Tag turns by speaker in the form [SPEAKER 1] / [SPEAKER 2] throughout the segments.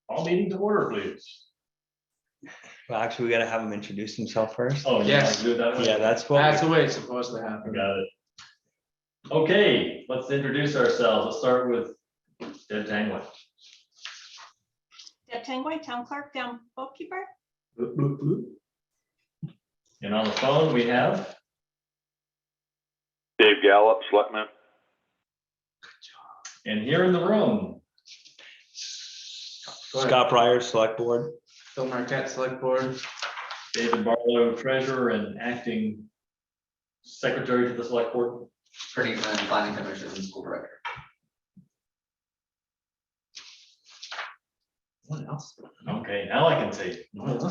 [SPEAKER 1] All meetings in order, please.
[SPEAKER 2] Well, actually, we gotta have him introduce himself first.
[SPEAKER 1] Oh,
[SPEAKER 3] Yes.
[SPEAKER 1] yes, do it that way.
[SPEAKER 2] Yeah, that's what.
[SPEAKER 3] That's the way it's supposed to
[SPEAKER 1] I
[SPEAKER 3] happen.
[SPEAKER 1] got it. Okay, let's introduce ourselves. Let's start with Deb Tangway.
[SPEAKER 4] Deb Tangway, town clerk, town bookkeeper.
[SPEAKER 1] And on the phone, we have,
[SPEAKER 5] Dave Gallup, Selectman.
[SPEAKER 1] and here in the room,
[SPEAKER 3] Go ahead.
[SPEAKER 2] Scott Pryor, Select Board.
[SPEAKER 3] Phil Marquette, select board.
[SPEAKER 1] David Barlow, treasurer and acting secretary to the select board.
[SPEAKER 6] Attorney and planning commission and school director.
[SPEAKER 3] What else?
[SPEAKER 1] Okay, now I can say,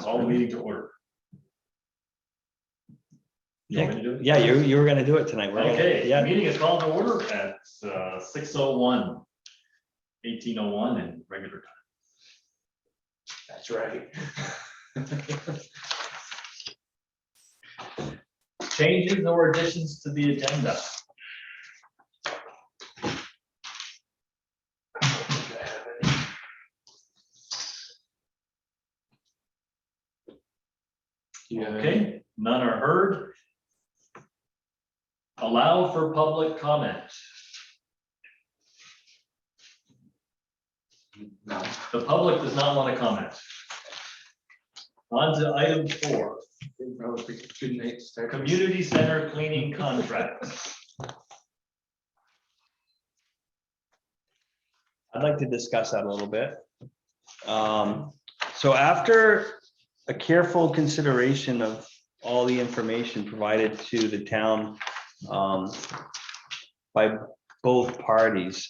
[SPEAKER 1] all the meeting to order. You want me to do it?
[SPEAKER 2] Yeah, you were gonna do it tonight. We're gonna-
[SPEAKER 1] Okay,
[SPEAKER 2] Yeah,
[SPEAKER 1] meeting is called to order at 6:01, 18:01 in regular time.
[SPEAKER 3] That's right.
[SPEAKER 1] Changes or additions to the agenda? Okay, none are heard. Allow for public comment.
[SPEAKER 6] No.
[SPEAKER 1] The public does not want to comment. On to item 4,
[SPEAKER 3] Probably good night to start.
[SPEAKER 1] community center cleaning contract.
[SPEAKER 2] I'd like to discuss that a little bit. So after a careful consideration of all the information provided to the town by both parties,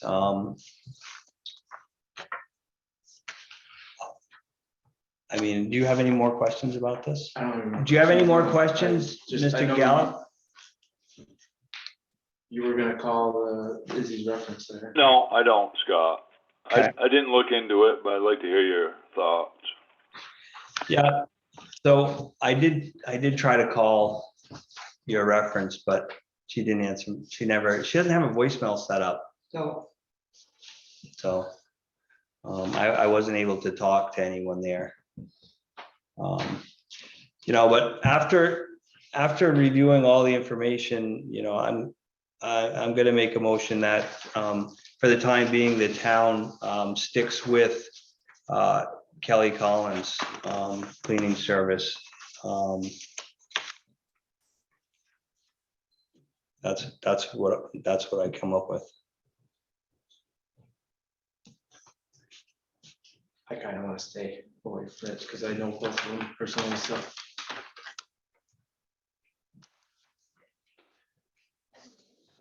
[SPEAKER 2] I mean, do you have any more questions about this?
[SPEAKER 3] I don't remember.
[SPEAKER 2] Do you have any more questions,
[SPEAKER 3] I know
[SPEAKER 2] Mr. Gallup?
[SPEAKER 3] You were gonna call Izzy's reference there.
[SPEAKER 5] No, I don't, Scott.
[SPEAKER 2] Okay.
[SPEAKER 5] I didn't look into it, but I'd like to hear your thoughts.
[SPEAKER 2] Yeah, so I did try to call your reference, but she didn't answer. She doesn't have a voicemail set up.
[SPEAKER 6] So.
[SPEAKER 2] So I wasn't able to talk to anyone there. But after reviewing all the information, I'm gonna make a motion that for the time being, the town sticks with Kelly Collins cleaning service. That's what I come up with.
[SPEAKER 3] I kind of want to stay away from it because I know both of them personally, so.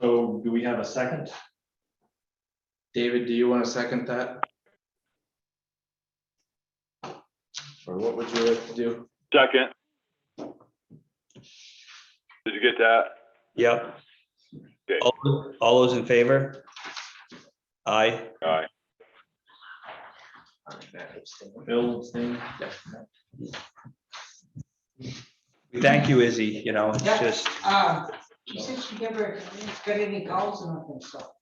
[SPEAKER 1] So do we have a second?
[SPEAKER 3] David, do you want to second that? Or what would you like to do?
[SPEAKER 5] Second. Did you get that?
[SPEAKER 2] Yep.
[SPEAKER 5] Okay.
[SPEAKER 2] All those in favor? Aye.
[SPEAKER 5] All right.
[SPEAKER 1] Bill, abstain?
[SPEAKER 2] Thank you, Izzy. It's
[SPEAKER 7] Yeah.
[SPEAKER 2] just,
[SPEAKER 7] She said she never got any calls or nothing, so.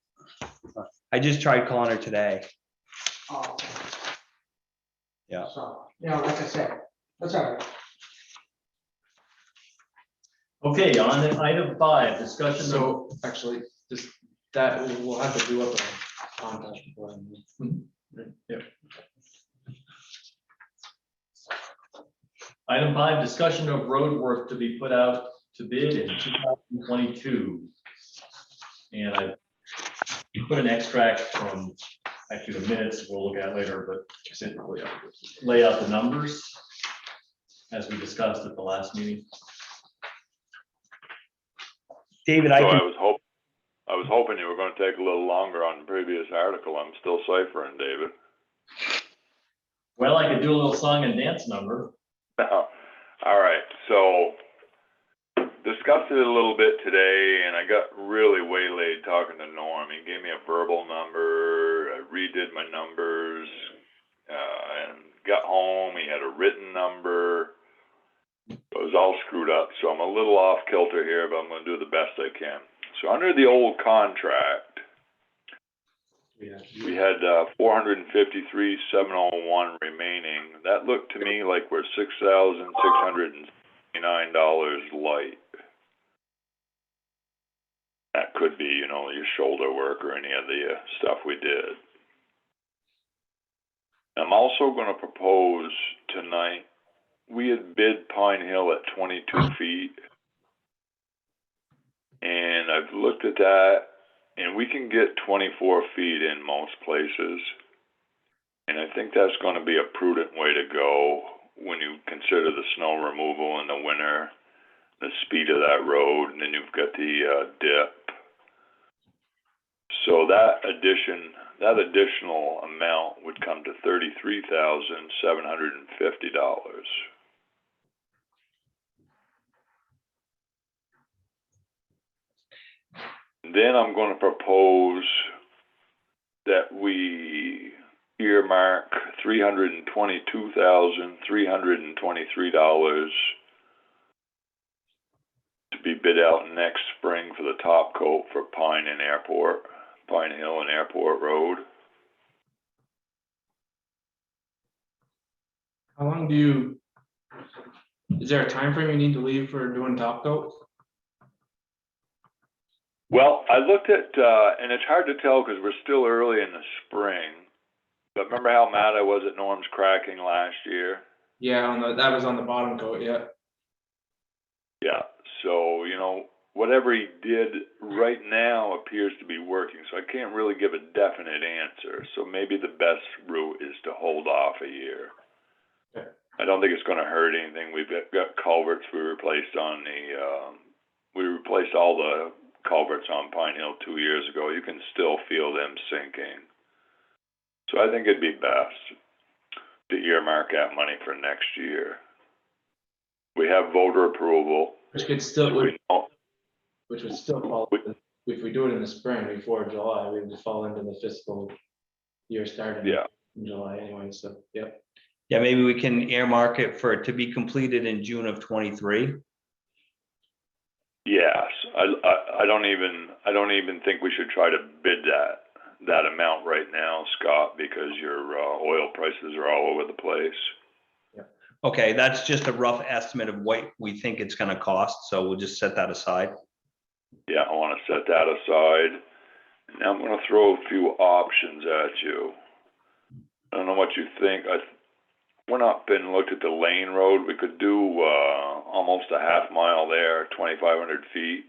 [SPEAKER 2] I just tried calling her today.
[SPEAKER 7] Oh.
[SPEAKER 2] Yeah.
[SPEAKER 7] So, like I said, that's all right.
[SPEAKER 1] Okay, on to item 5, discussion of,
[SPEAKER 3] So actually, just that we'll have to do up a contact before.
[SPEAKER 1] item 5, discussion of road work to be put out to bid in 2022. And I put an extract from, actually the minutes we'll look at later, but just lay out the numbers as we discussed at the last meeting.
[SPEAKER 2] David,
[SPEAKER 5] So
[SPEAKER 2] I
[SPEAKER 5] I
[SPEAKER 2] can,
[SPEAKER 5] was hoping you were gonna take a little longer on the previous article. I'm still ciphering, David.
[SPEAKER 1] Well, I could do a little song and dance number.
[SPEAKER 5] All right, so discussed it a little bit today, and I got really waylaid talking to Norm. He gave me a verbal number, I redid my numbers, and got home, he had a written number. It was all screwed up, so I'm a little off kilter here, but I'm gonna do the best I can. So under the old contract,
[SPEAKER 3] Yeah.
[SPEAKER 5] we had 453,701 remaining. That looked to me like we're $6,669 light. That could be, you know, your shoulder work or any of the stuff we did. I'm also going to propose tonight, we had bid Pine Hill at 22 feet. And I've looked at that, and we can get 24 feet in most places. And I think that's going to be a prudent way to go when you consider the snow removal in the winter, the speed of that road, and then you've got the dip. So that additional amount would come to $33,750. Then I'm going to propose that we earmark $322,323 to be bid out next spring for the top coat for Pine Hill and Airport Road.
[SPEAKER 3] How long is there a time frame you need to leave for doing top coat?
[SPEAKER 5] Well, I looked at, and it's hard to tell because we're still early in the spring, but remember how mad I was at Norm's cracking last year?
[SPEAKER 3] Yeah, that was on the bottom coat, yeah.
[SPEAKER 5] Yeah, so, you know, whatever he did right now appears to be working, so I can't really give a definite answer. So maybe the best route is to hold off a year.
[SPEAKER 3] Okay.
[SPEAKER 5] I don't think it's going to hurt anything. We've got culverts we replaced we replaced all the culverts on Pine Hill 2 years ago. You can still feel them sinking. So I think it'd be best to earmark that money for next year. We have voter approval.
[SPEAKER 3] Which would still fall, if we do it in the spring before July, we would just fall into the fiscal year starting
[SPEAKER 5] Yeah.
[SPEAKER 3] in July anyway, so, yep.
[SPEAKER 2] Yeah, maybe we can earmark it for it to be completed in June of 23.
[SPEAKER 5] Yes, I don't even think we should try to bid that amount right now, Scott, because your oil prices are all over the place.
[SPEAKER 2] Okay, that's just a rough estimate of what we think it's gonna cost, so we'll just set that aside.
[SPEAKER 5] Yeah, I want to set that aside. Now I'm going to throw a few options at you. I don't know what you think. Went up and looked at the Lane Road. We could do almost a half mile there, 2,500 feet,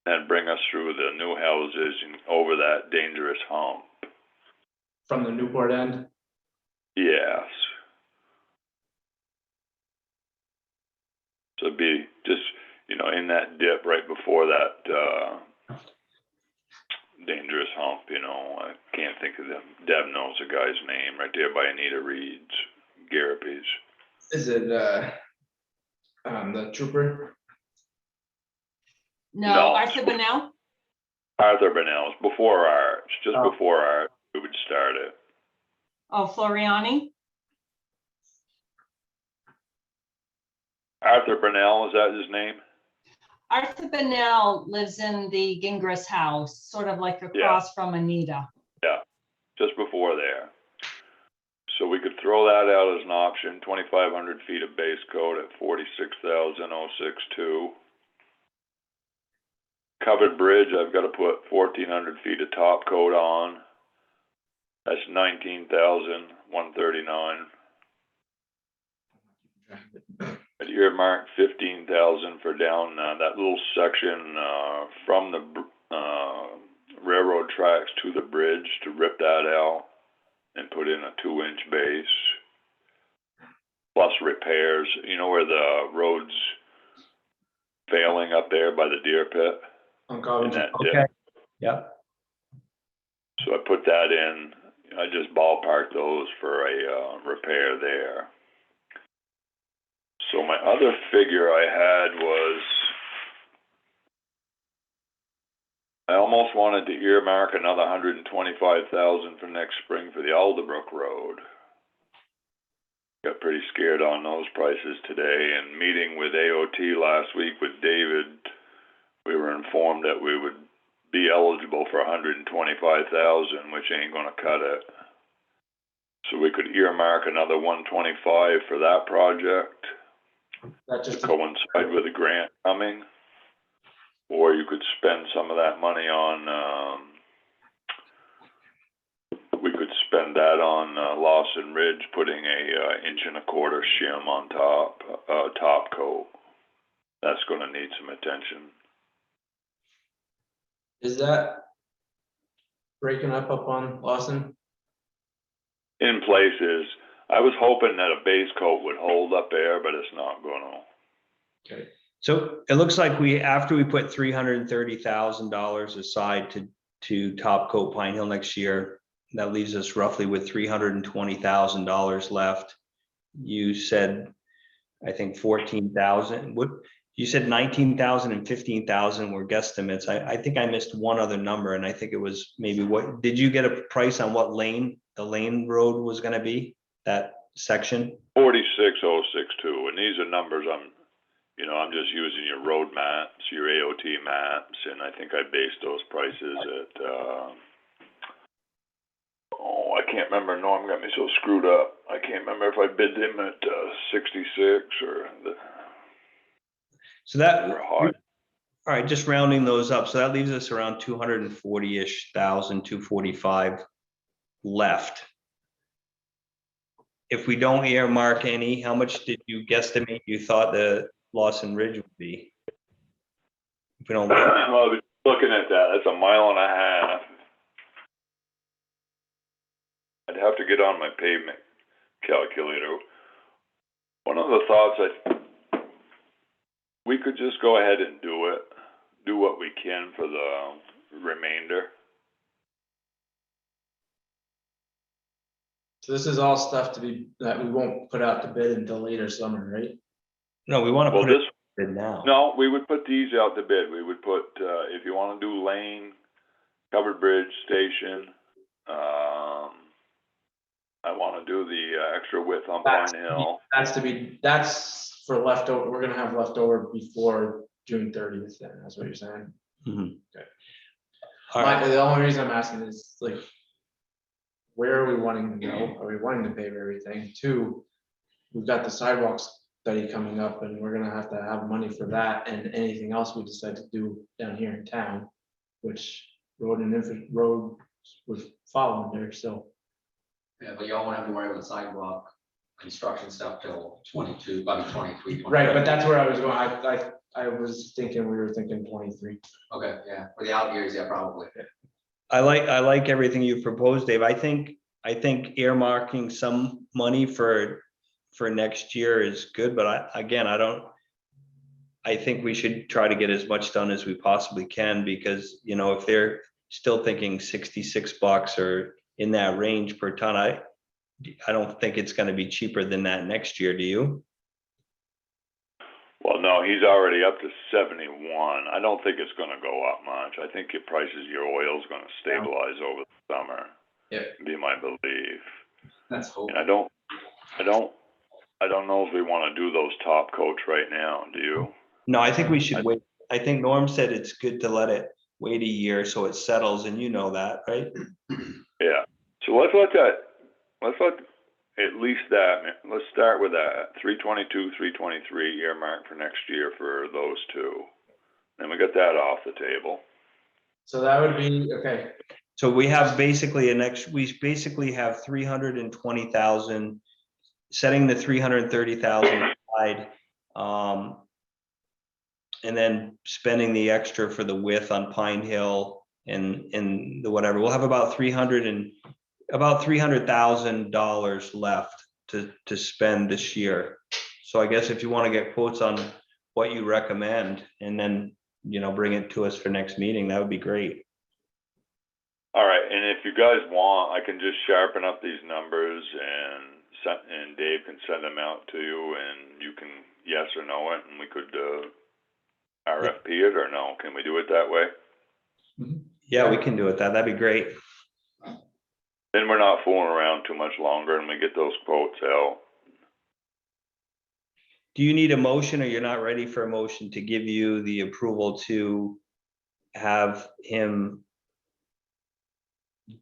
[SPEAKER 5] and bring us through the new houses and over that dangerous hump.
[SPEAKER 3] From the Newport end,
[SPEAKER 5] Yes. So it'd be just, you know, in that dip right before that dangerous hump, you know. I can't think of them. Deb knows the guy's name, right there by Anita Reed's, Garapies.
[SPEAKER 3] is it the trooper?
[SPEAKER 5] No.
[SPEAKER 4] No, Arthur Bennell?
[SPEAKER 5] Arthur Bennell's, before Arts, just
[SPEAKER 3] Oh.
[SPEAKER 5] before Arts, we would start it.
[SPEAKER 4] Oh, Floriani?
[SPEAKER 5] Arthur Bennell, is that his name?
[SPEAKER 4] Arthur Bennell lives in the Gingras house, sort of like across from Anita.
[SPEAKER 5] Yeah, just before there. So we could throw that out as an option, 2,500 feet of base coat at 46,062. Covered bridge, I've got to put 1,400 feet of top coat on. That's 19,139. I'd earmark 15,000 for down that little section from the railroad tracks to the bridge to rip that out and put in a 2-inch base. Plus repairs, you know where the road's failing up there by the deer pit?
[SPEAKER 3] On
[SPEAKER 5] In
[SPEAKER 3] Covington.
[SPEAKER 5] that dip.
[SPEAKER 2] Okay. Yeah,
[SPEAKER 5] So I put that in, I just ballparked those for a repair there. So my other figure I had was, I almost wanted to earmark another 125,000 for next spring for the Alderbrook Road. Got pretty scared on those prices today, and meeting with AOT last week with David, we were informed that we would be eligible for 125,000, which ain't gonna cut it. So we could earmark another 125 for that project
[SPEAKER 3] That
[SPEAKER 5] to
[SPEAKER 3] just,
[SPEAKER 5] coincide with the grant coming. Or you could spend some of that money on, we could spend that on Lawson Ridge, putting a 1.25 inch shim on top coat. That's gonna need some attention.
[SPEAKER 3] is that breaking up on Lawson?
[SPEAKER 5] In places, I was hoping that a base coat would hold up there, but it's not gonna.
[SPEAKER 3] Okay.
[SPEAKER 2] So it looks like after we put $330,000 aside to top coat Pine Hill next year, that leaves us roughly with $320,000 left. You said, I think 14,000, you said 19,000 and 15,000 were guesstimates. I think I missed one other number, and I think it was maybe did you get a price on what the lane road was gonna be, that section?
[SPEAKER 5] 46062, and these are numbers I'm just using your road maps, your AOT maps, and I think I based those prices at, I can't remember, Norm got me so screwed up. I can't remember if I bid them at 66 or
[SPEAKER 2] So that,
[SPEAKER 5] or
[SPEAKER 2] all
[SPEAKER 5] high.
[SPEAKER 2] right, just rounding those up. So that leaves us around 240-ish thousand, 245 left. If we don't earmark any, how much did you guesstimate you thought the Lawson Ridge would be? If we don't,
[SPEAKER 5] Well, looking at that, that's 1.5 miles. I'd have to get on my pavement calculator. One of the thoughts we could just go ahead and do what we can for the remainder.
[SPEAKER 3] So this is all stuff that we won't put out to bid until later summer, right?
[SPEAKER 2] no, we want to
[SPEAKER 5] Well,
[SPEAKER 2] put it in now.
[SPEAKER 5] no, we would put these out to bid. We would put, if you wanna do lane, covered bridge, station, I wanna do the extra width on Pine Hill.
[SPEAKER 3] That's for leftover, we're gonna have leftover before June 30th, then, that's what you're saying?
[SPEAKER 2] Mhm.
[SPEAKER 3] Okay.
[SPEAKER 2] All right,
[SPEAKER 3] The only reason I'm asking is like, where are we wanting to go? Are we wanting to pave everything? Two, we've got the sidewalks study coming up, and we're gonna have to have money for that and anything else we decide to do down here in town, which road was following there, so.
[SPEAKER 6] Yeah, but y'all won't have to worry about sidewalk construction stuff till 22, probably 23.
[SPEAKER 3] Right, but that's where I was going. I was thinking, we were thinking 23.
[SPEAKER 6] Okay, yeah, for the out years, yeah, probably.
[SPEAKER 2] I like everything you proposed, Dave. I think earmarking some money for next year is good, but I think we should try to get as much done as we possibly can, because, if they're still thinking $66 or in that range per ton, I don't think it's gonna be cheaper than that next year, do you?
[SPEAKER 5] Well, no, he's already up to 71. I don't think it's gonna go up much. I think your prices, your oil's gonna stabilize over the summer.
[SPEAKER 3] Yeah.
[SPEAKER 5] Be my belief.
[SPEAKER 6] That's hope.
[SPEAKER 5] And I don't know if we wanna do those top coats right now, do you?
[SPEAKER 2] No, I think we should wait. I think Norm said it's good to let it wait a year so it settles, and you know that, right?
[SPEAKER 5] Yeah, so let's let at least let's start with that, 322, 323 earmark for next year for those two. Then we got that off the table.
[SPEAKER 3] So that would be, okay,
[SPEAKER 2] So we have basically we basically have 320,000, setting the 330,000 aside. And then spending the extra for the width on Pine Hill and the whatever. We'll have about $300,000 left to spend this year. So I guess if you want to get quotes on what you recommend and then, bring it to us for next meeting, that would be great.
[SPEAKER 5] All right, and if you guys want, I can just sharpen up these numbers and Dave can send them out to you, and you can yes or no it, and we could RFP it, or no? Can we do it that way?
[SPEAKER 2] Yeah, we can do it. That'd be great.
[SPEAKER 5] Then we're not fooling around too much longer, and we get those quotes out.
[SPEAKER 2] do you need a motion or you're not ready for a motion to give you the approval to have him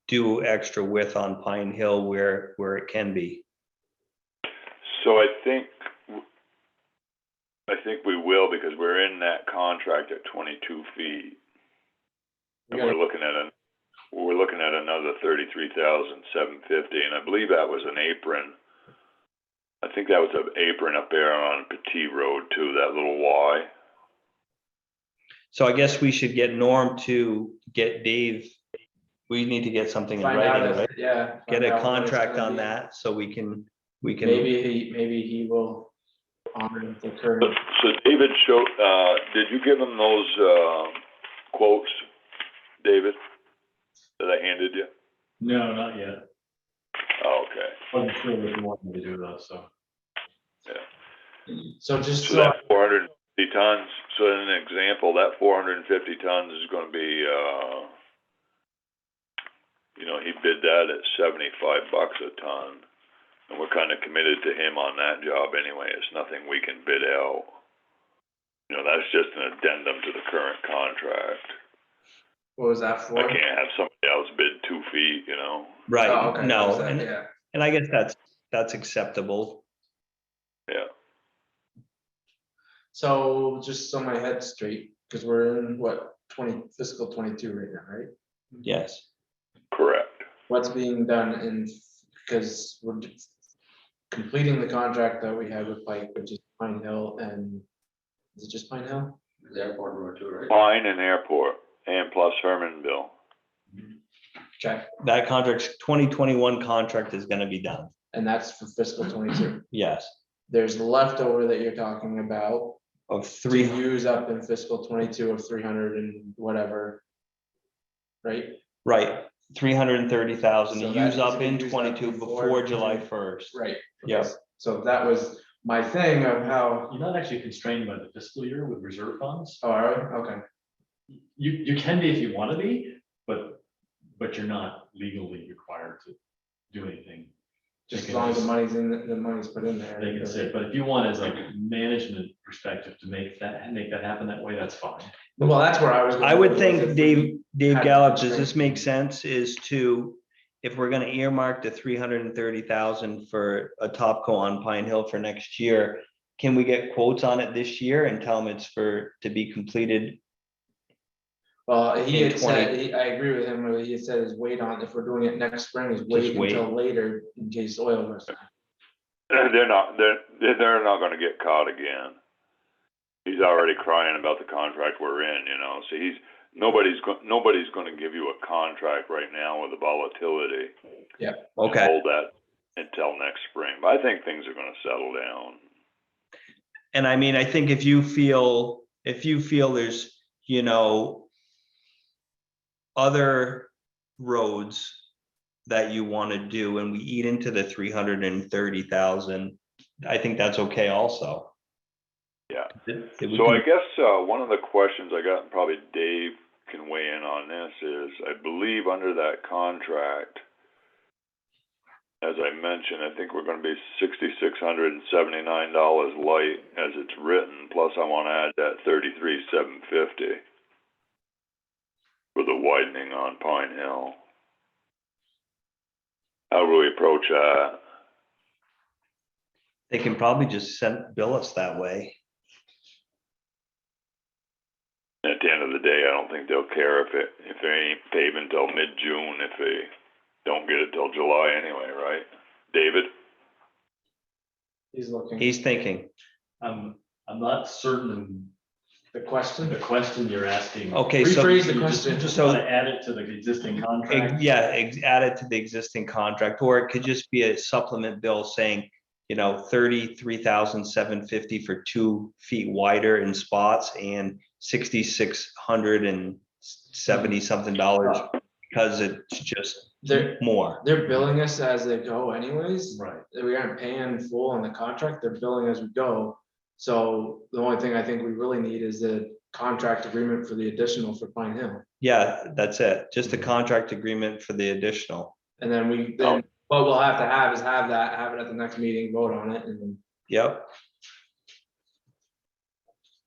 [SPEAKER 2] do extra width on Pine Hill where it can be?
[SPEAKER 5] So I think we will, because we're in that contract at 22 feet. And
[SPEAKER 3] Yeah.
[SPEAKER 5] we're looking at another 33,750, and I believe that was an apron. I think that was an apron up there on Petit Road too, that little Y.
[SPEAKER 2] So I guess we should get Norm to get Dave. We need to get something in
[SPEAKER 3] Find out
[SPEAKER 2] writing,
[SPEAKER 3] if,
[SPEAKER 2] right?
[SPEAKER 3] yeah.
[SPEAKER 2] Get
[SPEAKER 3] find
[SPEAKER 2] a
[SPEAKER 3] out what it's
[SPEAKER 2] contract
[SPEAKER 3] gonna
[SPEAKER 2] on
[SPEAKER 3] be.
[SPEAKER 2] that so we can,
[SPEAKER 3] Maybe he will honor the
[SPEAKER 5] So,
[SPEAKER 3] current.
[SPEAKER 5] so David showed, did you give him those, quotes, David, that I handed you?
[SPEAKER 1] No, not yet.
[SPEAKER 5] Oh, okay.
[SPEAKER 1] Wasn't sure what you wanted me to do though, so.
[SPEAKER 3] So just
[SPEAKER 5] So
[SPEAKER 3] so,
[SPEAKER 5] that 450 tons, so in an example, that 450 tons is gonna be, he bid that at $75 a ton. And we're kinda committed to him on that job anyway. It's nothing we can bid out. That's just an addendum to the current contract.
[SPEAKER 3] what was that for?
[SPEAKER 5] I can't have somebody else bid 2 feet,
[SPEAKER 3] Oh,
[SPEAKER 2] right,
[SPEAKER 3] okay,
[SPEAKER 2] no,
[SPEAKER 3] what was that?
[SPEAKER 2] and,
[SPEAKER 3] Yeah,
[SPEAKER 2] and I guess that's acceptable.
[SPEAKER 5] Yeah.
[SPEAKER 3] so just so my head's straight, because we're in what, fiscal 22 right now, right?
[SPEAKER 2] Yes.
[SPEAKER 5] Correct.
[SPEAKER 3] What's being done because we're completing the contract that we have with Pike, which is Pine Hill, and is it just Pine Hill?
[SPEAKER 6] The airport road too, right?
[SPEAKER 5] Pine and airport, and plus Hermanville.
[SPEAKER 3] Check,
[SPEAKER 2] That contract's 2021 contract is gonna be done.
[SPEAKER 3] and that's for fiscal 22.
[SPEAKER 2] Yes,
[SPEAKER 3] There's the leftover that you're talking about
[SPEAKER 2] of
[SPEAKER 3] to
[SPEAKER 2] 3,
[SPEAKER 3] use up in fiscal 22 of 300 and whatever. Right?
[SPEAKER 2] right, 330,000 to
[SPEAKER 3] So that
[SPEAKER 2] use
[SPEAKER 3] needs
[SPEAKER 2] up
[SPEAKER 3] to be
[SPEAKER 2] in
[SPEAKER 3] used up
[SPEAKER 2] 22
[SPEAKER 3] before
[SPEAKER 2] before July
[SPEAKER 3] 20
[SPEAKER 2] 1st.
[SPEAKER 3] Right.
[SPEAKER 2] Yep.
[SPEAKER 3] So that was my thing of how,
[SPEAKER 1] You're not actually constrained by the fiscal year with reserve funds.
[SPEAKER 3] oh, all right, okay.
[SPEAKER 1] You can be if you want to be, but you're not legally required to do anything.
[SPEAKER 3] Just
[SPEAKER 1] They
[SPEAKER 3] as
[SPEAKER 1] can
[SPEAKER 3] long as the
[SPEAKER 1] just-
[SPEAKER 3] money's the money's put in there.
[SPEAKER 1] They can say, but if you want as a management perspective to make that happen that way, that's fine.
[SPEAKER 3] Well, that's where I was.
[SPEAKER 2] I would
[SPEAKER 3] going with
[SPEAKER 2] think,
[SPEAKER 3] if
[SPEAKER 2] Dave
[SPEAKER 3] had
[SPEAKER 2] Gallup, does this
[SPEAKER 3] constraints.
[SPEAKER 2] make sense, is to, if we're gonna earmark the 330,000 for a Topco on Pine Hill for next year, can we get quotes on it this year and tell them it's to be completed?
[SPEAKER 3] Well, he
[SPEAKER 2] in
[SPEAKER 3] had said,
[SPEAKER 2] 20
[SPEAKER 3] I agree with him, what he had said is wait on, if we're doing it next spring, is wait
[SPEAKER 2] wait.
[SPEAKER 3] until later in case oil goes down.
[SPEAKER 5] They're not gonna get caught again. He's already crying about the contract we're in, so nobody's gonna give you a contract right now with the volatility.
[SPEAKER 2] Okay,
[SPEAKER 5] Hold that until next spring, but I think things are gonna settle down.
[SPEAKER 2] and I mean, I think if you feel there's, other roads that you want to do and we eat into the 330,000, I think that's okay also.
[SPEAKER 5] Yeah.
[SPEAKER 2] That we
[SPEAKER 5] So
[SPEAKER 2] can-
[SPEAKER 5] I guess, one of the questions I got, and probably Dave can weigh in on this, is I believe under that contract, as I mentioned, I think we're gonna be $6,679 light as it's written, plus I wanna add that 33,750 for the widening on Pine Hill. How do we approach that?
[SPEAKER 2] They can probably just bill us that way.
[SPEAKER 5] At the end of the day, I don't think they'll care if they ain't paving till mid-June, if they don't get it till July anyway, right? David?
[SPEAKER 3] He's looking.
[SPEAKER 2] He's thinking,
[SPEAKER 1] I'm not certain
[SPEAKER 3] The question?
[SPEAKER 1] the question you're asking.
[SPEAKER 2] okay, so.
[SPEAKER 3] Rephrase the
[SPEAKER 1] You
[SPEAKER 3] question.
[SPEAKER 1] just
[SPEAKER 2] So-
[SPEAKER 1] want to add it to the existing contract.
[SPEAKER 2] Yeah, add it to the existing contract, or it could just be a supplement bill saying, 33,750 for 2 feet wider in spots and 6,670 something dollars because it's just
[SPEAKER 3] They're,
[SPEAKER 2] more.
[SPEAKER 3] they're billing us as they go anyways.
[SPEAKER 1] Right.
[SPEAKER 3] We aren't paying full on the contract, they're billing as we go. So the only thing I think we really need is the contract agreement for the additional for Pine Hill.
[SPEAKER 2] Yeah, that's it. Just a contract agreement for the additional.
[SPEAKER 3] And then what we'll have to have is have it at the next meeting, vote on it, and then
[SPEAKER 2] Yep.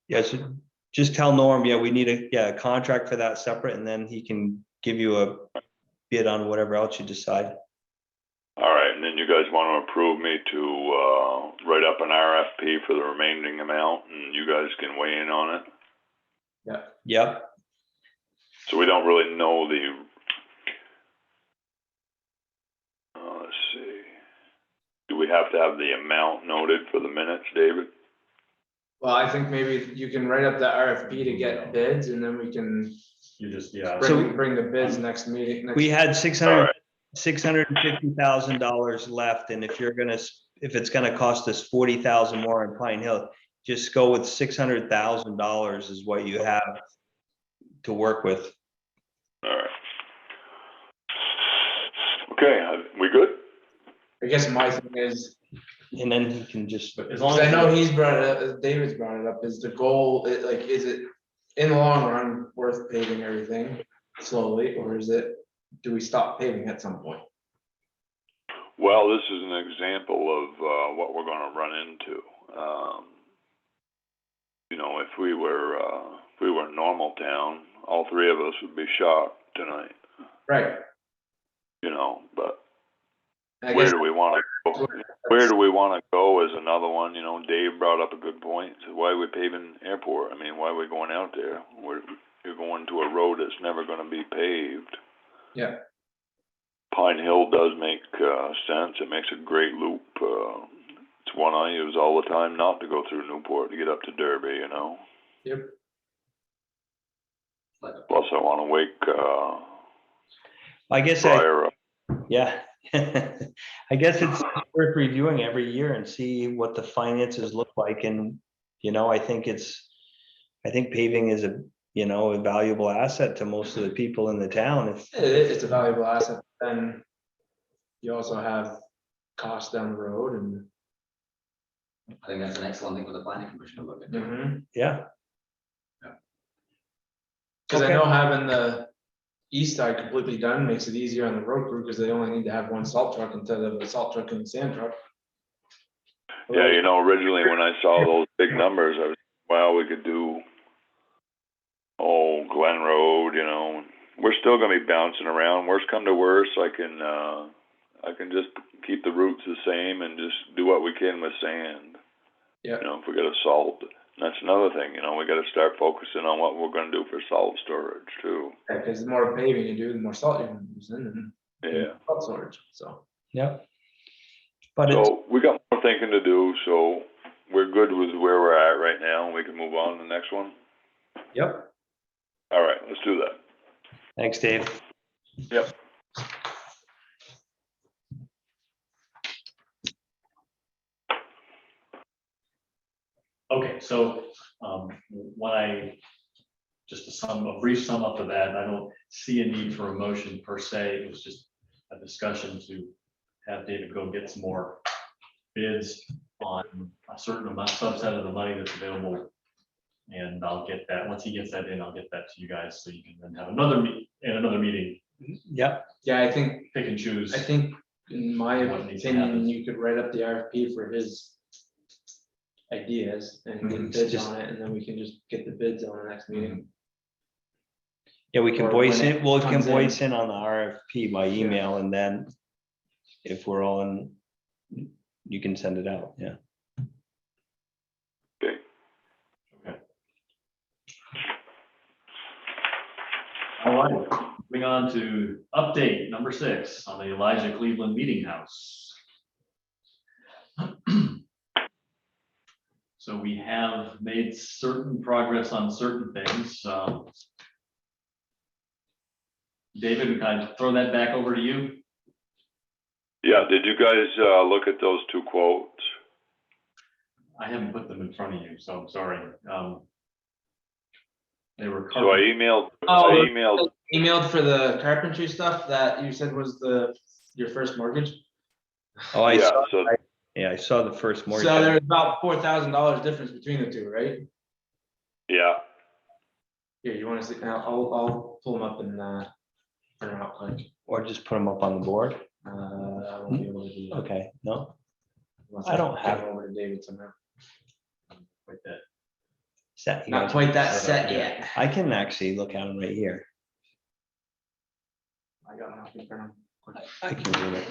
[SPEAKER 2] Yeah, so just tell Norm, yeah, we need a contract for that separate, and then he can give you a bid on whatever else you decide.
[SPEAKER 5] All right, and then you guys want to approve me to write up an RFP for the remaining amount, and you guys can weigh in on it.
[SPEAKER 2] Yep,
[SPEAKER 5] So we don't really know the. Let's see. Do we have to have the amount noted for the minutes, David?
[SPEAKER 3] Well, I think maybe you can write up the RFP to get bids and then we can
[SPEAKER 1] You just, yeah.
[SPEAKER 3] bring the bids next meeting.
[SPEAKER 2] we had
[SPEAKER 5] All right.
[SPEAKER 2] $650,000 left, and if it's gonna cost us 40,000 more in Pine Hill, just go with $600,000 is what you have to work with.
[SPEAKER 5] All right. Okay, we good?
[SPEAKER 3] I guess my thing is,
[SPEAKER 2] And then he can just,
[SPEAKER 1] But as long
[SPEAKER 3] because I
[SPEAKER 1] as,
[SPEAKER 3] know he's brought it up, David's brought it up, is the goal, is it in the long run worth paving everything slowly, or is it, do we stop paving at some point?
[SPEAKER 5] Well, this is an example of what we're gonna run into. You know, if we were a normal town, all three of us would be shocked tonight,
[SPEAKER 3] Right.
[SPEAKER 5] you know, but
[SPEAKER 3] I
[SPEAKER 5] where
[SPEAKER 3] guess
[SPEAKER 5] do we wanna go? Where do we wanna go is another one, you know, Dave brought up a good point. So why are we paving airport? I mean, why are we going out there? You're going to a road that's never gonna be paved.
[SPEAKER 3] Yeah.
[SPEAKER 5] Pine Hill does make sense. It makes a great loop. It's one I use all the time not to go through Newport to get up to Derby, you know.
[SPEAKER 3] Yep.
[SPEAKER 5] Plus I wanna wake
[SPEAKER 2] I guess,
[SPEAKER 5] Briar up.
[SPEAKER 2] yeah. I guess it's worth reviewing every year and see what the finances look like, and, you know, I think paving is a valuable asset to most of the people in the town. If
[SPEAKER 3] It's a valuable asset, then you also have costs down the road and.
[SPEAKER 6] I think that's an excellent thing for the planning commission to look at.
[SPEAKER 2] Yeah,
[SPEAKER 3] Cause I
[SPEAKER 2] Okay.
[SPEAKER 3] know having the east side completely done makes it easier on the road crew, cause they only need to have one salt truck instead of a salt truck and a sand truck.
[SPEAKER 5] Yeah, you know, originally when I saw those big numbers, I was, wow, we could do Glen Road, you know. We're still gonna be bouncing around. Worst come to worst, I can just keep the routes the same and just do what we can with sand.
[SPEAKER 3] Yeah.
[SPEAKER 5] You know, if we got a salt, that's another thing, you know, we gotta start focusing on what we're gonna do for salt storage too.
[SPEAKER 3] Yeah, cause the more paving you do, the more salt you're using and.
[SPEAKER 5] Yeah.
[SPEAKER 3] Salt storage, so.
[SPEAKER 2] yeah. But it's,
[SPEAKER 5] So we got more thinking to do, so we're good with where we're at right now, and we can move on to the next one.
[SPEAKER 2] yep,
[SPEAKER 5] All right, let's do that.
[SPEAKER 2] thanks, Dave.
[SPEAKER 5] Yep.
[SPEAKER 1] okay, so, just a brief sum up of that, I don't see a need for a motion per se, it was just a discussion to have David go get some more bids on a certain amount, subset of the money that's available. And I'll get that, once he gets that in, I'll get that to you guys, so you can then have another meeting,
[SPEAKER 2] Yep,
[SPEAKER 3] Yeah, I think,
[SPEAKER 1] pick and choose.
[SPEAKER 3] in my
[SPEAKER 1] What needs to happen.
[SPEAKER 3] opinion, you could write up the RFP for his ideas and get bids
[SPEAKER 2] Just-
[SPEAKER 3] on it, and then we can just get the bids on the next meeting.
[SPEAKER 2] yeah, we can
[SPEAKER 3] Or
[SPEAKER 2] voice
[SPEAKER 3] when
[SPEAKER 2] it,
[SPEAKER 3] it
[SPEAKER 2] we can
[SPEAKER 3] comes in.
[SPEAKER 2] voice in on the RFP by email, and then if we're all in, you can send it out, yeah.
[SPEAKER 5] Okay.
[SPEAKER 1] All right, moving on to update number 6 on the Elijah Cleveland Meeting House. So we have made certain progress on certain things. David, we kind of throw that back over to you.
[SPEAKER 5] Yeah, did you guys look at those two quotes?
[SPEAKER 1] I haven't put them in front of you, so I'm sorry. They were.
[SPEAKER 5] So I emailed,
[SPEAKER 3] Oh,
[SPEAKER 5] emailed,
[SPEAKER 3] Emailed for the carpentry stuff that you said was your first mortgage.
[SPEAKER 2] Oh, I
[SPEAKER 5] yeah,
[SPEAKER 2] saw,
[SPEAKER 5] so,
[SPEAKER 2] yeah, I saw the first mortgage.
[SPEAKER 3] So there's about $4,000 difference between the two, right?
[SPEAKER 5] yeah,
[SPEAKER 3] Here, you wanna see, I'll pull them up and, print them out quick.
[SPEAKER 2] Or just put them up on the board,
[SPEAKER 3] I won't be able to do that.
[SPEAKER 2] okay, no,
[SPEAKER 3] Unless
[SPEAKER 2] I don't have
[SPEAKER 3] give it over to David somehow.
[SPEAKER 1] Like that.
[SPEAKER 2] set.
[SPEAKER 3] Not quite that set yet.
[SPEAKER 2] I can actually look at them right here.
[SPEAKER 3] I got nothing for him.
[SPEAKER 2] I can read it.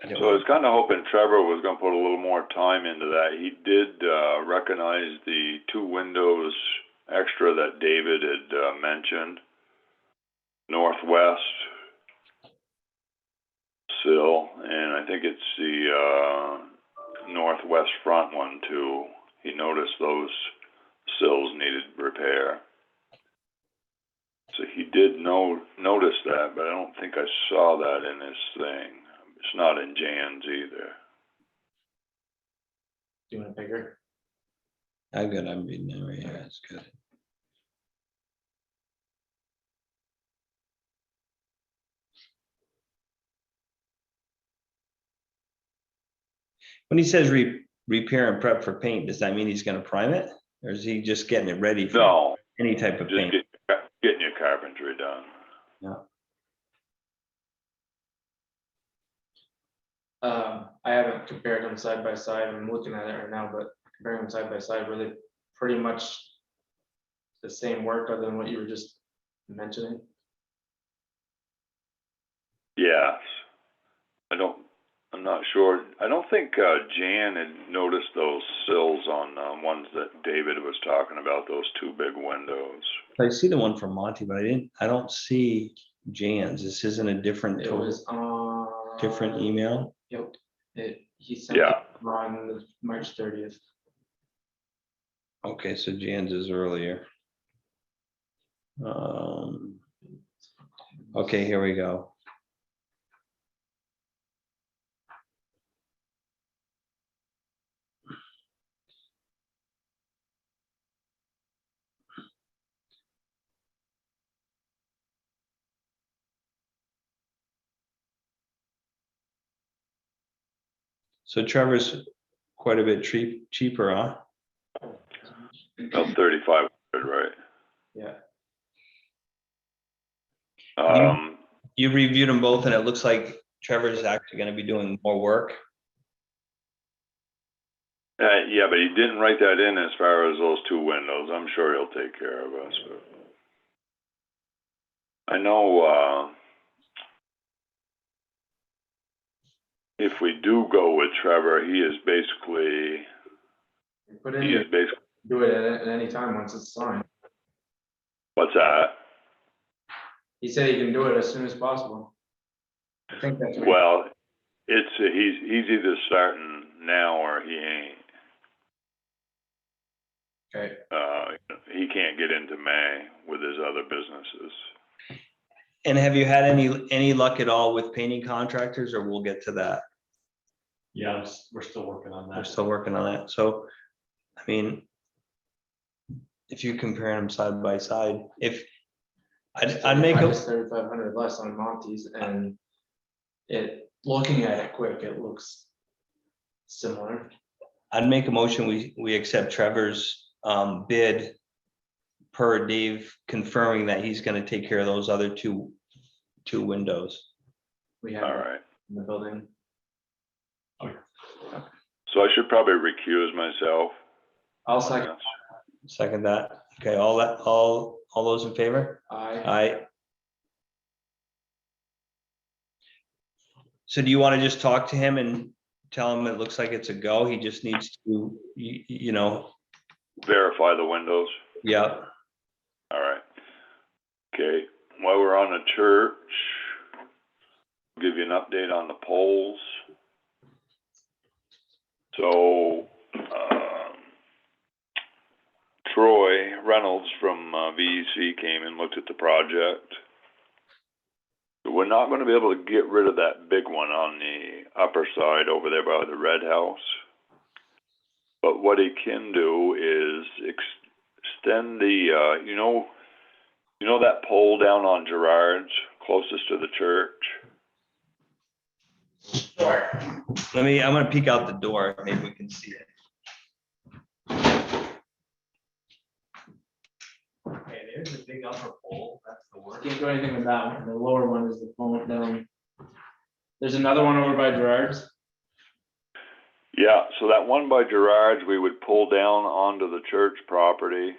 [SPEAKER 2] I don't
[SPEAKER 5] So I was kind of hoping Trevor was gonna put a little more time into that. He did recognize the 2 windows extra that David had mentioned. Northwest sill, and I think it's the northwest front one too. He noticed those sills needed repair. So he did notice that, but I don't think I saw that in his thing. It's not in Jan's either.
[SPEAKER 3] Do you want a bigger?
[SPEAKER 2] I'm good. I'm reading it right here. That's good. When he says repair and prep for paint, does that mean he's gonna prime it? Or is he just getting it ready for
[SPEAKER 5] No,
[SPEAKER 2] any type of
[SPEAKER 5] just
[SPEAKER 2] paint?
[SPEAKER 5] getting your carpentry done.
[SPEAKER 3] I haven't compared them side by side. I'm looking at it right now, but comparing them side by side, were they pretty much the same work other than what you were just mentioning?
[SPEAKER 5] Yes. I'm not sure. I don't think Jan had noticed those sills on ones that David was talking about, those 2 big windows.
[SPEAKER 2] I see the one from Monty, but I don't see Jan's. This isn't a different,
[SPEAKER 3] It was on.
[SPEAKER 2] different email.
[SPEAKER 3] Yep, he sent it
[SPEAKER 5] Yeah.
[SPEAKER 3] on March 30th.
[SPEAKER 2] Okay, so Jan's is earlier. Okay, here we go. So Trevor's quite a bit cheaper, huh?
[SPEAKER 5] About 3,500, right?
[SPEAKER 3] Yeah,
[SPEAKER 2] You reviewed them both and it looks like Trevor's actually gonna be doing more work.
[SPEAKER 5] Yeah, but he didn't write that in as far as those 2 windows. I'm sure he'll take care of us. But I know if we do go with Trevor, he is basically
[SPEAKER 3] do it at any time once it's signed.
[SPEAKER 5] what's that?
[SPEAKER 3] He said he can do it as soon as possible. I think that's right.
[SPEAKER 5] Well, it's he's either starting now or he ain't.
[SPEAKER 3] Okay,
[SPEAKER 5] He can't get into May with his other businesses.
[SPEAKER 2] And have you had any luck at all with painting contractors, or we'll get to that?
[SPEAKER 1] Yeah, we're still working on
[SPEAKER 2] We're
[SPEAKER 1] that.
[SPEAKER 2] still working on that. So, I mean, if you compare them side by side, if I'd make a,
[SPEAKER 3] 3,500 less on Monty's, and looking at it quick, it looks similar.
[SPEAKER 2] I'd make a motion, we accept Trevor's bid per Dave confirming that he's gonna take care of those other two windows.
[SPEAKER 3] We
[SPEAKER 5] All
[SPEAKER 3] have
[SPEAKER 5] right.
[SPEAKER 3] in the building.
[SPEAKER 5] So I should probably recuse myself.
[SPEAKER 3] I'll
[SPEAKER 5] on
[SPEAKER 3] second.
[SPEAKER 5] this.
[SPEAKER 2] Second that. Okay, all those in favor? Aye. So do you want to just talk to him and tell him it looks like it's a go? He just needs to, you know,
[SPEAKER 5] Verify the windows.
[SPEAKER 2] yeah.
[SPEAKER 5] All right. Okay, while we're on the church, I'll give you an update on the polls. So, Troy Reynolds from VEC came and looked at the project. We're not gonna be able to get rid of that big one on the upper side over there by the red house. But what he can do is extend the, you know that pole down on Gerard's closest to the church?
[SPEAKER 2] I'm gonna peek out the door. Maybe we can see it.
[SPEAKER 1] Okay, there's a big upper pole, that's the worst.
[SPEAKER 3] Can't do anything with that one. The lower one is the phone down. There's another one over by Gerard's.
[SPEAKER 5] Yeah, so that one by Gerard's, we would pull down onto the church property.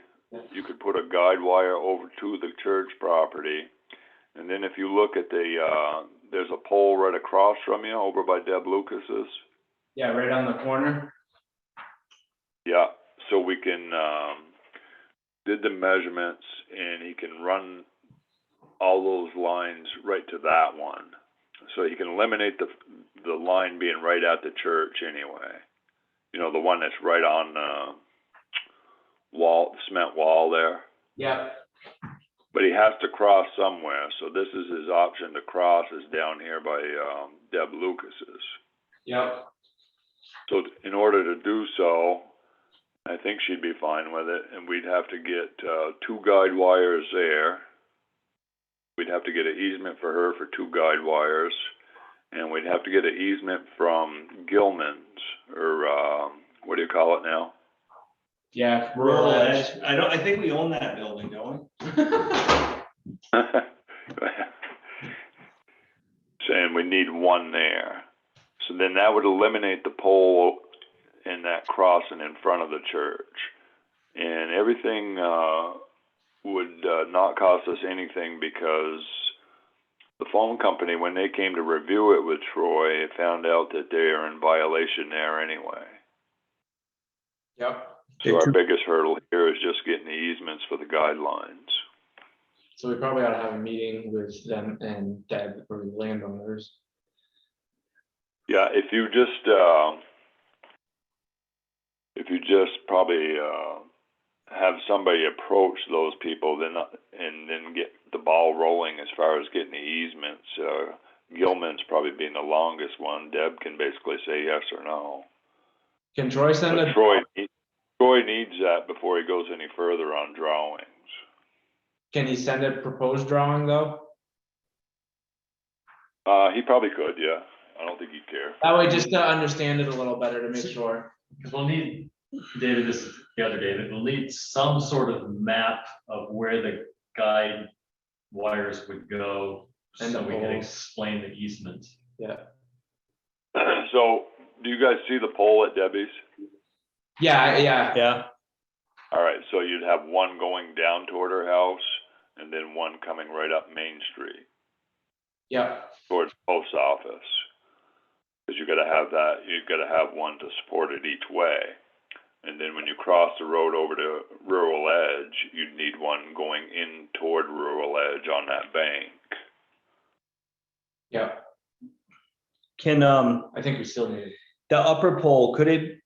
[SPEAKER 5] You could put a guide wire over to the church property. And then if you look at there's a pole right across from you over by Deb Lucas's.
[SPEAKER 3] Yeah, right on the corner.
[SPEAKER 5] Yeah, so we can, did the measurements and he can run all those lines right to that one. So you can eliminate the line being right at the church anyway. You know, the one that's right on the wall, cement wall there.
[SPEAKER 3] Yep.
[SPEAKER 5] But he has to cross somewhere, so this is his option to cross is down here by Deb Lucas's.
[SPEAKER 3] Yep.
[SPEAKER 5] So in order to do so, I think she'd be fine with it, and we'd have to get 2 guide wires there. We'd have to get an easement for her for 2 guide wires, and we'd have to get an easement from Gilman's, or what do you call it now?
[SPEAKER 3] Yeah.
[SPEAKER 2] Rural Edge. I think we own that building, don't we?
[SPEAKER 5] Saying we need one there. So then that would eliminate the pole in that crossing in front of the church. And everything would not cost us anything because the phone company, when they came to review it with Troy, found out that they are in violation there anyway.
[SPEAKER 3] Yep.
[SPEAKER 5] So our biggest hurdle here is just getting the easements for the guidelines.
[SPEAKER 3] So we probably ought to have a meeting with them and Deb or the landowners.
[SPEAKER 5] Yeah, if you just probably have somebody approach those people, then and then get the ball rolling as far as getting the easements. Gilman's probably being the longest one. Deb can basically say yes or no.
[SPEAKER 3] Can Troy send
[SPEAKER 5] But
[SPEAKER 3] a?
[SPEAKER 5] Troy needs that before he goes any further on drawings.
[SPEAKER 3] Can he send a proposed drawing though?
[SPEAKER 5] He probably could, yeah. I don't think he'd care.
[SPEAKER 3] That way, just to understand it a little better to make sure.
[SPEAKER 1] Because we'll need, David, this is the other David, we'll need some sort of map of where the guide wires would go.
[SPEAKER 3] And
[SPEAKER 1] So
[SPEAKER 3] the
[SPEAKER 1] we can
[SPEAKER 3] poles.
[SPEAKER 1] explain the easement.
[SPEAKER 3] Yeah.
[SPEAKER 5] So, do you guys see the pole at Debbie's?
[SPEAKER 3] Yeah, yeah.
[SPEAKER 2] Yeah,
[SPEAKER 5] All right, so you'd have one going down toward her house and then one coming right up Main Street
[SPEAKER 3] Yep.
[SPEAKER 5] towards the post office. Because you gotta have that, you've gotta have one to support it each way. And then when you cross the road over to Rural Edge, you'd need one going in toward Rural Edge on that bank.
[SPEAKER 3] Yep.
[SPEAKER 2] can,
[SPEAKER 3] I think we still need.
[SPEAKER 2] the upper pole, could it,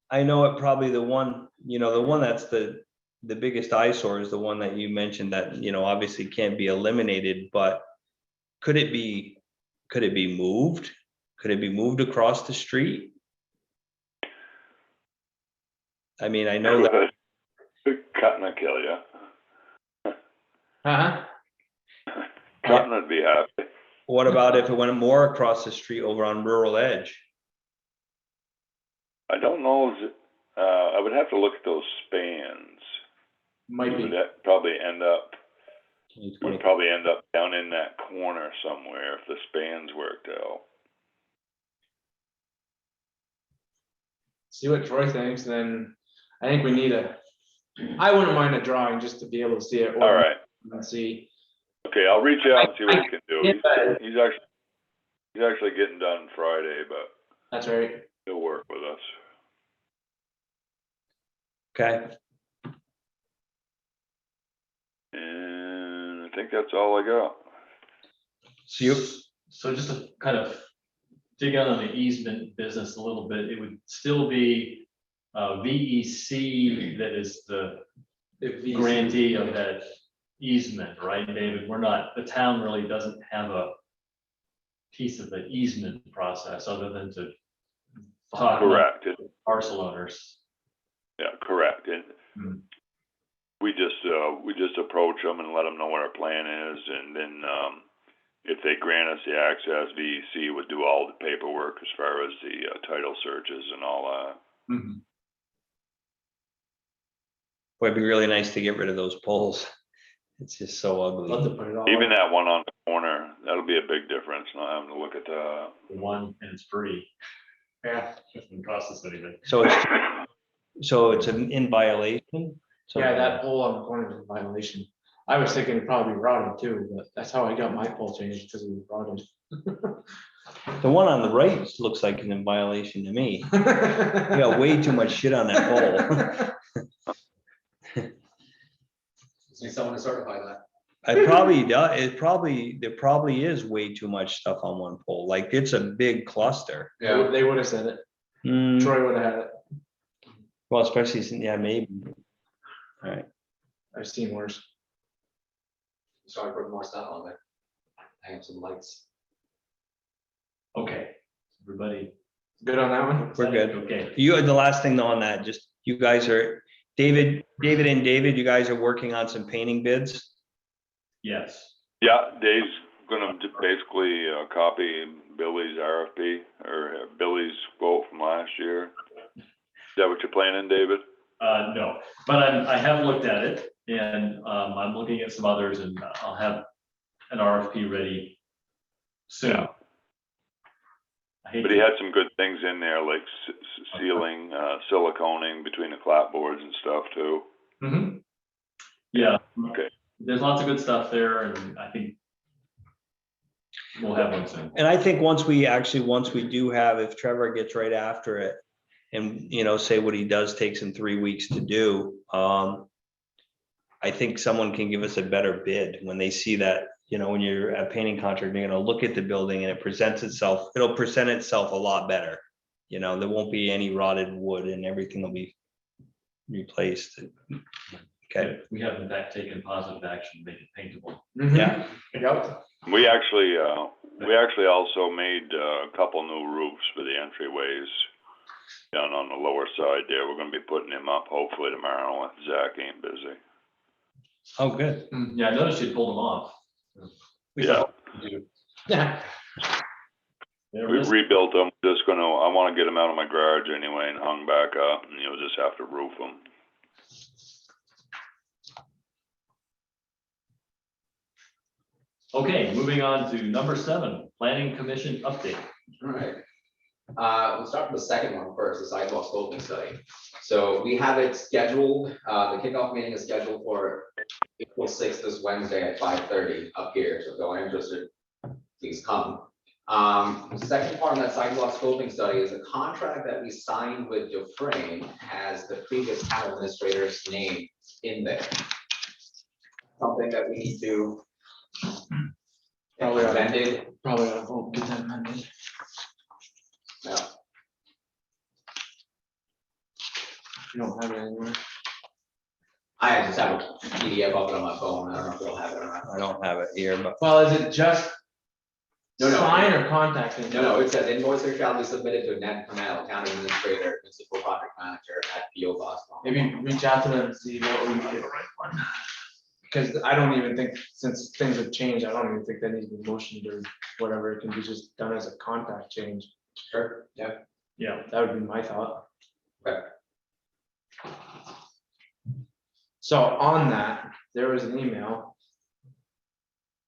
[SPEAKER 2] I know it probably the one, the one that's the biggest eyesore is the one that you mentioned that, obviously can't be eliminated, but could it be moved? Could it be moved across the street? I mean, I know that,
[SPEAKER 5] Cutting will kill you.
[SPEAKER 3] Uh-huh.
[SPEAKER 5] Cutting would be happy.
[SPEAKER 2] what about if it went more across the street over on Rural Edge?
[SPEAKER 5] I don't know, I would have to look at those spans.
[SPEAKER 3] Might
[SPEAKER 5] Would
[SPEAKER 3] be.
[SPEAKER 5] that probably end up,
[SPEAKER 2] 2020.
[SPEAKER 5] would probably end up down in that corner somewhere if the spans worked out.
[SPEAKER 3] See what Troy thinks, then I think we need I wouldn't mind a drawing just to be able to see it.
[SPEAKER 5] All right,
[SPEAKER 3] And see.
[SPEAKER 5] okay, I'll reach out and see what he can do.
[SPEAKER 3] Yeah.
[SPEAKER 5] He's actually getting done Friday, but
[SPEAKER 3] That's right.
[SPEAKER 5] he'll work with us.
[SPEAKER 2] Okay,
[SPEAKER 5] And I think that's all I got.
[SPEAKER 2] so you,
[SPEAKER 1] So just to kind of dig out on the easement business a little bit, it would still be VEC that is the grantee of that easement, right, David? We're not, the town really doesn't have a piece of the easement process other than to talk with
[SPEAKER 5] Correct.
[SPEAKER 1] parcel owners.
[SPEAKER 5] Yeah, correct. And
[SPEAKER 1] Hmm.
[SPEAKER 5] we just approach them and let them know what our plan is, and then if they grant us the access, VEC would do all the paperwork as far as the title searches and all that.
[SPEAKER 3] Mhm.
[SPEAKER 2] it'd be really nice to get rid of those poles. It's just so
[SPEAKER 3] Love
[SPEAKER 2] ugly.
[SPEAKER 3] to put it all.
[SPEAKER 5] Even that one on the corner, that'll be a big difference, not having to look at that.
[SPEAKER 1] One, and it's free.
[SPEAKER 3] Yeah,
[SPEAKER 1] Doesn't cost us anything.
[SPEAKER 2] So it's in violation? So-
[SPEAKER 3] yeah, that pole on the corner is a violation. I was thinking it'd probably rotted too, but that's how I got my pole changed, because it was rotted.
[SPEAKER 2] The one on the right looks like an in violation to me. You got way too much shit on that pole.
[SPEAKER 6] Just need someone to certify that.
[SPEAKER 2] There probably is way too much stuff on one pole, like it's a big cluster.
[SPEAKER 3] They would have said it.
[SPEAKER 2] Hmm,
[SPEAKER 3] Troy would have had it.
[SPEAKER 2] well, especially since, yeah, maybe. All right,
[SPEAKER 3] I've seen worse.
[SPEAKER 6] Sorry for more stuff on there. Hang up some lights.
[SPEAKER 1] Okay, everybody.
[SPEAKER 3] Good on that one?
[SPEAKER 2] we're good.
[SPEAKER 1] Okay,
[SPEAKER 2] You, the last thing though on that, just, you guys are, David, you guys are working on some painting bids?
[SPEAKER 1] yes.
[SPEAKER 5] Yeah, Dave's gonna basically copy Billy's RFP or Billy's quote from last year. Is that what you're planning, David?
[SPEAKER 1] No, but I have looked at it and I'm looking at some others and I'll have an RFP ready soon.
[SPEAKER 5] Yeah.
[SPEAKER 1] I hate
[SPEAKER 5] But he
[SPEAKER 1] to-
[SPEAKER 5] had some good things in there, like sealing, siliconing between the clapboards and stuff too.
[SPEAKER 1] Mhm. Yeah.
[SPEAKER 5] Okay.
[SPEAKER 1] There's lots of good stuff there and I think we'll have one soon.
[SPEAKER 2] And I think once we do have, if Trevor gets right after it, and, you know, say what he does takes him 3 weeks to do, I think someone can give us a better bid when they see that, you know, when you're a painting contractor, you're gonna look at the building and it'll present itself a lot better. You know, there won't be any rotted wood and everything will be replaced. Okay,
[SPEAKER 1] We have in fact taken positive action, to make it paintable.
[SPEAKER 2] yeah,
[SPEAKER 3] Yep.
[SPEAKER 5] We actually also made a couple new roofs for the entryways down on the lower side there. We're gonna be putting them up hopefully tomorrow if Zach ain't busy.
[SPEAKER 2] oh, good.
[SPEAKER 1] Yeah, I noticed you pulled them off.
[SPEAKER 5] Yeah,
[SPEAKER 3] Yeah.
[SPEAKER 1] There
[SPEAKER 5] we
[SPEAKER 1] it is.
[SPEAKER 5] rebuilt them, I wanna get them out of my garage anyway and hung back up, and you'll just have to roof them.
[SPEAKER 1] Okay, moving on to number 7, planning commission update.
[SPEAKER 6] All right. We'll start with the second one first, the sidewalk scoping study. So we have it scheduled, the kickoff meeting is scheduled for April 6th, this Wednesday at 5:30 up here. So if you're interested, please come. The second part of that sidewalk scoping study is a contract that we signed with Dufrain has the previous town administrator's name in there. Something that we need to
[SPEAKER 3] Probably oughta-
[SPEAKER 6] amended.
[SPEAKER 3] Probably ought to vote, get that amended.
[SPEAKER 6] No.
[SPEAKER 3] You don't have it anywhere.
[SPEAKER 6] I just have a PDF of it on my phone. I don't know if you'll have it or not.
[SPEAKER 2] I don't have it here, but
[SPEAKER 3] Well, is it just
[SPEAKER 6] No, no.
[SPEAKER 3] sign or contact?
[SPEAKER 6] No, it says invoices shall be submitted to Ned Cornell, town administrator, municipal project manager at PO Box.
[SPEAKER 3] Maybe reach out to them and see what we can get. Because I don't even think, since things have changed, I don't even think that needs to be motioned or whatever. It can be just done as a contact change.
[SPEAKER 6] Sure, yeah.
[SPEAKER 1] Yeah,
[SPEAKER 3] That would be my thought.
[SPEAKER 6] Okay.
[SPEAKER 3] So on that, there was an email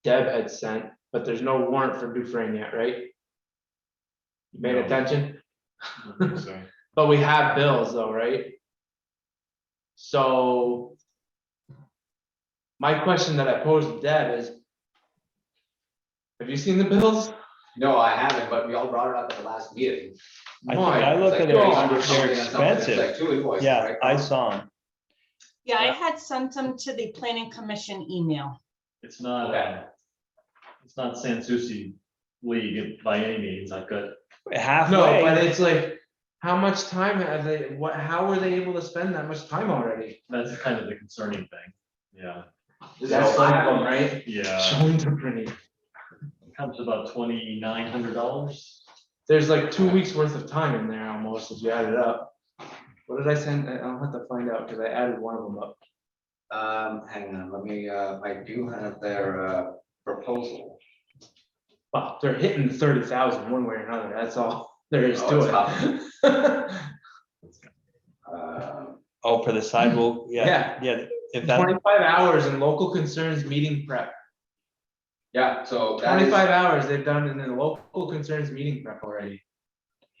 [SPEAKER 3] Deb had sent, but there's no warrant for Dufrain yet, right? You paid
[SPEAKER 1] No.
[SPEAKER 3] attention?
[SPEAKER 1] I think so.
[SPEAKER 3] But we have bills though, right? So my question that I posed to Deb is, have you seen the bills?
[SPEAKER 6] No, I haven't, but we all brought it up at the last meeting.
[SPEAKER 2] I think
[SPEAKER 3] My
[SPEAKER 2] I look at it,
[SPEAKER 3] God.
[SPEAKER 2] they're
[SPEAKER 6] It's like
[SPEAKER 2] expensive.
[SPEAKER 6] 2 invoices,
[SPEAKER 2] Yeah,
[SPEAKER 6] right?
[SPEAKER 2] I saw them.
[SPEAKER 4] Yeah, I had sent them to the planning commission email.
[SPEAKER 1] It's not,
[SPEAKER 6] Okay.
[SPEAKER 1] it's not Sanssouci League by any means. I've got,
[SPEAKER 3] No, but
[SPEAKER 2] Halfway,
[SPEAKER 3] it's like, how much time have they, how were they able to spend that much time already?
[SPEAKER 1] that's kind of the concerning thing. Yeah,
[SPEAKER 3] That's one of them, right?
[SPEAKER 1] yeah.
[SPEAKER 3] Showing to Brittany.
[SPEAKER 1] It comes to about $2,900.
[SPEAKER 3] There's like 2 weeks worth of time in there almost, if you add it up. What did I send? I'll have to find out, because I added one of them up.
[SPEAKER 6] Hang on, let me, I do have their, proposal.
[SPEAKER 3] Wow, they're hitting 30,000 one way or another, that's all there is
[SPEAKER 6] Oh,
[SPEAKER 3] to it.
[SPEAKER 2] oh, for the sidewalk, yeah, yeah, if that,
[SPEAKER 3] 25 hours in local concerns meeting prep.
[SPEAKER 6] Yeah, so that is,
[SPEAKER 3] 25 hours they've done in the local concerns meeting prep already.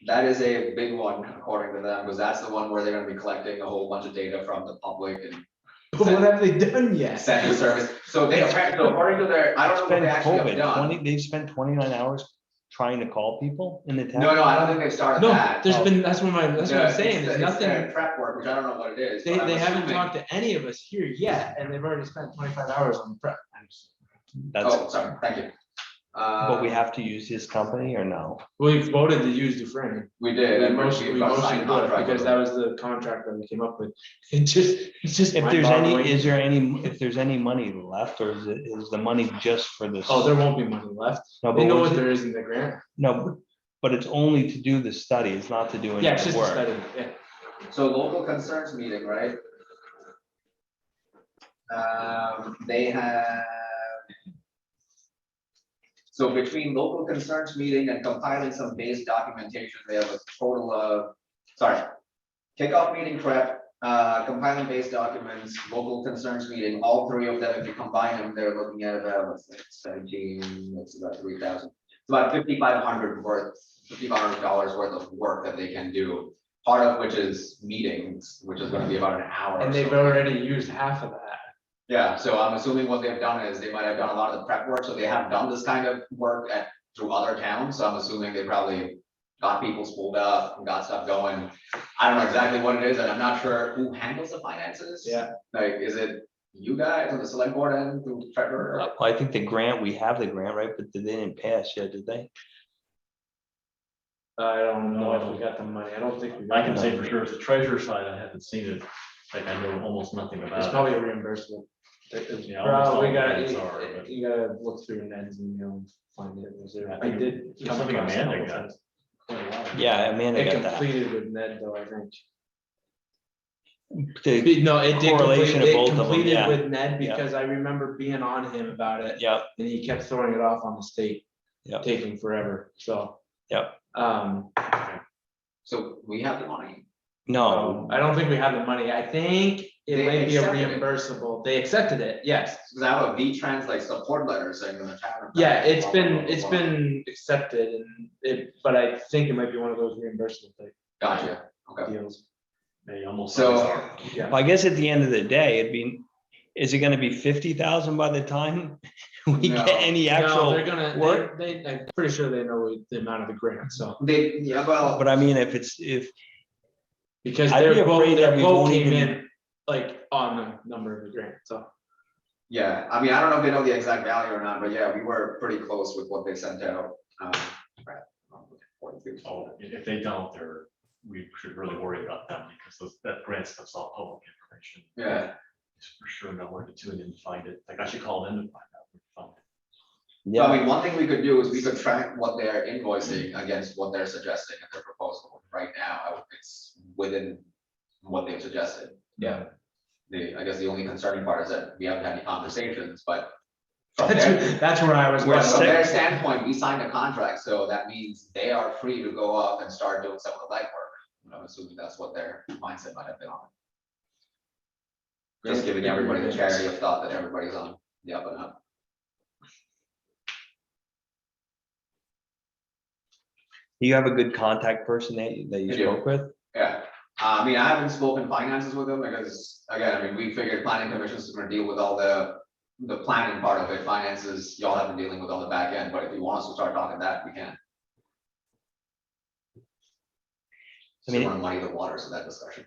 [SPEAKER 6] That is a big one according to them, because that's the one where they're gonna be collecting a whole bunch of data from the public and
[SPEAKER 3] But what have they done yet?
[SPEAKER 6] send the service. So they, so according to their, I don't know
[SPEAKER 2] It's
[SPEAKER 6] what
[SPEAKER 2] been
[SPEAKER 6] they actually have
[SPEAKER 2] COVID,
[SPEAKER 6] done.
[SPEAKER 2] they've spent 29 hours trying to call people in the town.
[SPEAKER 6] No, I don't think they've started
[SPEAKER 3] No,
[SPEAKER 6] that.
[SPEAKER 3] there's
[SPEAKER 2] Oh.
[SPEAKER 3] been, that's what I'm saying, there's
[SPEAKER 6] It's their
[SPEAKER 3] nothing,
[SPEAKER 6] prep work, which I don't know what it is.
[SPEAKER 3] they
[SPEAKER 6] but I'm
[SPEAKER 3] haven't
[SPEAKER 6] assuming-
[SPEAKER 3] talked to any of us here yet, and they've already spent 25 hours on prep.
[SPEAKER 2] That's,
[SPEAKER 6] Oh, sorry, thank you.
[SPEAKER 2] but we have to use his company or no?
[SPEAKER 3] We voted to use Dufresne.
[SPEAKER 6] We did,
[SPEAKER 3] We
[SPEAKER 6] and
[SPEAKER 3] motioned,
[SPEAKER 6] we've got a signed
[SPEAKER 3] to do it
[SPEAKER 6] contract
[SPEAKER 3] because
[SPEAKER 6] with
[SPEAKER 3] that
[SPEAKER 6] them.
[SPEAKER 3] was the contract that we came up with. It's just.
[SPEAKER 2] If there's any,
[SPEAKER 3] mind-boggling.
[SPEAKER 2] is there any, if there's any money left, or is the money just for this?
[SPEAKER 3] Oh, there won't be money left.
[SPEAKER 2] No,
[SPEAKER 3] They
[SPEAKER 2] but
[SPEAKER 3] know
[SPEAKER 2] what's
[SPEAKER 3] what
[SPEAKER 2] it-
[SPEAKER 3] there is in the grant.
[SPEAKER 2] No, but it's only to do the study, it's not to do any
[SPEAKER 3] Yeah, it's just a
[SPEAKER 2] work.
[SPEAKER 3] study, yeah.
[SPEAKER 6] So local concerns meeting, right? They have. So between local concerns meeting and compiling some base documentation, they have a total of, sorry. Kickoff meeting prep, compiling base documents, local concerns meeting, all three of them, if you combine them, they're looking at about, what's that, 17, that's about 3,000. It's about $5,500 worth of work that they can do. Part of which is meetings, which is gonna be about an hour. or
[SPEAKER 3] And they've
[SPEAKER 6] so.
[SPEAKER 3] already used half of that.
[SPEAKER 6] Yeah, so I'm assuming what they've done is they might have done a lot of the prep work, so they have done this kind of work through other towns, so I'm assuming they probably got people spooled up and got stuff going. I don't know exactly what it is, and I'm not sure who handles the finances.
[SPEAKER 3] Yeah.
[SPEAKER 6] Like, is it you guys or the select board and through treasurer?
[SPEAKER 2] I think the grant, we have the grant, right, but they didn't pass yet, did they?
[SPEAKER 3] I don't know if we got the money, I don't think we. got
[SPEAKER 1] I can
[SPEAKER 3] the
[SPEAKER 1] say
[SPEAKER 3] money.
[SPEAKER 1] for sure, it's the treasurer side, I haven't seen it, like I know almost nothing
[SPEAKER 3] It's
[SPEAKER 1] about it.
[SPEAKER 3] probably a reimbursement.
[SPEAKER 1] Yeah, almost all
[SPEAKER 3] We
[SPEAKER 1] the
[SPEAKER 3] got,
[SPEAKER 1] grants are, but-
[SPEAKER 3] you gotta look through your neds and you'll find it. Was there-
[SPEAKER 1] I
[SPEAKER 3] I
[SPEAKER 1] think
[SPEAKER 3] did.
[SPEAKER 1] it's
[SPEAKER 3] come
[SPEAKER 1] something
[SPEAKER 3] across a
[SPEAKER 1] Amanda
[SPEAKER 3] couple
[SPEAKER 1] got.
[SPEAKER 3] times. Quite a while.
[SPEAKER 2] Yeah, Amanda
[SPEAKER 3] It
[SPEAKER 2] got that.
[SPEAKER 3] completed with Ned though, I think.
[SPEAKER 2] The-
[SPEAKER 3] No, it did
[SPEAKER 2] Correlation
[SPEAKER 3] complete,
[SPEAKER 2] of
[SPEAKER 3] it
[SPEAKER 2] both of them,
[SPEAKER 3] completed
[SPEAKER 2] yeah.
[SPEAKER 3] with Ned
[SPEAKER 2] Yeah.
[SPEAKER 3] because I remember being on him about it
[SPEAKER 2] Yeah,
[SPEAKER 3] and he kept throwing it off on the state.
[SPEAKER 2] Yep.
[SPEAKER 3] Taking forever, so.
[SPEAKER 2] Yep.
[SPEAKER 6] So we have the money.
[SPEAKER 2] no,
[SPEAKER 3] I don't think we have the money. I think it
[SPEAKER 6] They
[SPEAKER 3] might be a
[SPEAKER 6] accepted it.
[SPEAKER 3] reimbursable. They accepted it, yes.
[SPEAKER 6] Because I have a V-Trans like support letter saying that the town.
[SPEAKER 3] Yeah, it's been accepted and but I think it might be one of those reimbursement type
[SPEAKER 6] Gotcha, okay.
[SPEAKER 3] deals.
[SPEAKER 1] They almost.
[SPEAKER 6] So-
[SPEAKER 1] always are.
[SPEAKER 3] Yeah.
[SPEAKER 2] I guess at the end of the day, is it gonna be 50,000 by the time we
[SPEAKER 6] No.
[SPEAKER 2] get any
[SPEAKER 3] No,
[SPEAKER 2] actual
[SPEAKER 3] they're gonna,
[SPEAKER 2] work?
[SPEAKER 3] I'm pretty sure they know the amount of the grant, so.
[SPEAKER 6] Yeah, well.
[SPEAKER 2] But I mean, if,
[SPEAKER 3] Because
[SPEAKER 2] I'd be
[SPEAKER 3] their quote,
[SPEAKER 2] afraid that
[SPEAKER 3] their
[SPEAKER 2] we
[SPEAKER 3] quote
[SPEAKER 2] won't
[SPEAKER 3] came
[SPEAKER 2] even-
[SPEAKER 3] in like on the number of the grant, so.
[SPEAKER 6] Yeah, I mean, I don't know if they know the exact value or not, but yeah, we were pretty close with what they sent out.
[SPEAKER 1] Oh, if they don't, we should really worry about them because that grant stuff's all public information.
[SPEAKER 6] Yeah,
[SPEAKER 1] It's for sure know where to tune in and find it. Like I should call them to find out. where to find it.
[SPEAKER 6] so I
[SPEAKER 2] yeah,
[SPEAKER 6] mean, one thing we could do is we could track what they're invoicing against what they're suggesting in their proposal. Right now, it's within what they've suggested.
[SPEAKER 3] Yeah.
[SPEAKER 6] I guess the only concerning part is that we haven't had any conversations, but. from their-
[SPEAKER 3] That's where I was.
[SPEAKER 2] We're
[SPEAKER 6] But
[SPEAKER 3] going.
[SPEAKER 6] from their
[SPEAKER 2] sick.
[SPEAKER 6] standpoint, we signed a contract, so that means they are free to go up and start doing some of the legwork. I'm assuming that's what their mindset might have been on. Just giving everybody the charity of thought that everybody's on the up and up.
[SPEAKER 2] you have a good contact person that you
[SPEAKER 6] I do.
[SPEAKER 2] spoke with?
[SPEAKER 6] Yeah, I mean, I haven't spoken finances with them because, again, I mean, we figured planning commissions is gonna deal with all the planning part of it, finances, y'all have been dealing with all the back end, but if you want us to start talking that, we can.
[SPEAKER 2] I mean-
[SPEAKER 6] So we're gonna muddy the waters of that discussion.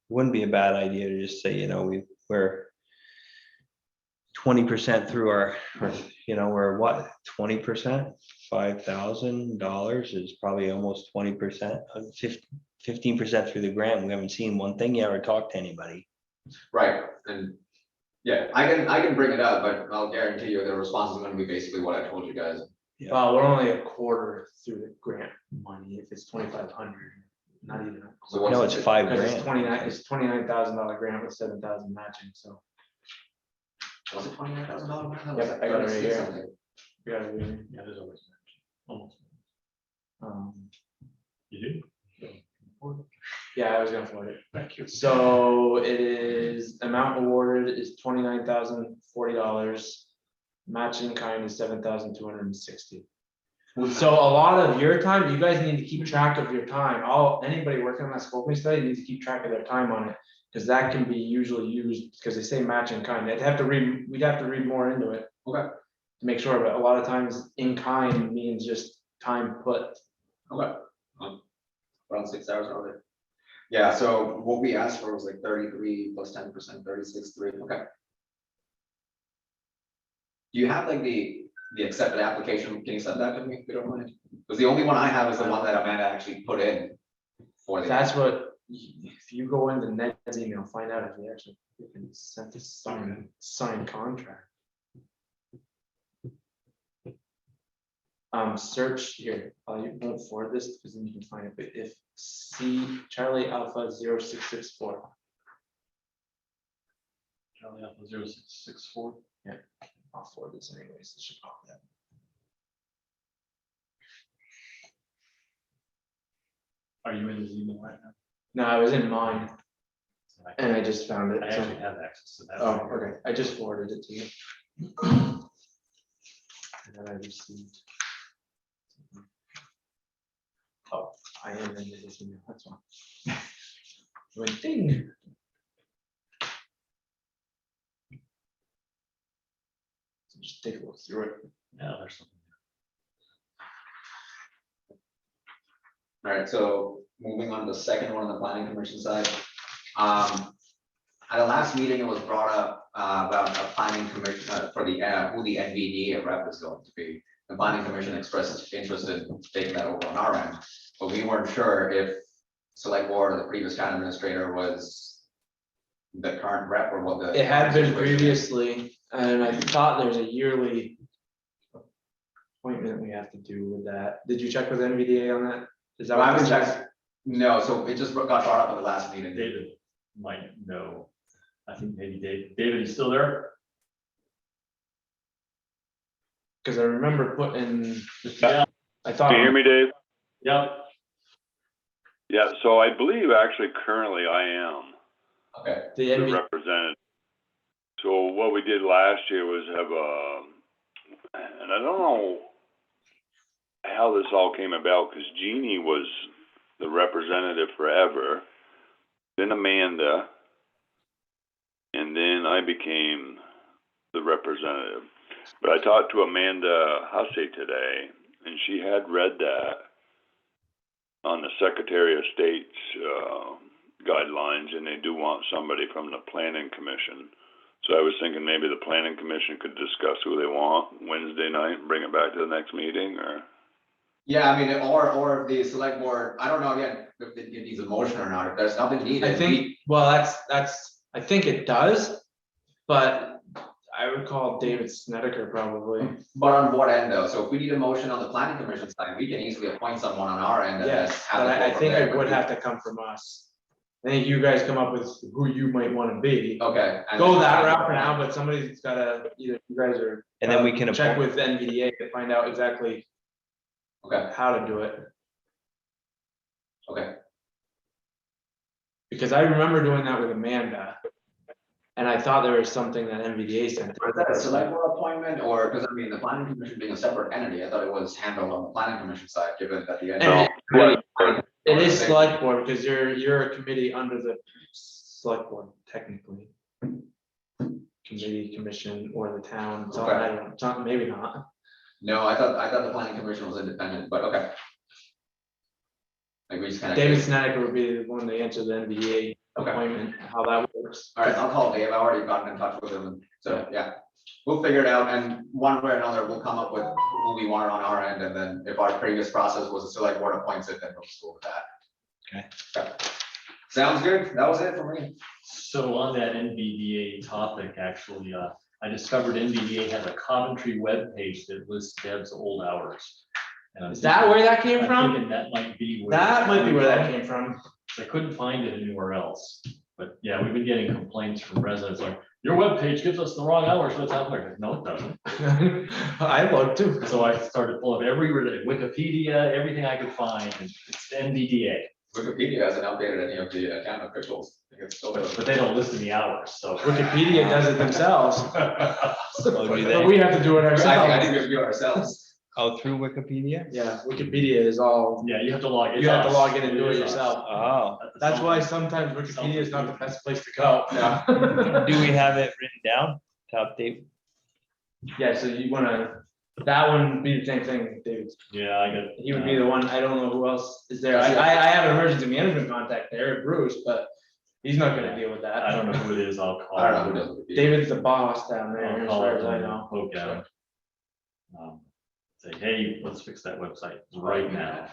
[SPEAKER 2] Wouldn't be a bad idea to just say, we're 20% through we're what, 20%? $5,000 is probably almost 20%, 15% through the grant. We haven't seen one thing yet or talked to anybody.
[SPEAKER 6] Right, and, yeah, I can bring it up, but I'll guarantee you the response is gonna be basically what I told you guys.
[SPEAKER 3] Well, we're only a quarter through the grant money, if it's 2,500, not even. a
[SPEAKER 6] So
[SPEAKER 3] quarter.
[SPEAKER 6] what's
[SPEAKER 2] No, it's $5
[SPEAKER 3] Because it's
[SPEAKER 2] grand.
[SPEAKER 3] $29,000 grant with 7,000 matching, so.
[SPEAKER 6] Was it $29,000?
[SPEAKER 3] Yep, I got it right here. Yeah, we-
[SPEAKER 1] Yeah, there's always. Almost. You do?
[SPEAKER 3] Yeah, I was gonna forward it.
[SPEAKER 1] Thank you.
[SPEAKER 3] So it is, amount awarded is $29,040. Matching kind is 7,260. So a lot of your time, you guys need to keep track of your time. Anybody working on that scoping study needs to keep track of their time on it. Cause that can be usually used, cause they say match in kind. We'd have to read more into it.
[SPEAKER 6] Okay.
[SPEAKER 3] To make sure, but a lot of times in kind means just time put.
[SPEAKER 6] Okay. Around 6 hours all day. Yeah, so what we asked for was like 33 plus 10%, 36.3, okay. Do you have like the accepted application? Can you send that to me if you don't mind? Because the only one I have is the one that Amanda actually put in for the.
[SPEAKER 3] That's what, if you go into Ned's email, find out if they actually sent this signed contract. Search here, you won't forward this because then you can find it, but if Charlie Alpha 0664.
[SPEAKER 1] Charlie Alpha 0664.
[SPEAKER 3] I'll forward this anyways, it should pop that.
[SPEAKER 1] Are you in his email right now?
[SPEAKER 3] No, I was in mine
[SPEAKER 1] I
[SPEAKER 3] and I just found it.
[SPEAKER 1] I
[SPEAKER 3] so-
[SPEAKER 1] actually have access to that.
[SPEAKER 3] Oh, okay, I just forwarded it to you. And then I received. Oh, I am in this email, that's why. Went ding. So just take a look through it.
[SPEAKER 1] Yeah, there's something.
[SPEAKER 6] All right, so moving on to the second one on the planning commission side. At the last meeting, it was brought up about a planning commission for the who the NVDA rep is going to be. The planning commission expressed interest in taking that over on our end, but we weren't sure if select board or the previous town administrator was the current rep or what the.
[SPEAKER 3] It had been
[SPEAKER 6] situation is.
[SPEAKER 3] previously, and I thought there's a yearly appointment we have to do with that. Did you check with NVDA on that? Is that
[SPEAKER 6] So I
[SPEAKER 3] what
[SPEAKER 6] haven't
[SPEAKER 3] this is?
[SPEAKER 6] checked. No, so it just got brought up at the last meeting.
[SPEAKER 1] David might know. I think maybe David, you still there?
[SPEAKER 3] Cause I remember putting,
[SPEAKER 1] Yeah.
[SPEAKER 3] I thought.
[SPEAKER 5] Can you hear me, Dave?
[SPEAKER 1] Yep.
[SPEAKER 5] Yeah, so I believe actually currently I am
[SPEAKER 6] Okay,
[SPEAKER 3] The
[SPEAKER 5] the
[SPEAKER 3] NVDA,
[SPEAKER 5] representative. So what we did last year was have and I don't know how this all came about, because Jeannie was the representative forever, then Amanda, and then I became the representative. But I talked to Amanda Hussey today, and she had read that on the Secretary of State's guidelines, and they do want somebody from the Planning Commission. So I was thinking maybe the Planning Commission could discuss who they want Wednesday night and bring it back to the next meeting, or?
[SPEAKER 6] yeah, I mean, or the select board, I don't know, again, if it needs a motion or not, if there's nothing needed.
[SPEAKER 3] I think, well, I think it does, but I would call David Snedeker probably.
[SPEAKER 6] But on what end though? So if we need a motion on the planning commission side, we can easily appoint someone on our end and then
[SPEAKER 3] Yes,
[SPEAKER 6] have
[SPEAKER 3] but
[SPEAKER 6] it
[SPEAKER 3] I
[SPEAKER 6] go from
[SPEAKER 3] think
[SPEAKER 6] there.
[SPEAKER 3] it would have to come from us. I think you guys come up with who you might wanna be.
[SPEAKER 6] Okay. and
[SPEAKER 3] Go
[SPEAKER 6] then-
[SPEAKER 3] that route for now, but somebody's gotta, either you guys or.
[SPEAKER 2] And then we can
[SPEAKER 3] Check
[SPEAKER 2] appoint-
[SPEAKER 3] with NVDA to find out exactly
[SPEAKER 6] Okay,
[SPEAKER 3] how to do it,
[SPEAKER 6] okay,
[SPEAKER 3] because I remember doing that with Amanda. And I thought there was something that NVDA sent.
[SPEAKER 6] was that a select board appointment, or, because I mean, the planning commission being a separate entity, I thought it was handled on the planning commission side, given that the.
[SPEAKER 3] And
[SPEAKER 6] NVDA
[SPEAKER 3] It is select board, because you're a committee under the select board technically. Committee, commission, or the town, so I don't, maybe not.
[SPEAKER 6] No, I thought the planning commission was independent, but okay. Like we just kind of.
[SPEAKER 3] David Snedeker would be the one to answer the NVDA
[SPEAKER 6] Okay.
[SPEAKER 3] appointment, how that works.
[SPEAKER 6] All right, I'll call Dave. I already gotten in touch with him, so yeah. We'll figure it out, and one way or another, we'll come up with who we want on our end, and then if our previous process was a select board appoints it, then we'll just go with that. Okay. Sounds good. That was it for me.
[SPEAKER 1] So on that NVDA topic, actually, I discovered NVDA has a Coventry webpage that lists Deb's old hours. And I'm
[SPEAKER 3] Is that where that came
[SPEAKER 1] I'm
[SPEAKER 3] from?
[SPEAKER 1] thinking that might be.
[SPEAKER 3] That might be where that
[SPEAKER 1] came
[SPEAKER 3] came from.
[SPEAKER 1] I couldn't find it anywhere else, but yeah, we've been getting complaints from residents like, your webpage gives us the wrong hours, what's out there? No, it doesn't.
[SPEAKER 3] I looked too.
[SPEAKER 1] So I started pulling up every Wikipedia, everything I could find, and it's the NVDA,
[SPEAKER 6] Wikipedia hasn't updated any of the town officials. I think it's still there.
[SPEAKER 1] but they don't list any hours, so.
[SPEAKER 3] Wikipedia does it themselves,
[SPEAKER 2] Oh, do
[SPEAKER 3] but
[SPEAKER 2] they?
[SPEAKER 3] we have to do it
[SPEAKER 6] I
[SPEAKER 3] ourselves.
[SPEAKER 6] think we do ourselves.
[SPEAKER 2] Oh, through Wikipedia?
[SPEAKER 3] Yeah, Wikipedia is all,
[SPEAKER 1] Yeah, you have to log.
[SPEAKER 3] you have to log in and
[SPEAKER 1] It
[SPEAKER 3] do it
[SPEAKER 1] is us.
[SPEAKER 3] yourself.
[SPEAKER 2] Oh,
[SPEAKER 3] That's why sometimes Wikipedia is not the best place to go. No.
[SPEAKER 2] do we have it written down to update?
[SPEAKER 3] Yeah, so you wanna, that one would be the same thing, David.
[SPEAKER 1] Yeah, I got.
[SPEAKER 3] He would be the one, I don't know who else is there. I have an emergency management contact there, Bruce, but he's not gonna deal with that.
[SPEAKER 1] I don't know who it is, I'll call.
[SPEAKER 6] I don't know who does it.
[SPEAKER 3] David's the boss down there,
[SPEAKER 1] I'll
[SPEAKER 3] as
[SPEAKER 1] call
[SPEAKER 3] far
[SPEAKER 1] it
[SPEAKER 3] as I
[SPEAKER 1] and
[SPEAKER 3] know.
[SPEAKER 1] poke at him. Say, hey, let's fix that website right now.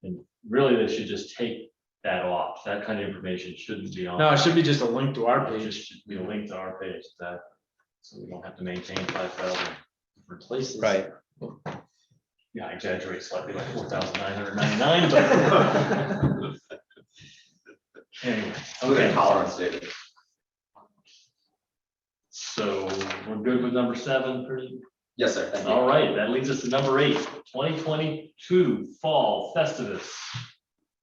[SPEAKER 1] And really, they should just take that off. That kind of information shouldn't be on.
[SPEAKER 3] No, it should be just a link to our
[SPEAKER 1] It
[SPEAKER 3] page.
[SPEAKER 1] just should be a link to our page that, so we don't have to maintain 5,000 different places.
[SPEAKER 2] Right.
[SPEAKER 1] Yeah, I exaggerate slightly, like 4,999, but. Anyway,
[SPEAKER 6] With a
[SPEAKER 1] okay,
[SPEAKER 6] tolerance, David.
[SPEAKER 1] so we're good with number 7, pretty.
[SPEAKER 6] Yes, sir. Thank you.
[SPEAKER 1] All right, that leads us to number 8, 2022 Fall Festivus.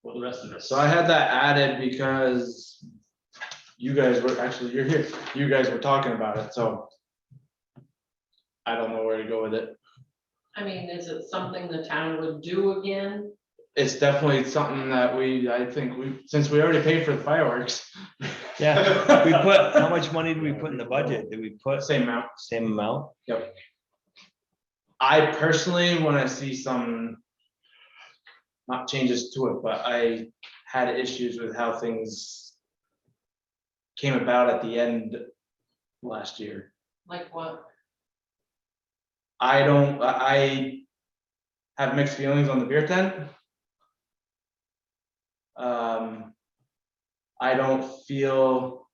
[SPEAKER 1] For the rest of us.
[SPEAKER 3] So I had that added because you guys were, actually, you're here, you guys were talking about it, so I don't know where to go with it.
[SPEAKER 7] I mean, is it something the town would do again?
[SPEAKER 3] It's definitely something that I think since we already paid for the fireworks,
[SPEAKER 2] Yeah, we put, how much money did we put in the budget? Did we put
[SPEAKER 3] same amount.
[SPEAKER 2] same amount?
[SPEAKER 3] Yep. I personally want to see some, not changes to it, but I had issues with how things came about at the end last year.
[SPEAKER 7] Like what?
[SPEAKER 3] I have mixed feelings on the beer tent. I don't feel,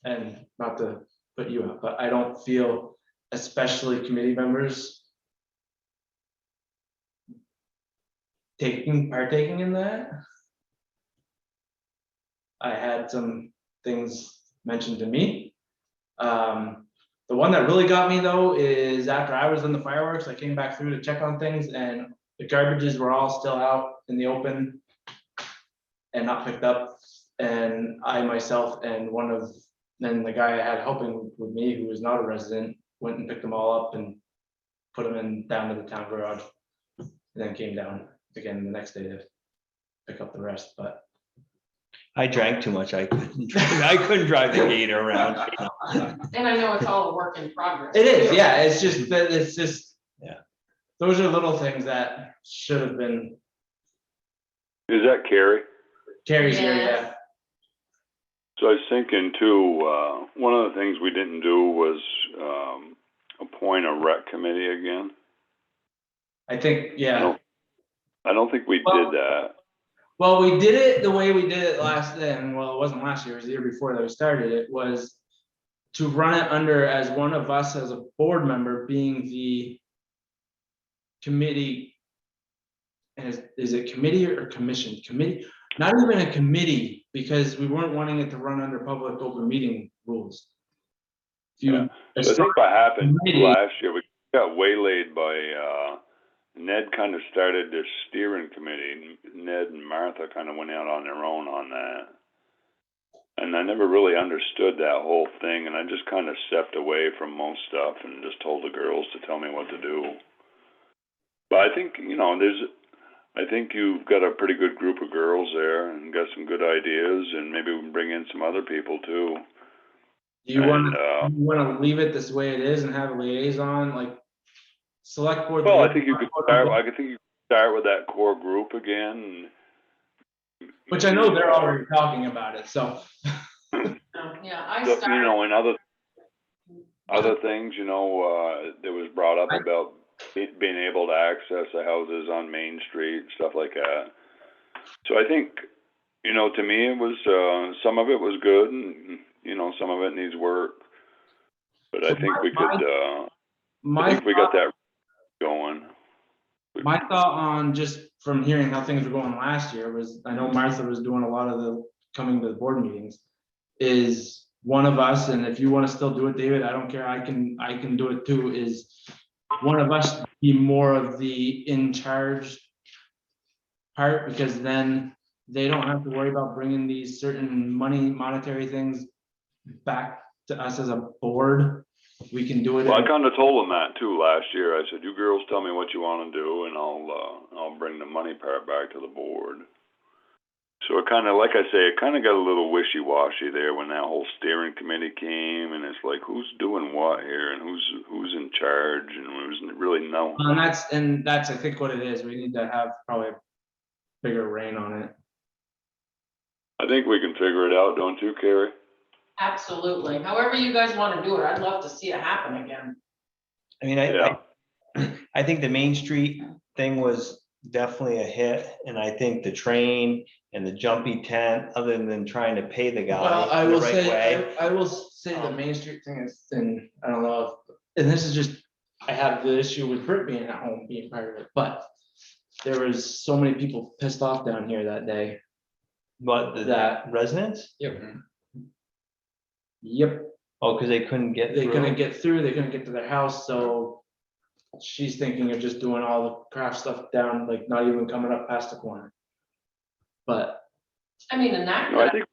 [SPEAKER 3] and not to put you out, but I don't feel especially committee members partaking in that. I had some things mentioned to me. The one that really got me though is after I was in the fireworks, I came back through to check on things and the garbages were all still out in the open and not picked up. And I myself and then the guy I had helping with me, who was not a resident, went and picked them all up and put them down to the town garage. And then came down again the next day to pick up the rest, but
[SPEAKER 2] I drank too much. I couldn't drive the gator around. You know?
[SPEAKER 7] And I know it's all a work in progress.
[SPEAKER 3] it is, yeah, it's just that,
[SPEAKER 2] Yeah.
[SPEAKER 3] those are little things that should have been
[SPEAKER 5] Is that Carrie?
[SPEAKER 3] Carrie's here,
[SPEAKER 7] Yes.
[SPEAKER 3] yeah.
[SPEAKER 5] So I was thinking too, one of the things we didn't do was, appoint a rec committee again.
[SPEAKER 3] I think, yeah,
[SPEAKER 5] I don't think we
[SPEAKER 3] Well-
[SPEAKER 5] did that.
[SPEAKER 3] well, we did it the way we did it well, it wasn't last year, it was the year before that we started, it was to run it under as one of us as a board member being the committee. And is it committee or commission? Committee, not even a committee, because we weren't wanting it to run under public open meeting rules. If you
[SPEAKER 5] Yeah. So I think what happened
[SPEAKER 3] Committee.
[SPEAKER 5] last year, we got waylaid by, Ned kind of started this steering committee. Ned and Martha kind of went out on their own on that. And I never really understood that whole thing, and I just kind of stepped away from most stuff and just told the girls to tell me what to do. But I think, I think you've got a pretty good group of girls there and got some good ideas, and maybe we can bring in some other people too.
[SPEAKER 3] Do you want
[SPEAKER 5] And,
[SPEAKER 3] to leave it this way it is and have a liaison, like select board?
[SPEAKER 5] well, I think you could start with that core group again.
[SPEAKER 3] Which I know they're already talking about it, so.
[SPEAKER 7] Oh, yeah, I
[SPEAKER 5] So,
[SPEAKER 7] started.
[SPEAKER 5] and other things, that was brought up about being able to access the houses on Main Street, stuff like that. So I think, to me, it was, some of it was good and, some of it needs work. But I think we could, I
[SPEAKER 3] My
[SPEAKER 5] think we got that going.
[SPEAKER 3] My thought on just from hearing how things were going last year was, I know Martha was doing a lot of the coming to the board meetings. Is one of us, and if you want to still do it, David, I don't care, I can do it too, is one of us be more of the in charge part, because then they don't have to worry about bringing these certain monetary things back to us as a board, we can do it.
[SPEAKER 5] Well, I
[SPEAKER 3] in-
[SPEAKER 5] kinda told them that too last year. I said, you girls tell me what you wanna do and I'll bring the money part back to the board. So it kinda, like I say, it kinda got a little wishy-washy there when that whole steering committee came, and it's like, who's doing what here, and who's in charge, and who's really no.
[SPEAKER 3] And that's, I think what it is. We need to have probably a bigger rein on it.
[SPEAKER 5] I think we can figure it out, don't you, Carrie?
[SPEAKER 7] Absolutely. However you guys want to do it, I'd love to see it happen again.
[SPEAKER 2] I mean,
[SPEAKER 5] Yeah.
[SPEAKER 2] I think the Main Street thing was definitely a hit, and I think the train and the jumpy tent, other than trying to pay the
[SPEAKER 3] Well,
[SPEAKER 2] guy
[SPEAKER 3] I
[SPEAKER 2] the
[SPEAKER 3] will
[SPEAKER 2] right
[SPEAKER 3] say,
[SPEAKER 2] way.
[SPEAKER 3] I will say the Main Street thing is, and I don't know, and this is just, I have the issue with Brit being at home, being part of it, but there was so many people pissed off down here that day.
[SPEAKER 2] But
[SPEAKER 3] That-
[SPEAKER 2] residents,
[SPEAKER 3] Yep,
[SPEAKER 2] oh, because they couldn't get
[SPEAKER 3] they couldn't
[SPEAKER 2] through.
[SPEAKER 3] get through, they couldn't get to their house, so she's thinking of just doing all the craft stuff down, like not even coming up past the corner. But
[SPEAKER 7] I mean, and that,
[SPEAKER 5] No, I think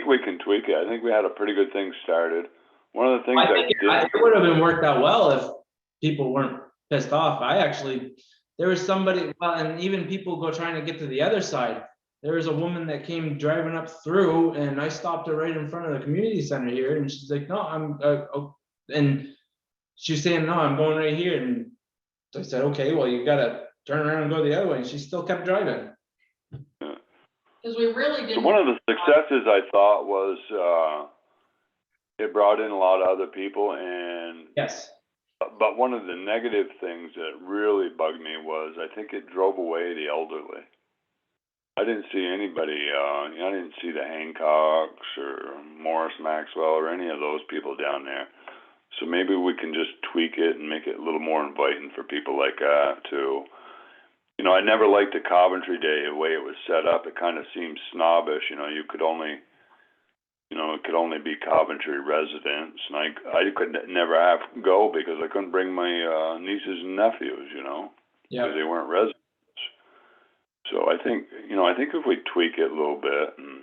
[SPEAKER 5] we can tweak it. I think we had a pretty good thing started. One of the things
[SPEAKER 3] I
[SPEAKER 5] I
[SPEAKER 3] think
[SPEAKER 5] did.
[SPEAKER 3] it would have been worked out well if people weren't pissed off. There was somebody, well, and even people go trying to get to the other side. There was a woman that came driving up through and I stopped her right in front of the community center here and she's like, no, I'm, and she's saying, no, I'm going right here. And I said, okay, well, you gotta turn around and go the other way. And she still kept driving.
[SPEAKER 7] because we really
[SPEAKER 5] So
[SPEAKER 7] didn't.
[SPEAKER 5] one of the successes I thought was, it brought in a lot of other people and,
[SPEAKER 3] Yes.
[SPEAKER 5] but one of the negative things that really bugged me was I think it drove away the elderly. I didn't see anybody, I didn't see the Hancocks or Morris Maxwell or any of those people down there. So maybe we can just tweak it and make it a little more inviting for people like that too. You know, I never liked the Coventry Day, the way it was set up. It kind of seemed snobbish, you could only, it could only be Coventry residents. And I could never have go because I couldn't bring my nieces and nephews, because they weren't residents. So I think if we tweak it a little bit and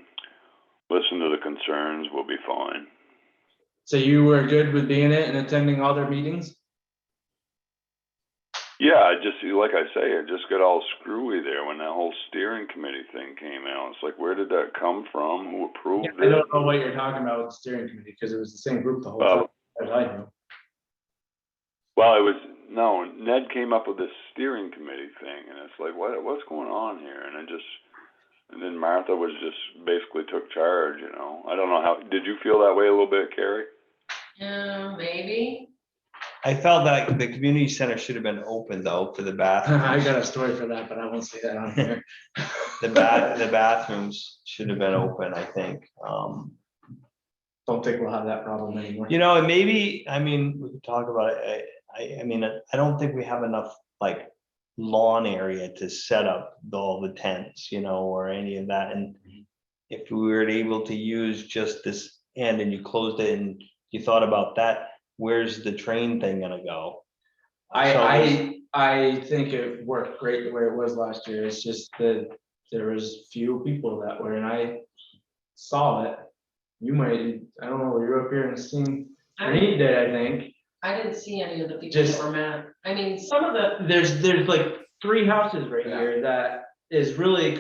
[SPEAKER 5] listen to the concerns, we'll be fine.
[SPEAKER 3] So you were good with being it and attending all their meetings?
[SPEAKER 5] Yeah, like I say, it just got all screwy there when that whole steering committee thing came out. It's like, where did that come from? Who approved
[SPEAKER 3] I
[SPEAKER 5] it?
[SPEAKER 3] don't know what you're talking about with the steering committee, because it was the same group the whole time, as I knew.
[SPEAKER 5] Well, no, Ned came up with this steering committee thing, and it's like, what's going on here? And then Martha basically took charge, I don't know how, did you feel that way a little bit, Carrie?
[SPEAKER 7] Yeah, maybe.
[SPEAKER 2] I felt that the community center should have been open though for the bathroom.
[SPEAKER 3] I got a story for that, but I won't say that on here.
[SPEAKER 2] The bathrooms should have been open, I think.
[SPEAKER 3] Don't think we'll have that problem anymore.
[SPEAKER 2] And maybe, we could talk about it. I don't think we have enough like lawn area to set up all the tents, or any of that. And if we were able to use just this end and you closed it and you thought about that, where's the train thing gonna go?
[SPEAKER 3] I think it worked great the way it was last year. It's just that there was few people that were, and I saw it. You might, I don't know, were you up here and seen, Reed did, I think.
[SPEAKER 7] I didn't see any of the people
[SPEAKER 3] Just-
[SPEAKER 7] that were mad. I mean, some of the,
[SPEAKER 3] There's like 3 houses right here that is really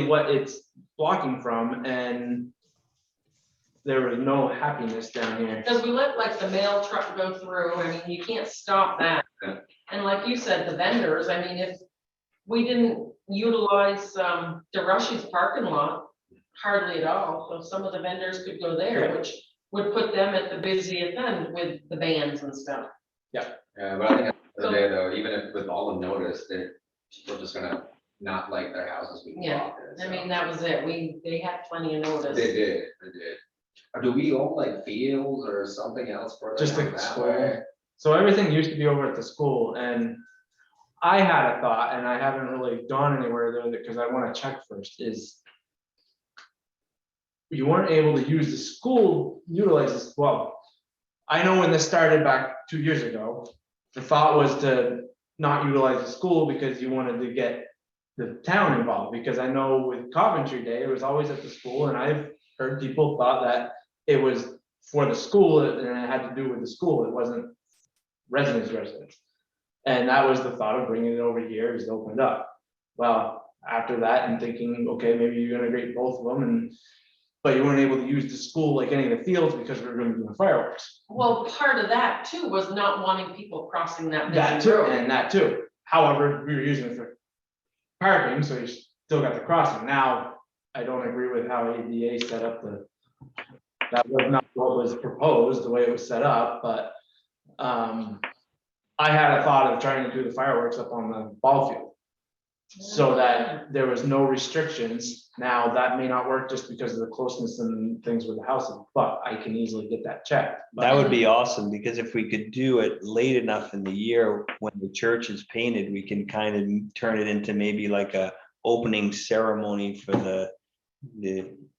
[SPEAKER 3] what it's blocking from, and there was no happiness down here.
[SPEAKER 7] because we let like the mail truck go through, I mean, you can't stop that.
[SPEAKER 6] Yeah.
[SPEAKER 7] And like you said, the vendors, I mean, if we didn't utilize DeRush's parking lot hardly at all, so some of the vendors could go there,
[SPEAKER 3] Yeah.
[SPEAKER 7] which would put them at the busiest end with the bands and stuff.
[SPEAKER 6] Yeah, but I think at the end of the day though, even if with all the notice, people are just gonna not like their houses being
[SPEAKER 7] Yeah,
[SPEAKER 6] blocked.
[SPEAKER 7] I mean, that was it, they had plenty of notice.
[SPEAKER 6] They did. Or do we own like fields or something else for
[SPEAKER 3] Just
[SPEAKER 6] them
[SPEAKER 3] like the
[SPEAKER 6] that
[SPEAKER 3] school.
[SPEAKER 6] way?
[SPEAKER 3] So everything used to be over at the school, and I had a thought, and I haven't really gone anywhere there, because I wanna check first, is you weren't able to use the school, utilize this, well, I know when this started back 2 years ago, the thought was to not utilize the school because you wanted to get the town involved, because I know with Coventry Day, it was always at the school, and I've heard people thought that it was for the school, and it had to do with the school, it wasn't residents. And that was the thought of bringing it over here, is to open it up. Well, after that, and thinking, okay, maybe you integrate both of them, and, but you weren't able to use the school like any of the fields because we were gonna be doing fireworks.
[SPEAKER 7] Well, part of that too was not wanting people crossing that
[SPEAKER 3] That
[SPEAKER 7] busy
[SPEAKER 3] too,
[SPEAKER 7] road.
[SPEAKER 3] and that too. However, we were using it for parking, so you still got the crossing. Now, I don't agree with how ADA set up the, that was not what was proposed, the way it was set up, but I had a thought of trying to do the fireworks up on the ball field, so that there was no restrictions. Now, that may not work just because of the closeness and things with the houses, but I can easily get that checked. But-
[SPEAKER 2] That would be awesome, because if we could do it late enough in the year when the church is painted, we can kind of turn it into maybe like a opening ceremony for the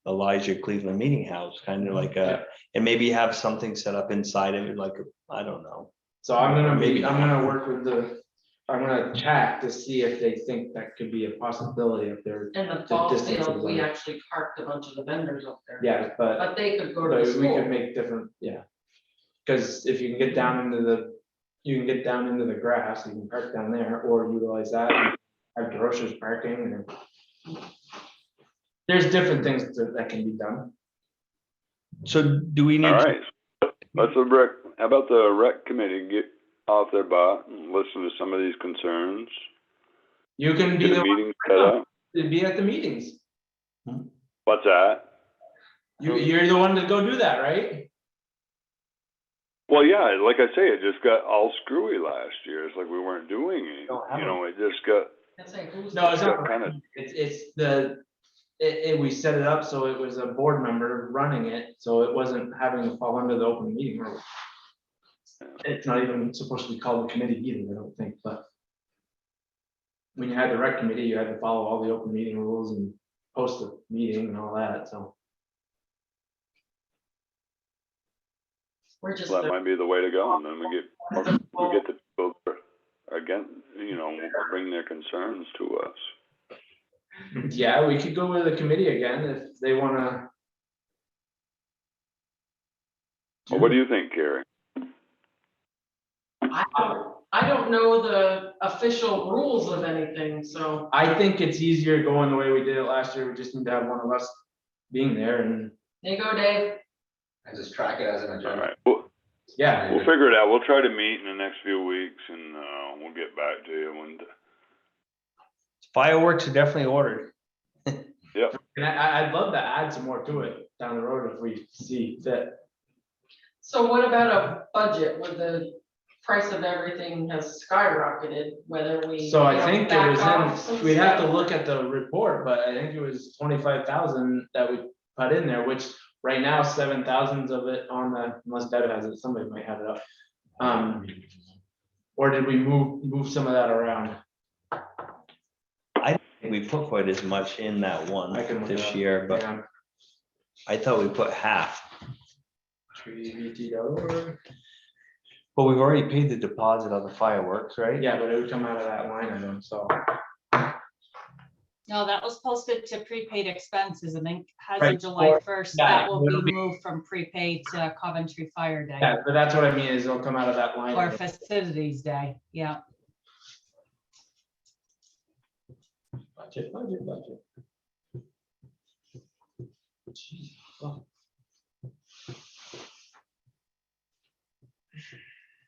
[SPEAKER 2] Elijah Cleveland Meeting House, kind of like a, and maybe have something set up inside of it, like, I don't know.
[SPEAKER 3] So I'm
[SPEAKER 2] Maybe
[SPEAKER 3] I'm
[SPEAKER 2] not.
[SPEAKER 3] gonna work with I'm gonna chat to see if they think that could be a possibility if they're,
[SPEAKER 7] And the ball
[SPEAKER 3] distance
[SPEAKER 7] field,
[SPEAKER 3] of
[SPEAKER 7] we
[SPEAKER 3] them.
[SPEAKER 7] actually parked a bunch of the vendors up there.
[SPEAKER 3] yeah,
[SPEAKER 7] But they could go to
[SPEAKER 3] but
[SPEAKER 7] the
[SPEAKER 3] we could
[SPEAKER 7] school.
[SPEAKER 3] make different, yeah. Cause if you can get down into the grass, you can park down there or utilize that, and have groceries parking and. There's different things that can be done.
[SPEAKER 2] So do we need?
[SPEAKER 5] All right, let's how about the rec committee get off their butt and listen to some of these concerns?
[SPEAKER 3] You can be
[SPEAKER 5] Get a
[SPEAKER 3] the,
[SPEAKER 5] meeting set up.
[SPEAKER 3] be at the meetings.
[SPEAKER 5] What's that?
[SPEAKER 3] You're the one to go do that, right?
[SPEAKER 5] Well, yeah, like I say, it just got all screwy last year. It's like we weren't doing it,
[SPEAKER 3] Don't have
[SPEAKER 5] you know, it just got,
[SPEAKER 7] That's like, who's
[SPEAKER 3] No, it's
[SPEAKER 7] the-
[SPEAKER 3] not.
[SPEAKER 5] Kinda-
[SPEAKER 3] It's we set it up so it was a board member running it, so it wasn't having to fall under the open meeting rule. It's not even supposed to be called a committee either, I don't think, but. When you had the rec committee, you had to follow all the open meeting rules and post the meeting and all that, so.
[SPEAKER 7] We're just.
[SPEAKER 5] that might be the way to go, and then we get the people again, you know, bring their concerns to us.
[SPEAKER 3] Yeah, we could go with a committee again if they wanna.
[SPEAKER 5] Well, what do you think, Carrie?
[SPEAKER 7] I don't know the official rules of anything, so.
[SPEAKER 3] I think it's easier going the way we did it last year, we just need to have one of us being there and,
[SPEAKER 7] There you go, Dave.
[SPEAKER 6] And just track it as an
[SPEAKER 5] All
[SPEAKER 6] agenda.
[SPEAKER 5] right, we'll
[SPEAKER 3] yeah.
[SPEAKER 5] figure it out. We'll try to meet in the next few weeks, and we'll get back to you when.
[SPEAKER 2] Fireworks are definitely ordered.
[SPEAKER 3] And I'd love to add some more to it down the road if we see fit.
[SPEAKER 7] So what about a budget where the price of everything has skyrocketed, whether we.
[SPEAKER 3] So I
[SPEAKER 7] you know,
[SPEAKER 3] think it
[SPEAKER 7] back off
[SPEAKER 3] was
[SPEAKER 7] some
[SPEAKER 3] in, we'd have to
[SPEAKER 7] stuff?
[SPEAKER 3] look at the report, but I think it was 25,000 that we put in there, which right now 7,000 of it on the, unless Deb has it, somebody might have it up. Or did we move some of that around?
[SPEAKER 2] We put quite as much in that one
[SPEAKER 3] I can look it
[SPEAKER 2] this
[SPEAKER 3] up.
[SPEAKER 2] year, but
[SPEAKER 3] Yeah.
[SPEAKER 2] I thought we put half.
[SPEAKER 3] TreeVT.org.
[SPEAKER 2] But we've already paid the deposit on the fireworks, right?
[SPEAKER 3] Yeah, but it would come out of that line item, so.
[SPEAKER 4] No, that was posted to prepaid expenses and then as
[SPEAKER 3] Right,
[SPEAKER 4] of July
[SPEAKER 3] or-
[SPEAKER 4] 1st,
[SPEAKER 3] yeah,
[SPEAKER 4] that will
[SPEAKER 3] it'll
[SPEAKER 4] be
[SPEAKER 3] be-
[SPEAKER 4] moved from prepaid to Coventry Fire Day
[SPEAKER 3] Yeah, but that's what I mean is it'll come out of that line.
[SPEAKER 4] or
[SPEAKER 3] item.
[SPEAKER 4] Festivities Day. Yeah.
[SPEAKER 3] Budget. Jeez, oh.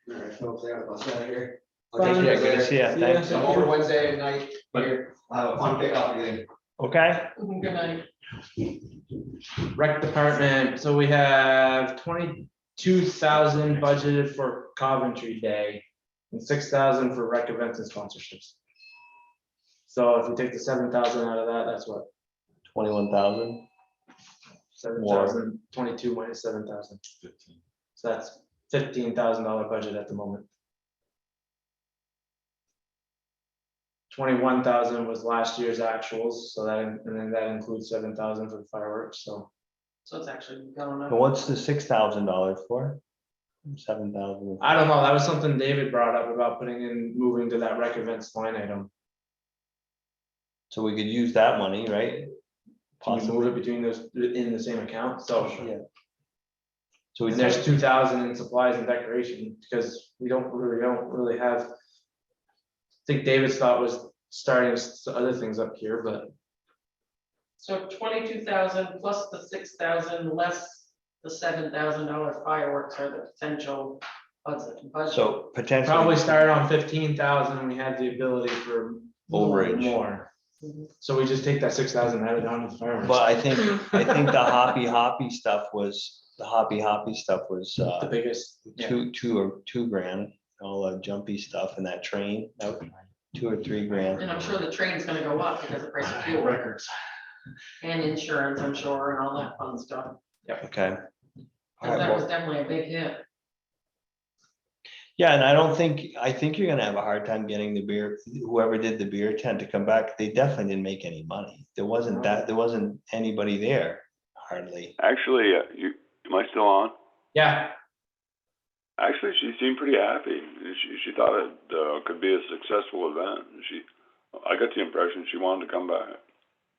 [SPEAKER 6] All right, folks, I gotta bust out of here.
[SPEAKER 3] Fine.
[SPEAKER 6] I'll catch you guys
[SPEAKER 2] Good to
[SPEAKER 6] later.
[SPEAKER 2] see ya.
[SPEAKER 3] See ya.
[SPEAKER 2] Thanks.
[SPEAKER 6] So over Wednesday night here, I'll have a fun kickoff meeting.
[SPEAKER 2] Okay,
[SPEAKER 7] Good night.
[SPEAKER 3] Rec department, so we have 22,000 budgeted for Coventry Day and 6,000 for rec events and sponsorships. So if you take the 7,000 out of that, that's what,
[SPEAKER 2] 21,000.
[SPEAKER 3] 7,000, 22 minus 7,000. So that's $15,000 budget at the moment. 21,000 was last year's actuals, so that, and then that includes 7,000 for the fireworks, so.
[SPEAKER 7] So it's actually going up.
[SPEAKER 2] But what's the $6,000 for? 7,000.
[SPEAKER 3] I don't know, that was something David brought up about putting in, moving to that rec events line item.
[SPEAKER 2] So we could use that money, right?
[SPEAKER 3] Can you move
[SPEAKER 2] Possibly.
[SPEAKER 3] it between those, in the same account, so.
[SPEAKER 2] Yeah. So we
[SPEAKER 3] And there's
[SPEAKER 2] took,
[SPEAKER 3] 2,000 in supplies and decoration, because we don't really have. I think David's thought was starting other things up here, but
[SPEAKER 7] So 22,000 plus the 6,000 less the $7,000 fireworks are the potential budget.
[SPEAKER 2] so potentially.
[SPEAKER 3] probably started on 15,000, we had the ability for
[SPEAKER 2] Overage.
[SPEAKER 3] more.
[SPEAKER 7] Mhm.
[SPEAKER 3] So we just take that 6,000 added on to the fireworks.
[SPEAKER 2] But I think the hoppy stuff was,
[SPEAKER 3] The biggest, yeah.
[SPEAKER 2] two grand, all the jumpy stuff and that train, that was $2 or $3 grand.
[SPEAKER 7] And I'm sure the train's gonna go up because of price of fuel
[SPEAKER 1] Records.
[SPEAKER 7] and insurance, I'm sure, and all that fun stuff.
[SPEAKER 2] Okay. All
[SPEAKER 7] Cause
[SPEAKER 2] right,
[SPEAKER 7] that
[SPEAKER 2] well,
[SPEAKER 7] was definitely a big hit.
[SPEAKER 2] yeah, and I think you're gonna have a hard time getting the beer, whoever did the beer tent to come back, they definitely didn't make any money. There wasn't anybody there, hardly.
[SPEAKER 5] Actually, am I still on?
[SPEAKER 3] Yeah,
[SPEAKER 5] Actually, she seemed pretty happy. She thought it could be a successful event. I got the impression she wanted to come back.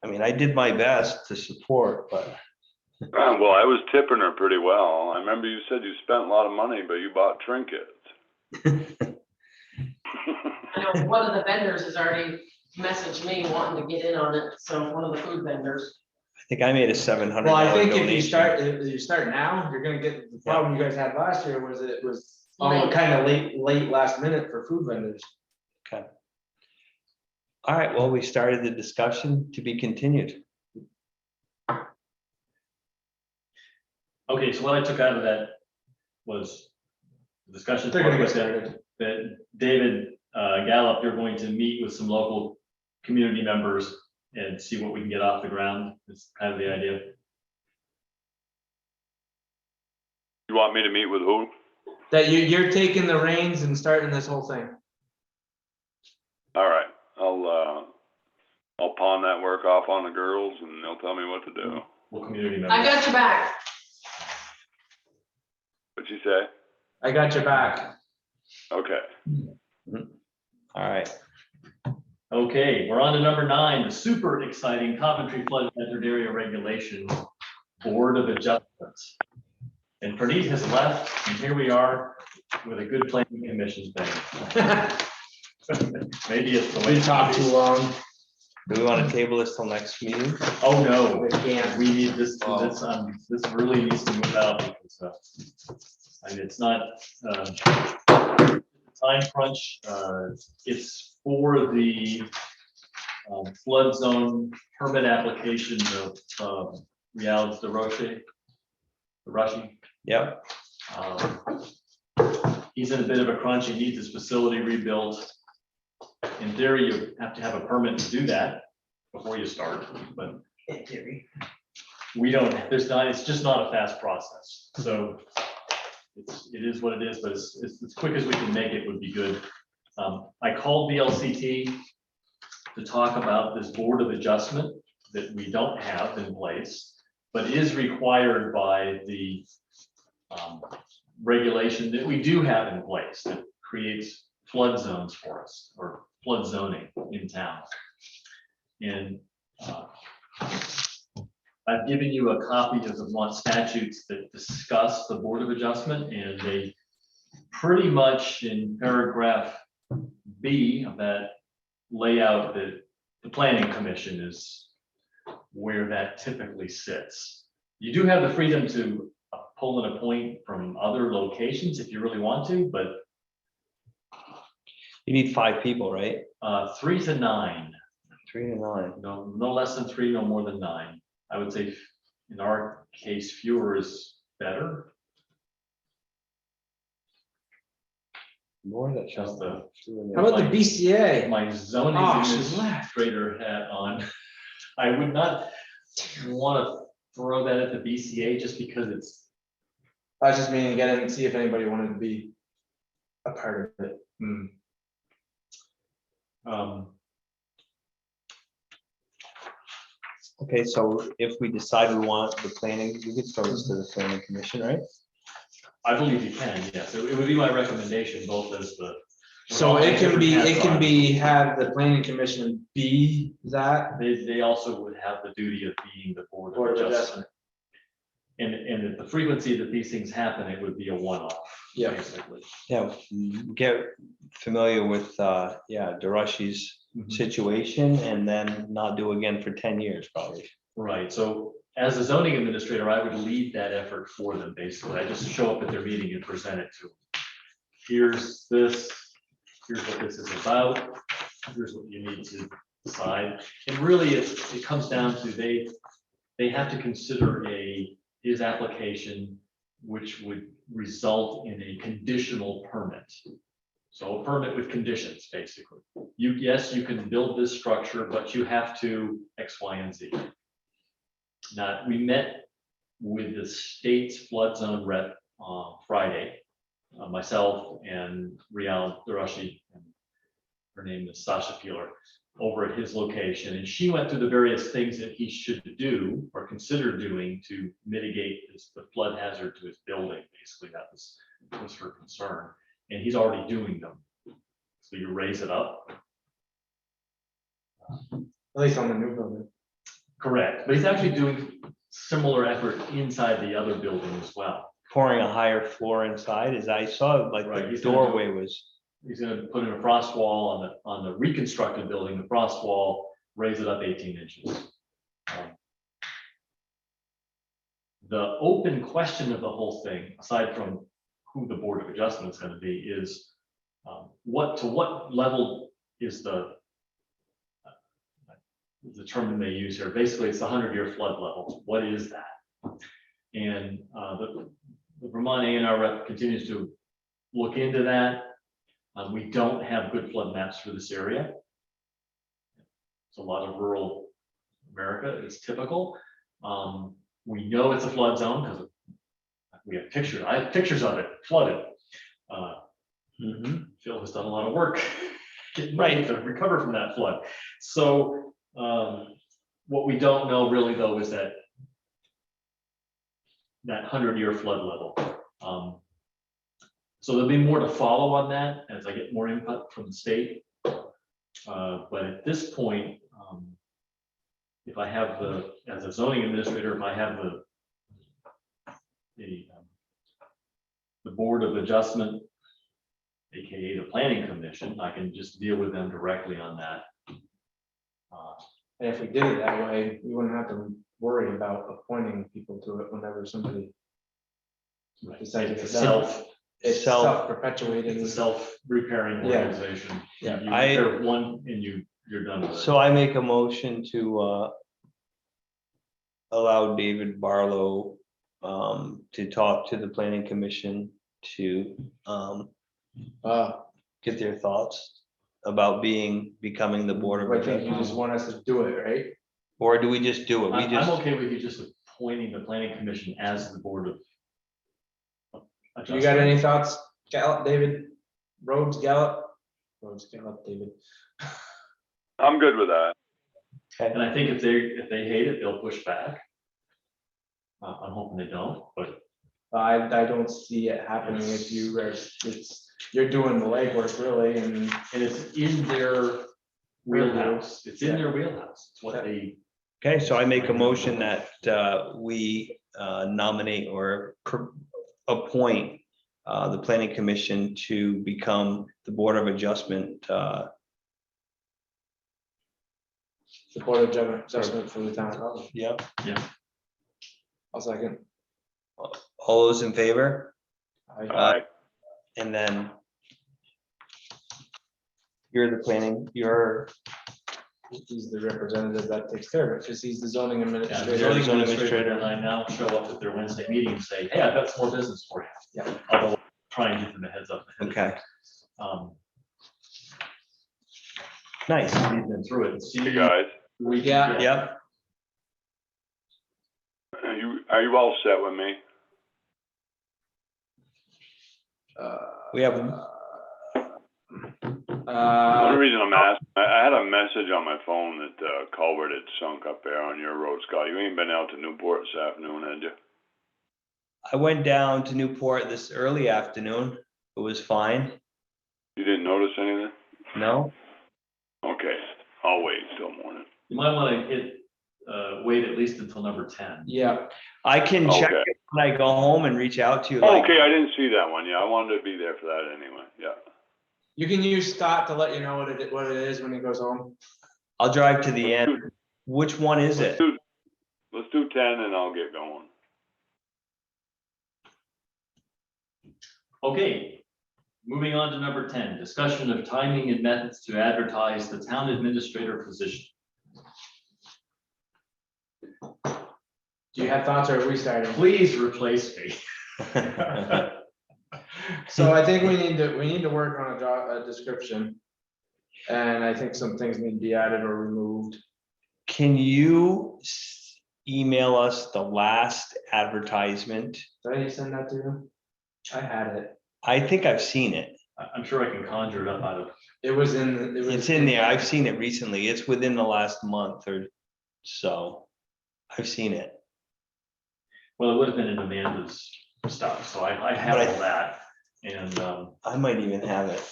[SPEAKER 2] I mean, I did my best to support, but
[SPEAKER 5] Well, I was tipping her pretty well. I remember you said you spent a lot of money, but you bought trinkets.
[SPEAKER 7] I know one of the vendors has already messaged me wanting to get in on it, so one of the food vendors.
[SPEAKER 2] I think I made a $700
[SPEAKER 3] well, I think
[SPEAKER 2] donation.
[SPEAKER 3] if you start now, you're gonna get, the problem you guys had last year was it was
[SPEAKER 7] Late.
[SPEAKER 3] kind of late last minute for food vendors.
[SPEAKER 2] All right, well, we started the discussion to be continued.
[SPEAKER 1] Okay, so what I took out of that was the discussion.
[SPEAKER 3] They're gonna get
[SPEAKER 1] that-
[SPEAKER 3] started.
[SPEAKER 1] That David Gallup, you're going to meet with some local community members and see what we can get off the ground. It's kind of the idea.
[SPEAKER 5] You want me to meet with who?
[SPEAKER 3] That you're taking the reins and starting this whole thing.
[SPEAKER 5] All right, I'll pawn that work off on the girls and they'll tell me what to do.
[SPEAKER 1] What community
[SPEAKER 7] I
[SPEAKER 1] members?
[SPEAKER 7] got your back.
[SPEAKER 5] What'd you say?
[SPEAKER 3] I got your back.
[SPEAKER 5] Okay.
[SPEAKER 2] All right,
[SPEAKER 1] Okay, we're on to number 9, the super exciting Coventry Flood Hazard Area Regulation Board of Adjustments. And Praneeth has left, and here we are with a good planning commission's thing. Maybe it's the way.
[SPEAKER 3] We talked too long.
[SPEAKER 2] do we want to table this till next meeting?
[SPEAKER 1] Oh, no,
[SPEAKER 3] We can't.
[SPEAKER 1] we need this, this really needs to move out because, I mean, it's not, time crunch, it's for the flood zone permit application of Rial's the Rushing.
[SPEAKER 2] Yep,
[SPEAKER 1] He's in a bit of a crunch, he needs his facility rebuilt. In theory, you have to have a permit to do that before you start, but
[SPEAKER 3] In theory.
[SPEAKER 1] we don't, it's just not a fast process, so it is what it is, but as quick as we can make it would be good. I called VLCT to talk about this board of adjustment that we don't have in place, but is required by the regulation that we do have in place that creates flood zones for us, or flood zoning in town. And I've given you a copy of the one statutes that discuss the Board of Adjustment, and they pretty much in paragraph B of that layout that the Planning Commission is where that typically sits. You do have the freedom to pull and appoint from other locations if you really want to, but
[SPEAKER 2] you need 5 people, right?
[SPEAKER 1] 3 to 9,
[SPEAKER 2] 3 to 9.
[SPEAKER 1] no less than 3, no more than 9. I would say in our case, fewer is better.
[SPEAKER 2] More that
[SPEAKER 1] Just the-
[SPEAKER 3] How about the BCA?
[SPEAKER 1] My zoning
[SPEAKER 3] Oh, she's left.
[SPEAKER 1] administrator hat on. I would not want to throw that at the BCA just because it's,
[SPEAKER 3] I was just meaning to get in and see if anybody wanted to be a part of it.
[SPEAKER 2] Okay, so if we decide we want the planning, we could throw this to the planning commission, right?
[SPEAKER 1] I believe you can, yes. It would be my recommendation, both as the.
[SPEAKER 3] So it can be, have the planning commission be that
[SPEAKER 1] They also would have the duty of being the board
[SPEAKER 3] board
[SPEAKER 1] of
[SPEAKER 3] of
[SPEAKER 1] adjustment. and the frequency that these things happen, it would be a one-off.
[SPEAKER 3] Yeah.
[SPEAKER 1] Basically.
[SPEAKER 2] Yeah, get familiar with, Darushi's
[SPEAKER 1] Mhm.
[SPEAKER 2] situation and then not do again for 10 years probably.
[SPEAKER 1] Right, so as a zoning administrator, I would lead that effort for them, basically. I just show up at their meeting and present it to them. Here's this, here's what this is about, here's what you need to decide. And really, it comes down to they have to consider his application, which would result in a conditional permit. So a permit with conditions, basically. Yes, you can build this structure, but you have to X, Y, and Z. Now, we met with the state's flood zone rep Friday, myself and Rial Darushi, and her name is Sasha Peeler, over at his location, and she went through the various things that he should do or consider doing to mitigate the flood hazard to his building. Basically, that was her concern, and he's already doing them. So you raise it up.
[SPEAKER 3] At least on the new building.
[SPEAKER 1] Correct, but he's actually doing similar effort inside the other building as well.
[SPEAKER 2] Pouring a higher floor inside, as I saw, like
[SPEAKER 1] Right,
[SPEAKER 2] the
[SPEAKER 1] he's gonna do-
[SPEAKER 2] doorway was,
[SPEAKER 1] He's gonna put in a frost wall on the reconstructed building, the frost wall, raise it up 18 inches. The open question of the whole thing, aside from who the Board of Adjustment is gonna be, is what level is the term that they use here? Basically, it's the 100-year flood level. What is that? And the Vermont A&R rep continues to look into that. We don't have good flood maps for this area. It's a lot of rural America, it's typical. We know it's a flood zone because we have pictures, I have pictures of it flooded. Phil has done a lot of work getting ready to recover from that flood. So what we don't know really though is that 100-year flood level. So there'll be more to follow on that as I get more input from the state. But at this point, if I have as a zoning administrator, if I have the Board of Adjustment, AKA the Planning Commission, I can just deal with them directly on that.
[SPEAKER 3] And if we did it that way, we wouldn't have to worry about appointing people to it whenever somebody decides
[SPEAKER 1] It's
[SPEAKER 3] to
[SPEAKER 1] a
[SPEAKER 3] sell. It's
[SPEAKER 2] self-
[SPEAKER 3] self-perpetuating.
[SPEAKER 1] It's a self-repairing
[SPEAKER 3] Yeah.
[SPEAKER 1] organization.
[SPEAKER 3] Yeah.
[SPEAKER 1] You
[SPEAKER 2] I-
[SPEAKER 1] repair one and you're done with it.
[SPEAKER 2] so I make a motion to allow David Barlow to talk to the planning commission to get their thoughts about becoming the Board of
[SPEAKER 3] I think you just
[SPEAKER 2] Adjustment.
[SPEAKER 3] want us to do it, right?
[SPEAKER 2] Or do we just do it? We
[SPEAKER 1] I'm
[SPEAKER 2] just,
[SPEAKER 1] okay with you just appointing the Planning Commission as the Board of
[SPEAKER 3] You got any thoughts, Gallup, David? Rhodes, Gallup? Rhodes, Gallup, David.
[SPEAKER 5] I'm good with that.
[SPEAKER 1] And I think if they hate it, they'll push back. I'm hoping they don't, but
[SPEAKER 3] I don't see it happening if you are, you're doing the legwork really, and
[SPEAKER 1] it's in their wheelhouse. It's in their wheelhouse. It's what they,
[SPEAKER 2] okay, so I make a motion that we nominate or appoint the planning commission to become the Board of Adjustment.
[SPEAKER 3] the Board of Adjustment for the town.
[SPEAKER 2] Yeah.
[SPEAKER 3] I'll second.
[SPEAKER 2] All those in favor?
[SPEAKER 5] Aye.
[SPEAKER 2] And then you're the planning, you're
[SPEAKER 3] He's the representative that takes care of it, because he's the zoning
[SPEAKER 1] yeah, the
[SPEAKER 3] administrator.
[SPEAKER 1] zoning
[SPEAKER 2] zoning
[SPEAKER 1] administrator,
[SPEAKER 2] administrator.
[SPEAKER 1] and I now show up at their Wednesday meeting and say, hey, I've got some more business for you.
[SPEAKER 3] Yeah.
[SPEAKER 1] Although try and give them a heads up.
[SPEAKER 2] okay.
[SPEAKER 1] Nice, we've been through it and see.
[SPEAKER 5] Hey, guys,
[SPEAKER 1] we can
[SPEAKER 3] Yeah.
[SPEAKER 1] get-
[SPEAKER 2] Yep.
[SPEAKER 5] are you all set with me?
[SPEAKER 2] We have,
[SPEAKER 5] The only reason I'm asking, I had a message on my phone that culvert had sunk up there on your road, Scott. You ain't been out to Newport this afternoon, had you?
[SPEAKER 2] I went down to Newport this early afternoon. It was fine.
[SPEAKER 5] You didn't notice anything?
[SPEAKER 2] No?
[SPEAKER 5] Okay, I'll wait till morning.
[SPEAKER 1] You might want to hit wait at least until number 10.
[SPEAKER 3] Yeah,
[SPEAKER 2] I can check
[SPEAKER 5] Okay.
[SPEAKER 2] it when I go home and reach out to you. like-
[SPEAKER 5] Okay, I didn't see that one. Yeah, I wanted to be there for that anyway. Yeah.
[SPEAKER 3] you can use Scott to let you know what it is when he goes home.
[SPEAKER 2] I'll drive to the end. Which one is it?
[SPEAKER 5] Let's do 10 and I'll get going.
[SPEAKER 1] Okay, moving on to number 10, discussion of timing and methods to advertise the town administrator position.
[SPEAKER 3] Do you have thoughts or are we starting?
[SPEAKER 1] Please replace me.
[SPEAKER 3] So I think we need to work on a description. And I think some things need to be added or removed.
[SPEAKER 2] Can you email us the last advertisement?
[SPEAKER 3] Did I send that to you? I had it.
[SPEAKER 2] I think I've seen it.
[SPEAKER 1] I'm sure I can conjure it up out of,
[SPEAKER 3] It was in. It was
[SPEAKER 2] It's in there. I've seen it recently. It's within the last month or so. I've seen it.
[SPEAKER 1] well, it would have been in Amanda's stuff, so I have
[SPEAKER 2] But I-
[SPEAKER 1] all that. And
[SPEAKER 2] I might even have it.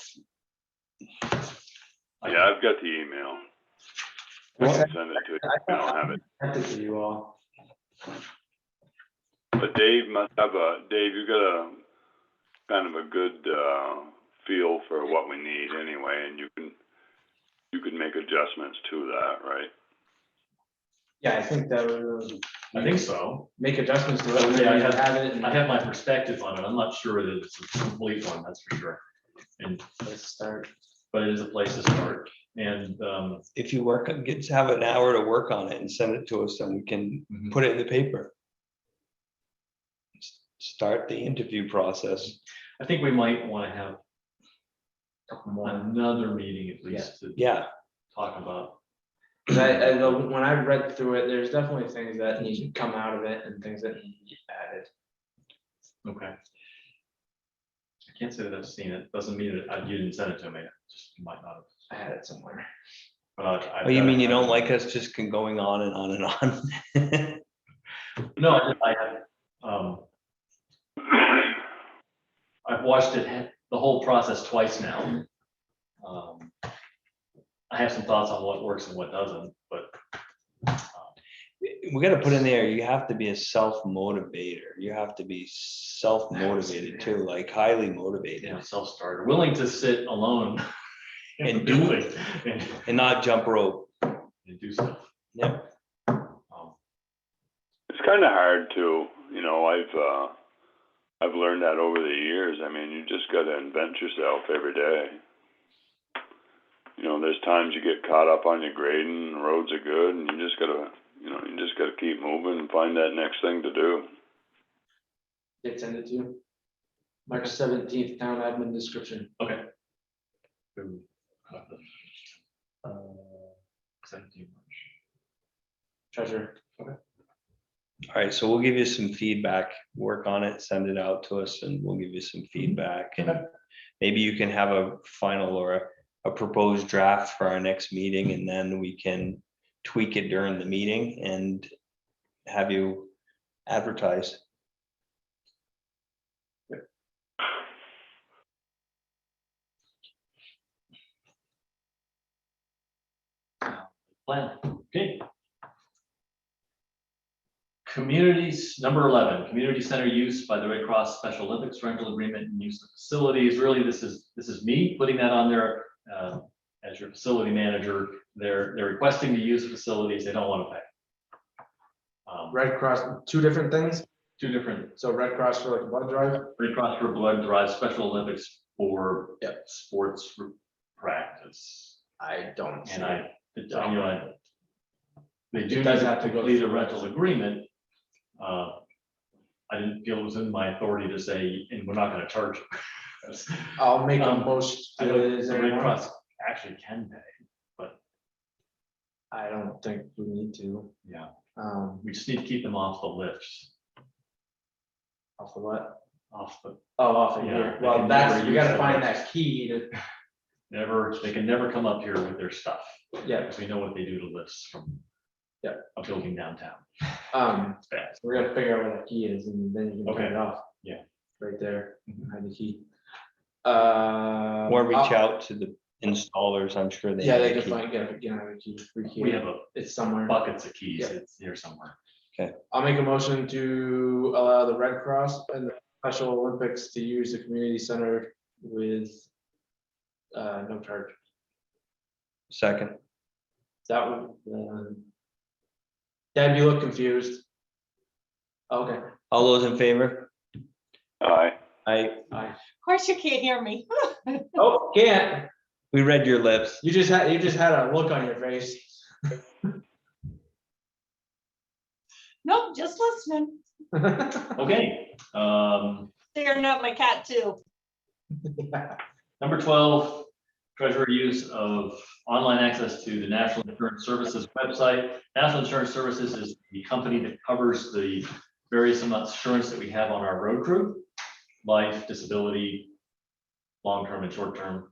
[SPEAKER 5] Yeah, I've got the email. I can send it to you. I don't have it.
[SPEAKER 3] Sent it to you all.
[SPEAKER 5] But Dave must have Dave, you got a kind of a good feel for what we need anyway, and you can make adjustments to that, right?
[SPEAKER 3] Yeah, I think that would
[SPEAKER 1] I think so.
[SPEAKER 3] make adjustments to it.
[SPEAKER 1] Yeah, I
[SPEAKER 3] Maybe
[SPEAKER 1] have-
[SPEAKER 3] have it and
[SPEAKER 1] I have my perspective on it. I'm not sure that it's a complete one, that's for sure. And,
[SPEAKER 3] let's start.
[SPEAKER 1] but it is a place to start. And
[SPEAKER 2] If you work, get have an hour to work on it and send it to us, and we can
[SPEAKER 1] Mhm.
[SPEAKER 2] put it in the paper. Start the interview process.
[SPEAKER 1] I think we might want to have another meeting at least to
[SPEAKER 2] Yeah,
[SPEAKER 1] talk about.
[SPEAKER 3] 'Cause I know when I read through it, there's definitely things that need to come out of it and things that need to be added.
[SPEAKER 1] Okay. I can't say that I've seen it. Doesn't mean that you didn't send it to me. Just might not have.
[SPEAKER 3] I had it somewhere.
[SPEAKER 1] But
[SPEAKER 2] oh, you mean you don't like us just going on and on and on?
[SPEAKER 1] No, I have. I've watched it, the whole process twice now. I have some thoughts on what works and what doesn't, but
[SPEAKER 2] We gotta put in there, you have to be a self-motivator. You have to be self-motivated too, like highly motivated
[SPEAKER 1] self-starter, willing to sit alone. in
[SPEAKER 2] And
[SPEAKER 1] the
[SPEAKER 2] do
[SPEAKER 1] building
[SPEAKER 2] and not jump rope.
[SPEAKER 1] And do stuff.
[SPEAKER 2] Yep.
[SPEAKER 5] It's kind of hard to, I've learned that over the years. I mean, you just got to invent yourself every day. There's times you get caught up on your grading, the roads are good, and you just gotta keep moving and find that next thing to do.
[SPEAKER 3] Did send it to you. March 17th, town admin description.
[SPEAKER 1] Okay. 17 March.
[SPEAKER 3] Treasurer.
[SPEAKER 2] All right, so we'll give you some feedback, work on it, send it out to us, and we'll give you some feedback. And maybe you can have a final or a proposed draft for our next meeting, and then we can tweak it during the meeting and have you advertise.
[SPEAKER 1] Plan, okay. Communities, number 11, community center use by the Red Cross Special Olympics rental agreement and use of facilities. Really, this is me putting that on there as your facility manager. They're requesting to use the facilities. They don't want to pay.
[SPEAKER 3] Red Cross, two different things.
[SPEAKER 1] Two different,
[SPEAKER 3] So Red Cross for like blood drive.
[SPEAKER 1] Red Cross for blood drive, Special Olympics for
[SPEAKER 3] Yep.
[SPEAKER 1] sports practice.
[SPEAKER 3] I don't.
[SPEAKER 1] And they do
[SPEAKER 3] It
[SPEAKER 1] need
[SPEAKER 3] does
[SPEAKER 1] to
[SPEAKER 3] have to go
[SPEAKER 1] complete a
[SPEAKER 3] through
[SPEAKER 1] rental agreement. I didn't feel it was in my authority to say, and we're not gonna charge you.
[SPEAKER 3] I'll make a motion.
[SPEAKER 1] I know
[SPEAKER 3] Is
[SPEAKER 1] the
[SPEAKER 3] there
[SPEAKER 1] Red
[SPEAKER 3] one?
[SPEAKER 1] Cross actually can pay,
[SPEAKER 3] I don't think we need to.
[SPEAKER 1] yeah,
[SPEAKER 3] Um,
[SPEAKER 1] we just need to keep them off the lifts,
[SPEAKER 3] off the what?
[SPEAKER 1] off the,
[SPEAKER 3] Oh, off of
[SPEAKER 1] Yeah,
[SPEAKER 3] here.
[SPEAKER 1] they
[SPEAKER 3] Well,
[SPEAKER 1] can
[SPEAKER 3] that's,
[SPEAKER 1] never
[SPEAKER 3] we
[SPEAKER 1] use
[SPEAKER 3] gotta
[SPEAKER 1] the
[SPEAKER 3] find
[SPEAKER 1] lift.
[SPEAKER 3] that key to,
[SPEAKER 1] they can never come up here with their stuff,
[SPEAKER 3] yeah,
[SPEAKER 1] because we know what they do to lifts from
[SPEAKER 3] Yeah.
[SPEAKER 1] a building downtown.
[SPEAKER 3] um,
[SPEAKER 1] It's bad.
[SPEAKER 3] so we gotta figure out where that key is and then you can turn
[SPEAKER 1] Okay.
[SPEAKER 3] it off.
[SPEAKER 1] Yeah.
[SPEAKER 3] Right there,
[SPEAKER 1] Mhm.
[SPEAKER 3] behind the key.
[SPEAKER 2] Or reach out to the installers, I'm sure they.
[SPEAKER 3] Yeah,
[SPEAKER 2] have
[SPEAKER 3] they
[SPEAKER 2] a
[SPEAKER 3] can
[SPEAKER 2] key.
[SPEAKER 3] find, get a key, free key.
[SPEAKER 1] We have
[SPEAKER 3] It's somewhere.
[SPEAKER 1] buckets of keys.
[SPEAKER 3] Yeah.
[SPEAKER 1] It's here somewhere.
[SPEAKER 3] I'll make a motion to allow the Red Cross and the Special Olympics to use the community center with no charge.
[SPEAKER 2] Second,
[SPEAKER 3] That would, Dad, you look confused. Okay,
[SPEAKER 2] all those in favor?
[SPEAKER 5] Aye.
[SPEAKER 2] I,
[SPEAKER 3] aye.
[SPEAKER 4] Of course you can't hear me.
[SPEAKER 3] Oh, can't.
[SPEAKER 2] we read your lips.
[SPEAKER 3] You just had a look on your face.
[SPEAKER 4] Nope, just listening.
[SPEAKER 1] Okay,
[SPEAKER 4] Staring at my cat too.
[SPEAKER 1] number 12, treasurer use of online access to the National Insurance Services website. National Insurance Services is the company that covers the various amounts of insurance that we have on our road crew, life, disability, long-term and short-term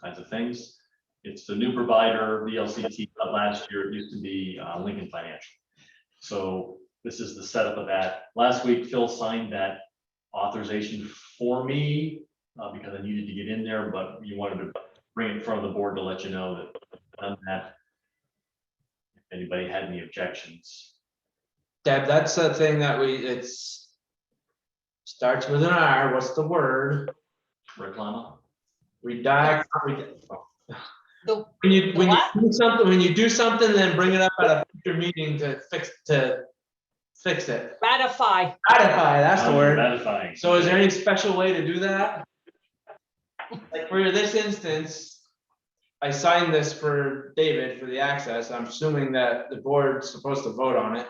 [SPEAKER 1] kinds of things. It's the new provider, VLCT, last year it used to be Lincoln Financial. So this is the setup of that. Last week, Phil signed that authorization for me because I needed to get in there, but you wanted to bring it in front of the board to let you know that I've done that. If anybody had any objections.
[SPEAKER 3] Deb, that's the thing that it's starts with an R, what's the word?
[SPEAKER 1] Reclama?
[SPEAKER 3] Redact.
[SPEAKER 4] The-
[SPEAKER 3] When you
[SPEAKER 4] what?
[SPEAKER 3] do something, when you do something, then bring it up at a future meeting to fix it.
[SPEAKER 4] Ratify.
[SPEAKER 3] Ratify, that's the word.
[SPEAKER 1] Ratifying.
[SPEAKER 3] So is there any special way to do that? Like for this instance, I signed this for David for the access. I'm assuming that the board's supposed to vote on it.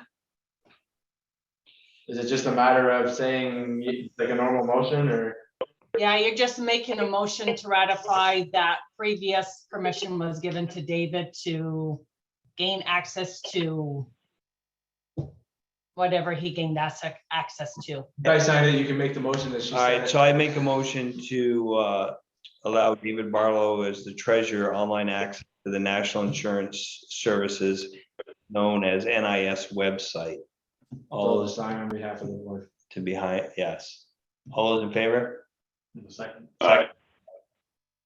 [SPEAKER 3] Is it just a matter of saying like a normal motion or?
[SPEAKER 4] Yeah, you're just making a motion to ratify that previous permission was given to David to gain access to whatever he gained access to.
[SPEAKER 3] If I sign it, you can make the motion that she
[SPEAKER 2] All right,
[SPEAKER 3] said.
[SPEAKER 2] so I make a motion to allow David Barlow as the treasurer online access to the National Insurance Services known as NIS website. All
[SPEAKER 3] All
[SPEAKER 2] those
[SPEAKER 3] sign on behalf of the board.
[SPEAKER 2] to behind, yes. All those in favor?
[SPEAKER 1] In a second.
[SPEAKER 5] Aye.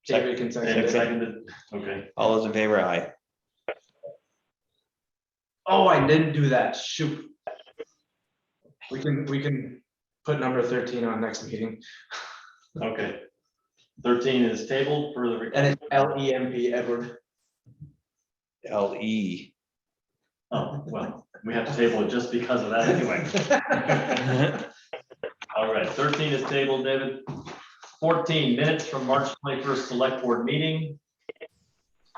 [SPEAKER 3] David can second
[SPEAKER 1] And
[SPEAKER 3] it.
[SPEAKER 1] seconded, okay.
[SPEAKER 2] All those in favor? Aye.
[SPEAKER 3] Oh, I didn't do that, shoot. We can put number 13 on next meeting,
[SPEAKER 1] Okay. 13 is tabled for the.
[SPEAKER 3] and it's LEMP, Edward.
[SPEAKER 2] LE.
[SPEAKER 1] Oh, well, we have to table it just because of that anyway. All right, 13 is tabled, David. 14 minutes from March 21st select board meeting.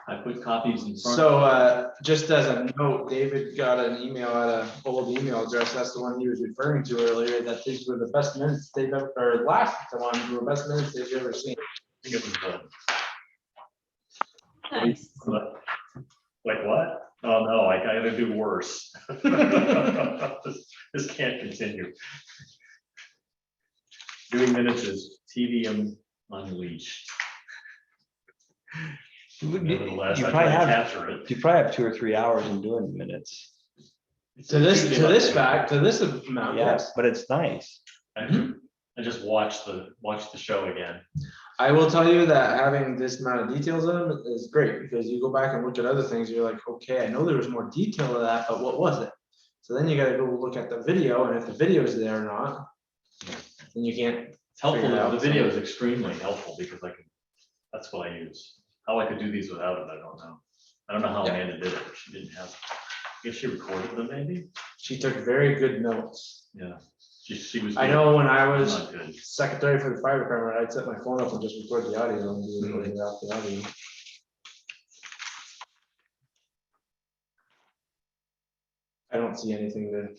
[SPEAKER 1] I put copies in front.
[SPEAKER 3] So, just as a note, David got an email at an old email address, that's the one he was referring to earlier, that these were the best minutes they've ever, or last one, were the best minutes they've ever seen.
[SPEAKER 1] I think it was the.
[SPEAKER 4] Nice.
[SPEAKER 1] Like what? Oh, no, I gotta do worse. This can't continue. Doing minutes is tedium unleashed.
[SPEAKER 2] You
[SPEAKER 1] Nevertheless, I
[SPEAKER 2] probably
[SPEAKER 1] try to
[SPEAKER 2] have,
[SPEAKER 1] capture it.
[SPEAKER 2] you probably have 2 or 3 hours in doing minutes.
[SPEAKER 3] To this fact, to this amount,
[SPEAKER 2] Yes,
[SPEAKER 3] yes.
[SPEAKER 2] but it's nice.
[SPEAKER 1] I just watched the show again.
[SPEAKER 3] I will tell you that having this amount of details in them is great, because you go back and look at other things, you're like, okay, I know there was more detail to that, but what was it? So then you gotta go look at the video, and if the video is there or not, then you can't.
[SPEAKER 1] It's helpful,
[SPEAKER 3] Figure it
[SPEAKER 1] the
[SPEAKER 3] out.
[SPEAKER 1] video is extremely helpful because that's what I use. How I could do these without it, I don't know. I don't know how
[SPEAKER 3] Yeah.
[SPEAKER 1] Amanda did it, but she didn't have, I guess she recorded them maybe?
[SPEAKER 3] She took very good notes.
[SPEAKER 1] Yeah, she was.
[SPEAKER 3] I know when I was
[SPEAKER 1] Not good.
[SPEAKER 3] secretary for the fire department, I'd set my phone up and just record the audio and do it without the audio. I don't see anything to.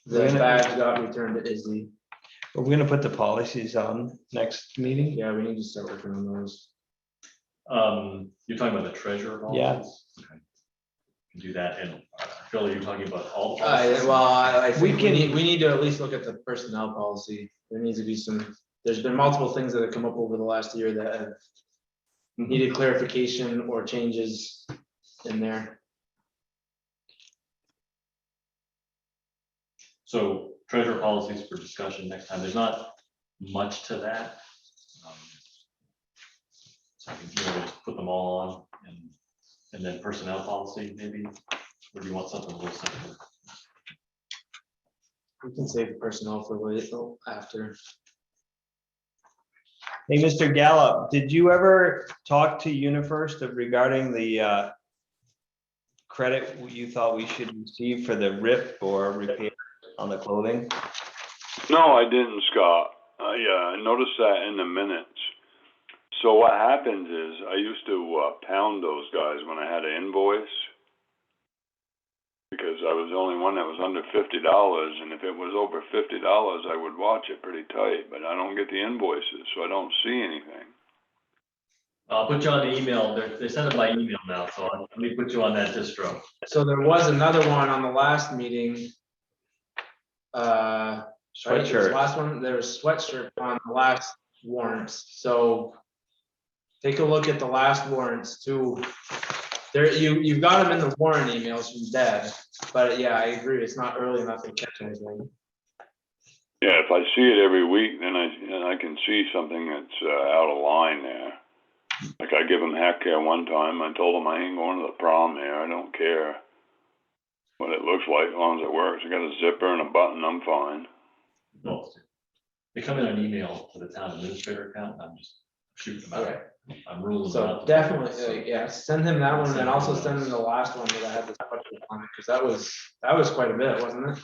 [SPEAKER 3] The
[SPEAKER 2] We're gonna-
[SPEAKER 3] badge got returned to Izzy.
[SPEAKER 2] Are we gonna put the policies on next meeting?
[SPEAKER 3] Yeah, we need to start working on those.
[SPEAKER 1] You're talking about the treasurer
[SPEAKER 2] Yeah.
[SPEAKER 1] policies? Okay. Can do that, and Phil, you're talking about all. the
[SPEAKER 3] Well,
[SPEAKER 1] policies?
[SPEAKER 3] I think
[SPEAKER 2] can-
[SPEAKER 3] we need to at least look at the personnel policy. There needs to be some, there's been multiple things that have come up over the last year that have needed clarification or changes in there.
[SPEAKER 1] So treasurer policies for discussion next time. There's not much to that. So I can, just put them all on and then personnel policy maybe, or do you want something a little simpler?
[SPEAKER 3] We can save personnel for later after.
[SPEAKER 2] Hey, Mr. Gallup, did you ever talk to UniFirst regarding the credit you thought we should receive for the rip or repair on the clothing?
[SPEAKER 5] No, I didn't, Scott. I noticed that in the minutes. So what happens is, I used to pound those guys when I had an invoice. Because I was the only one that was under $50, and if it was over $50, I would watch it pretty tight, but I don't get the invoices, so I don't see anything.
[SPEAKER 1] I'll put you on the email. They send it by email now, so let me put you on that distro.
[SPEAKER 3] So there was another one on the last meeting. Right, there was
[SPEAKER 2] Sweatshirt.
[SPEAKER 3] last one, there was sweatshirt on the last warrants, so take a look at the last warrants too. There, you've got them in the warrant emails from Deb, but yeah, I agree, it's not early enough to catch anything.
[SPEAKER 5] Yeah, if I see it every week, then I can see something that's out of line there. Like I give them heck care one time, I told them I ain't going to the prom there, I don't care what it looks like, as long as it works. I got a zipper and a button, I'm fine.
[SPEAKER 1] No, they come in an email to the town administrator account. I'm just shooting about it. I'm ruling. them
[SPEAKER 3] So
[SPEAKER 1] out.
[SPEAKER 3] definitely, yeah, send him that one and also send him the last one that I had the sweatshirt on it, because that was quite a bit, wasn't it?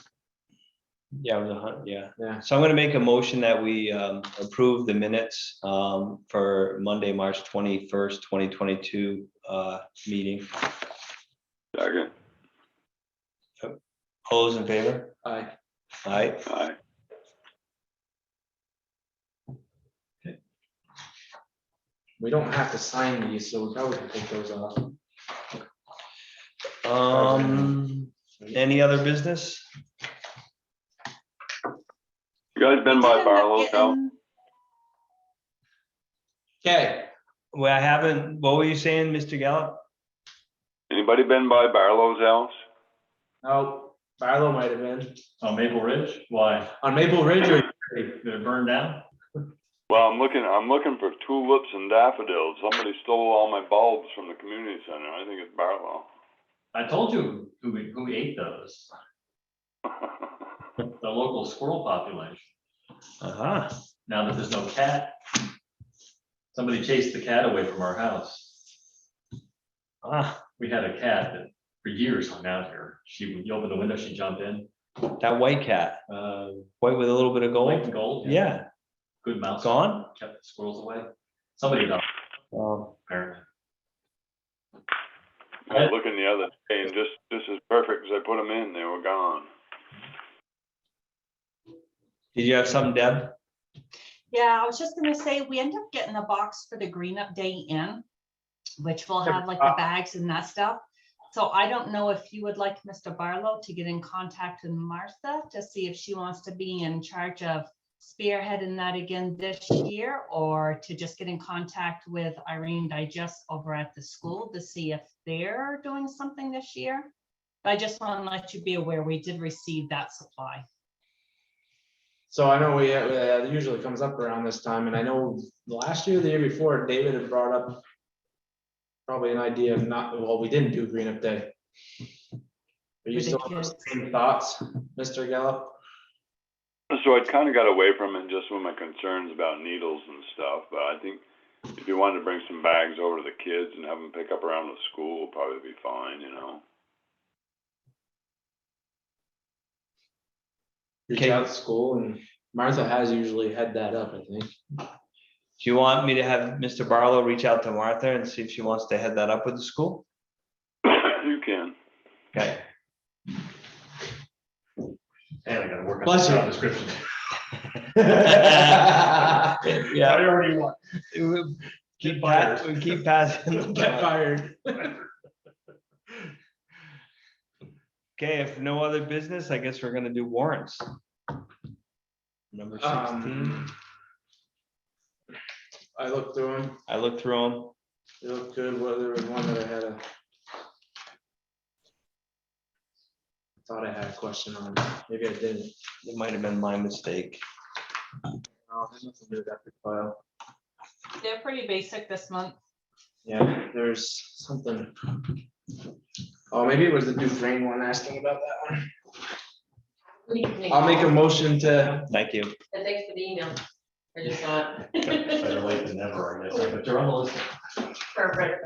[SPEAKER 2] Yeah, it was 100, yeah.
[SPEAKER 3] Yeah.
[SPEAKER 2] So I'm gonna make a motion that we approve the minutes for Monday, March 21st, 2022 meeting.
[SPEAKER 5] Second,
[SPEAKER 2] All those in favor?
[SPEAKER 3] Aye.
[SPEAKER 2] Aye.
[SPEAKER 5] aye.
[SPEAKER 3] We don't have to sign these, so we probably can take those off.
[SPEAKER 2] Any other business?
[SPEAKER 5] You guys been by Barlow's house?
[SPEAKER 3] Okay,
[SPEAKER 2] Well, I haven't, what were you saying, Mr. Gallup?
[SPEAKER 5] Anybody been by Barlow's house?
[SPEAKER 3] no, Barlow might have been,
[SPEAKER 1] On Maple Ridge? Why?
[SPEAKER 3] on Maple Ridge or.
[SPEAKER 1] Did it burn down?
[SPEAKER 5] Well, I'm looking for tulips and daffodils. Somebody stole all my bulbs from the community center. I think it's Barlow.
[SPEAKER 1] I told you who ate those. The local squirrel population.
[SPEAKER 2] Uh-huh.
[SPEAKER 1] Now that there's no cat. Somebody chased the cat away from our house.
[SPEAKER 2] Ah,
[SPEAKER 1] We had a cat that for years hung out here. You open the window, she'd jump in.
[SPEAKER 2] that white cat, white with a little bit of
[SPEAKER 1] White
[SPEAKER 2] gold.
[SPEAKER 1] and gold.
[SPEAKER 2] Yeah,
[SPEAKER 1] Good mouse.
[SPEAKER 2] gone?
[SPEAKER 1] Kept the squirrels away. Somebody got it,
[SPEAKER 2] Oh,
[SPEAKER 1] apparently.
[SPEAKER 5] I was looking the other day, and just as perfect as I put them in, they were gone.
[SPEAKER 2] did you have something, Deb?
[SPEAKER 4] Yeah, I was just gonna say, we end up getting a box for the Green Up Day in, which will have like the bags and that stuff. So I don't know if you would like Mr. Barlow to get in contact with Martha to see if she wants to be in charge of spearheading that again this year, or to just get in contact with Irene Digest over at the school to see if they're doing something this year. But I just want to let you be aware, we did receive that supply.
[SPEAKER 3] So I know it usually comes up around this time, and I know last year, the year before, David had brought up probably an idea of not, well, we didn't do Green Up Day. Are you
[SPEAKER 4] With the
[SPEAKER 3] still have the
[SPEAKER 4] kids.
[SPEAKER 3] same thoughts, Mr. Gallup?
[SPEAKER 5] So I kind of got away from it just with my concerns about needles and stuff, but I think if you wanted to bring some bags over to the kids and have them pick up around the school, would probably be fine, you know?
[SPEAKER 3] Reach
[SPEAKER 2] Okay.
[SPEAKER 3] out to school, and Martha has usually had that up, I think.
[SPEAKER 2] Do you want me to have Mr. Barlow reach out to Martha and see if she wants to head that up with the school?
[SPEAKER 5] You can.
[SPEAKER 2] Okay.
[SPEAKER 1] And I gotta work on
[SPEAKER 3] Bless
[SPEAKER 1] the
[SPEAKER 3] you.
[SPEAKER 1] job description.
[SPEAKER 2] Yeah.
[SPEAKER 1] Whatever you want.
[SPEAKER 2] Keep
[SPEAKER 1] Get fired.
[SPEAKER 2] we keep passing. the
[SPEAKER 3] Get
[SPEAKER 2] buck.
[SPEAKER 3] fired.
[SPEAKER 2] Okay, if no other business, I guess we're gonna do warrants. Number 16,
[SPEAKER 3] I looked through them,
[SPEAKER 2] I looked through them.
[SPEAKER 3] they look good, well, there was one that I had a thought I had a question on, maybe I didn't.
[SPEAKER 2] It might have been my mistake.
[SPEAKER 3] Oh, there's nothing to do with that big file.
[SPEAKER 4] They're pretty basic this month.
[SPEAKER 3] Yeah, there's something. Oh, maybe it was the Dufrain one asking about that one.
[SPEAKER 7] Good evening.
[SPEAKER 3] I'll make a motion to,
[SPEAKER 2] Thank you.
[SPEAKER 7] And thanks for the email. I just saw it.
[SPEAKER 1] Better late than never, I guess, but you're on the list.
[SPEAKER 7] Perfect.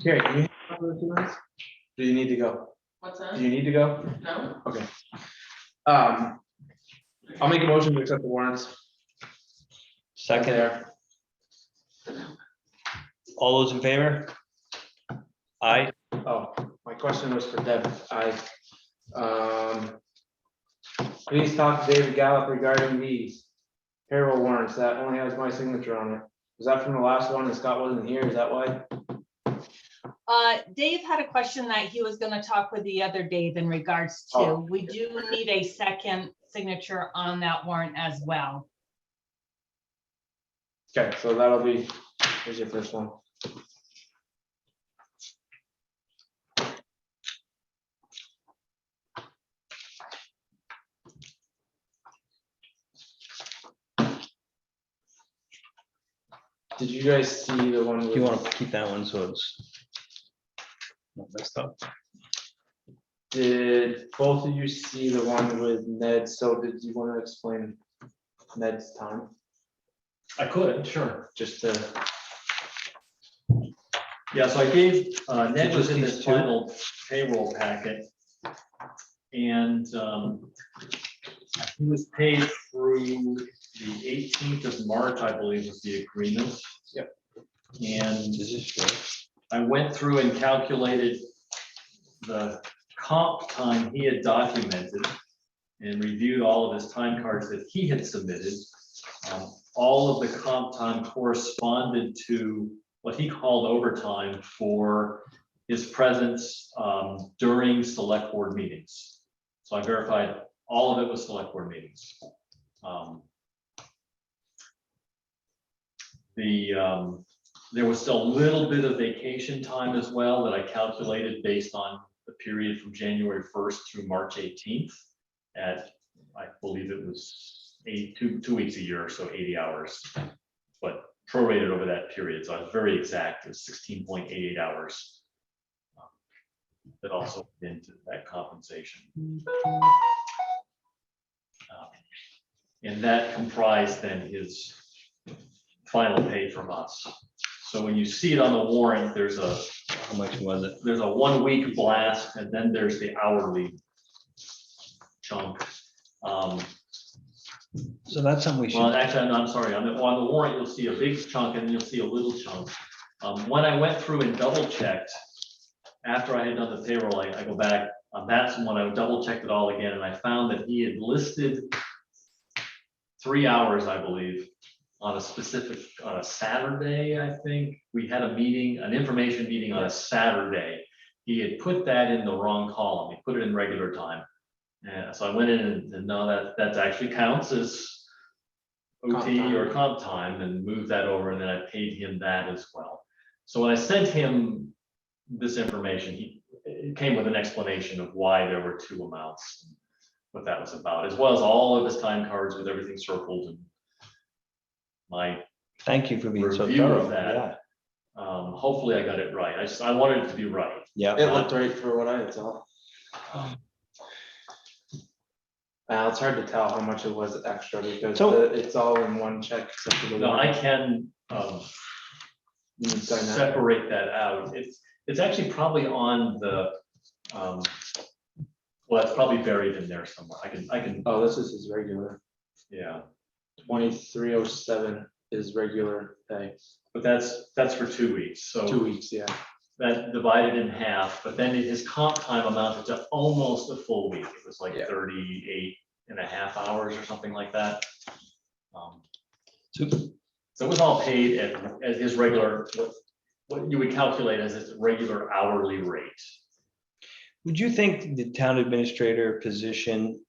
[SPEAKER 3] Carrie, can you have a few minutes? Do you need to go?
[SPEAKER 7] What's
[SPEAKER 3] Do
[SPEAKER 7] that?
[SPEAKER 3] you need to go?
[SPEAKER 7] No?
[SPEAKER 3] Okay. I'll make a motion to accept the warrants.
[SPEAKER 2] Second,
[SPEAKER 3] There.
[SPEAKER 2] all those in favor? Aye.
[SPEAKER 3] Oh, my question was for Deb. Please talk to David Gallup regarding these payroll warrants. That only has my signature on it. Was that from the last one and Scott wasn't here? Is that why?
[SPEAKER 4] Dave had a question that he was gonna talk with the other Dave in regards to.
[SPEAKER 3] Oh.
[SPEAKER 4] We do need a second signature on that warrant as well.
[SPEAKER 3] Okay, so that'll be, here's your first one. Did you guys see the one?
[SPEAKER 2] Do you
[SPEAKER 3] with-
[SPEAKER 2] want to keep that one so it's not messed up?
[SPEAKER 3] Did both of you see the one with Ned? So did you want to explain Ned's time?
[SPEAKER 1] I could, sure.
[SPEAKER 3] Just to,
[SPEAKER 1] Yeah, so I gave, Ned was in
[SPEAKER 2] Just
[SPEAKER 1] this
[SPEAKER 2] these two?
[SPEAKER 1] final payroll packet. And he was paid through the 18th of March, I believe was the agreement.
[SPEAKER 3] Yep.
[SPEAKER 1] And
[SPEAKER 2] Is this true?
[SPEAKER 1] I went through and calculated the comp time he had documented and reviewed all of his time cards that he had submitted. All of the comp time corresponded to what he called overtime for his presence during select board meetings. So I verified all of it was select board meetings. There was still a little bit of vacation time as well that I calculated based on the period from January 1st through March 18th at, I believe it was 2 weeks a year, so 80 hours. But prorated over that period, so I was very exact, it was 16.88 hours. That also went into that compensation. And that comprised then his final pay from us. So when you see it on the warrant, there's a
[SPEAKER 2] How much was it?
[SPEAKER 1] 1 week blast, and then there's the hourly chunk.
[SPEAKER 2] So that's something we
[SPEAKER 1] Well,
[SPEAKER 2] should,
[SPEAKER 1] actually, I'm sorry, on the warrant, you'll see a big chunk and you'll see a little chunk. When I went through and double checked, after I had done the payroll, I go back, that's when I double checked it all again, and I found that he had listed 3 hours, I believe, on a Saturday, I think. We had a meeting, an information meeting on a Saturday. He had put that in the wrong column. He put it in regular time. And so I went in and no, that actually counts as OT
[SPEAKER 3] Comp
[SPEAKER 1] or
[SPEAKER 3] time.
[SPEAKER 1] comp time, and moved that over, and then I paid him that as well. So when I sent him this information, it came with an explanation of why there were 2 amounts, what that was about, as well as all of his time cards with everything circled and my,
[SPEAKER 2] thank you for being so
[SPEAKER 1] Review of
[SPEAKER 2] thorough.
[SPEAKER 1] that.
[SPEAKER 2] Yeah.
[SPEAKER 1] hopefully I got it right. I wanted it to be right.
[SPEAKER 2] Yeah.
[SPEAKER 3] it looked right for what I saw. It's hard to tell how much it was extra because
[SPEAKER 2] So-
[SPEAKER 3] it's all in one check. except for the
[SPEAKER 1] No,
[SPEAKER 3] one.
[SPEAKER 1] I can
[SPEAKER 3] You can sign that.
[SPEAKER 1] separate that out. It's actually probably on the, well, it's probably buried in there somewhere. I can,
[SPEAKER 3] Oh, this is his regular.
[SPEAKER 1] yeah,
[SPEAKER 3] 2307 is regular pay,
[SPEAKER 1] but that's for 2 weeks. So
[SPEAKER 3] 2 weeks, yeah.
[SPEAKER 1] that divided in half, but then his comp time amounted to almost a full week. It was like
[SPEAKER 3] Yeah.
[SPEAKER 1] 38.5 hours or something like that.
[SPEAKER 2] So-
[SPEAKER 1] So it was all paid at his regular, what you would calculate as his regular hourly rate.
[SPEAKER 2] Would you think the town administrator position,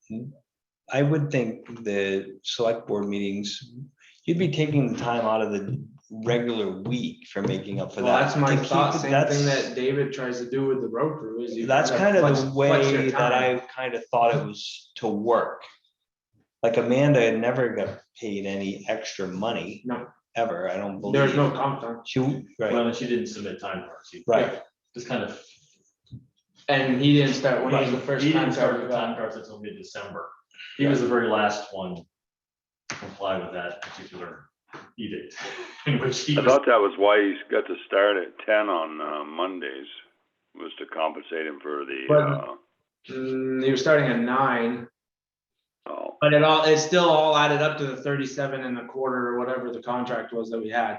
[SPEAKER 2] I would think the select board meetings, you'd be taking the time out of regular week for making up for
[SPEAKER 3] Well,
[SPEAKER 2] that.
[SPEAKER 3] that's my
[SPEAKER 2] To keep
[SPEAKER 3] thought,
[SPEAKER 2] it-
[SPEAKER 3] same
[SPEAKER 2] that's-
[SPEAKER 3] thing that David tries to do with the road crew is. you
[SPEAKER 2] That's
[SPEAKER 3] gotta
[SPEAKER 2] kind of
[SPEAKER 3] flex-
[SPEAKER 2] the
[SPEAKER 3] flex your
[SPEAKER 2] way that
[SPEAKER 3] time.
[SPEAKER 2] I kind of thought it was to work. Like Amanda had never got paid any extra money.
[SPEAKER 3] No.
[SPEAKER 2] Ever, I don't believe.
[SPEAKER 3] There's no comp time.
[SPEAKER 2] She, right,
[SPEAKER 1] Well, and she didn't submit time cards. She
[SPEAKER 2] right.
[SPEAKER 1] just kind of.
[SPEAKER 3] And he didn't start, when he was the first
[SPEAKER 1] He didn't
[SPEAKER 3] time.
[SPEAKER 1] start the time cards until mid-December. He was the very last one to comply with that particular edict, in which he
[SPEAKER 5] I
[SPEAKER 1] was.
[SPEAKER 5] thought that was why he's got to start at 10 on Mondays, was to compensate him for the,
[SPEAKER 3] But- He was starting at 9,
[SPEAKER 5] oh,
[SPEAKER 3] but it still all added up to the 37 and a quarter or whatever the contract was that we had.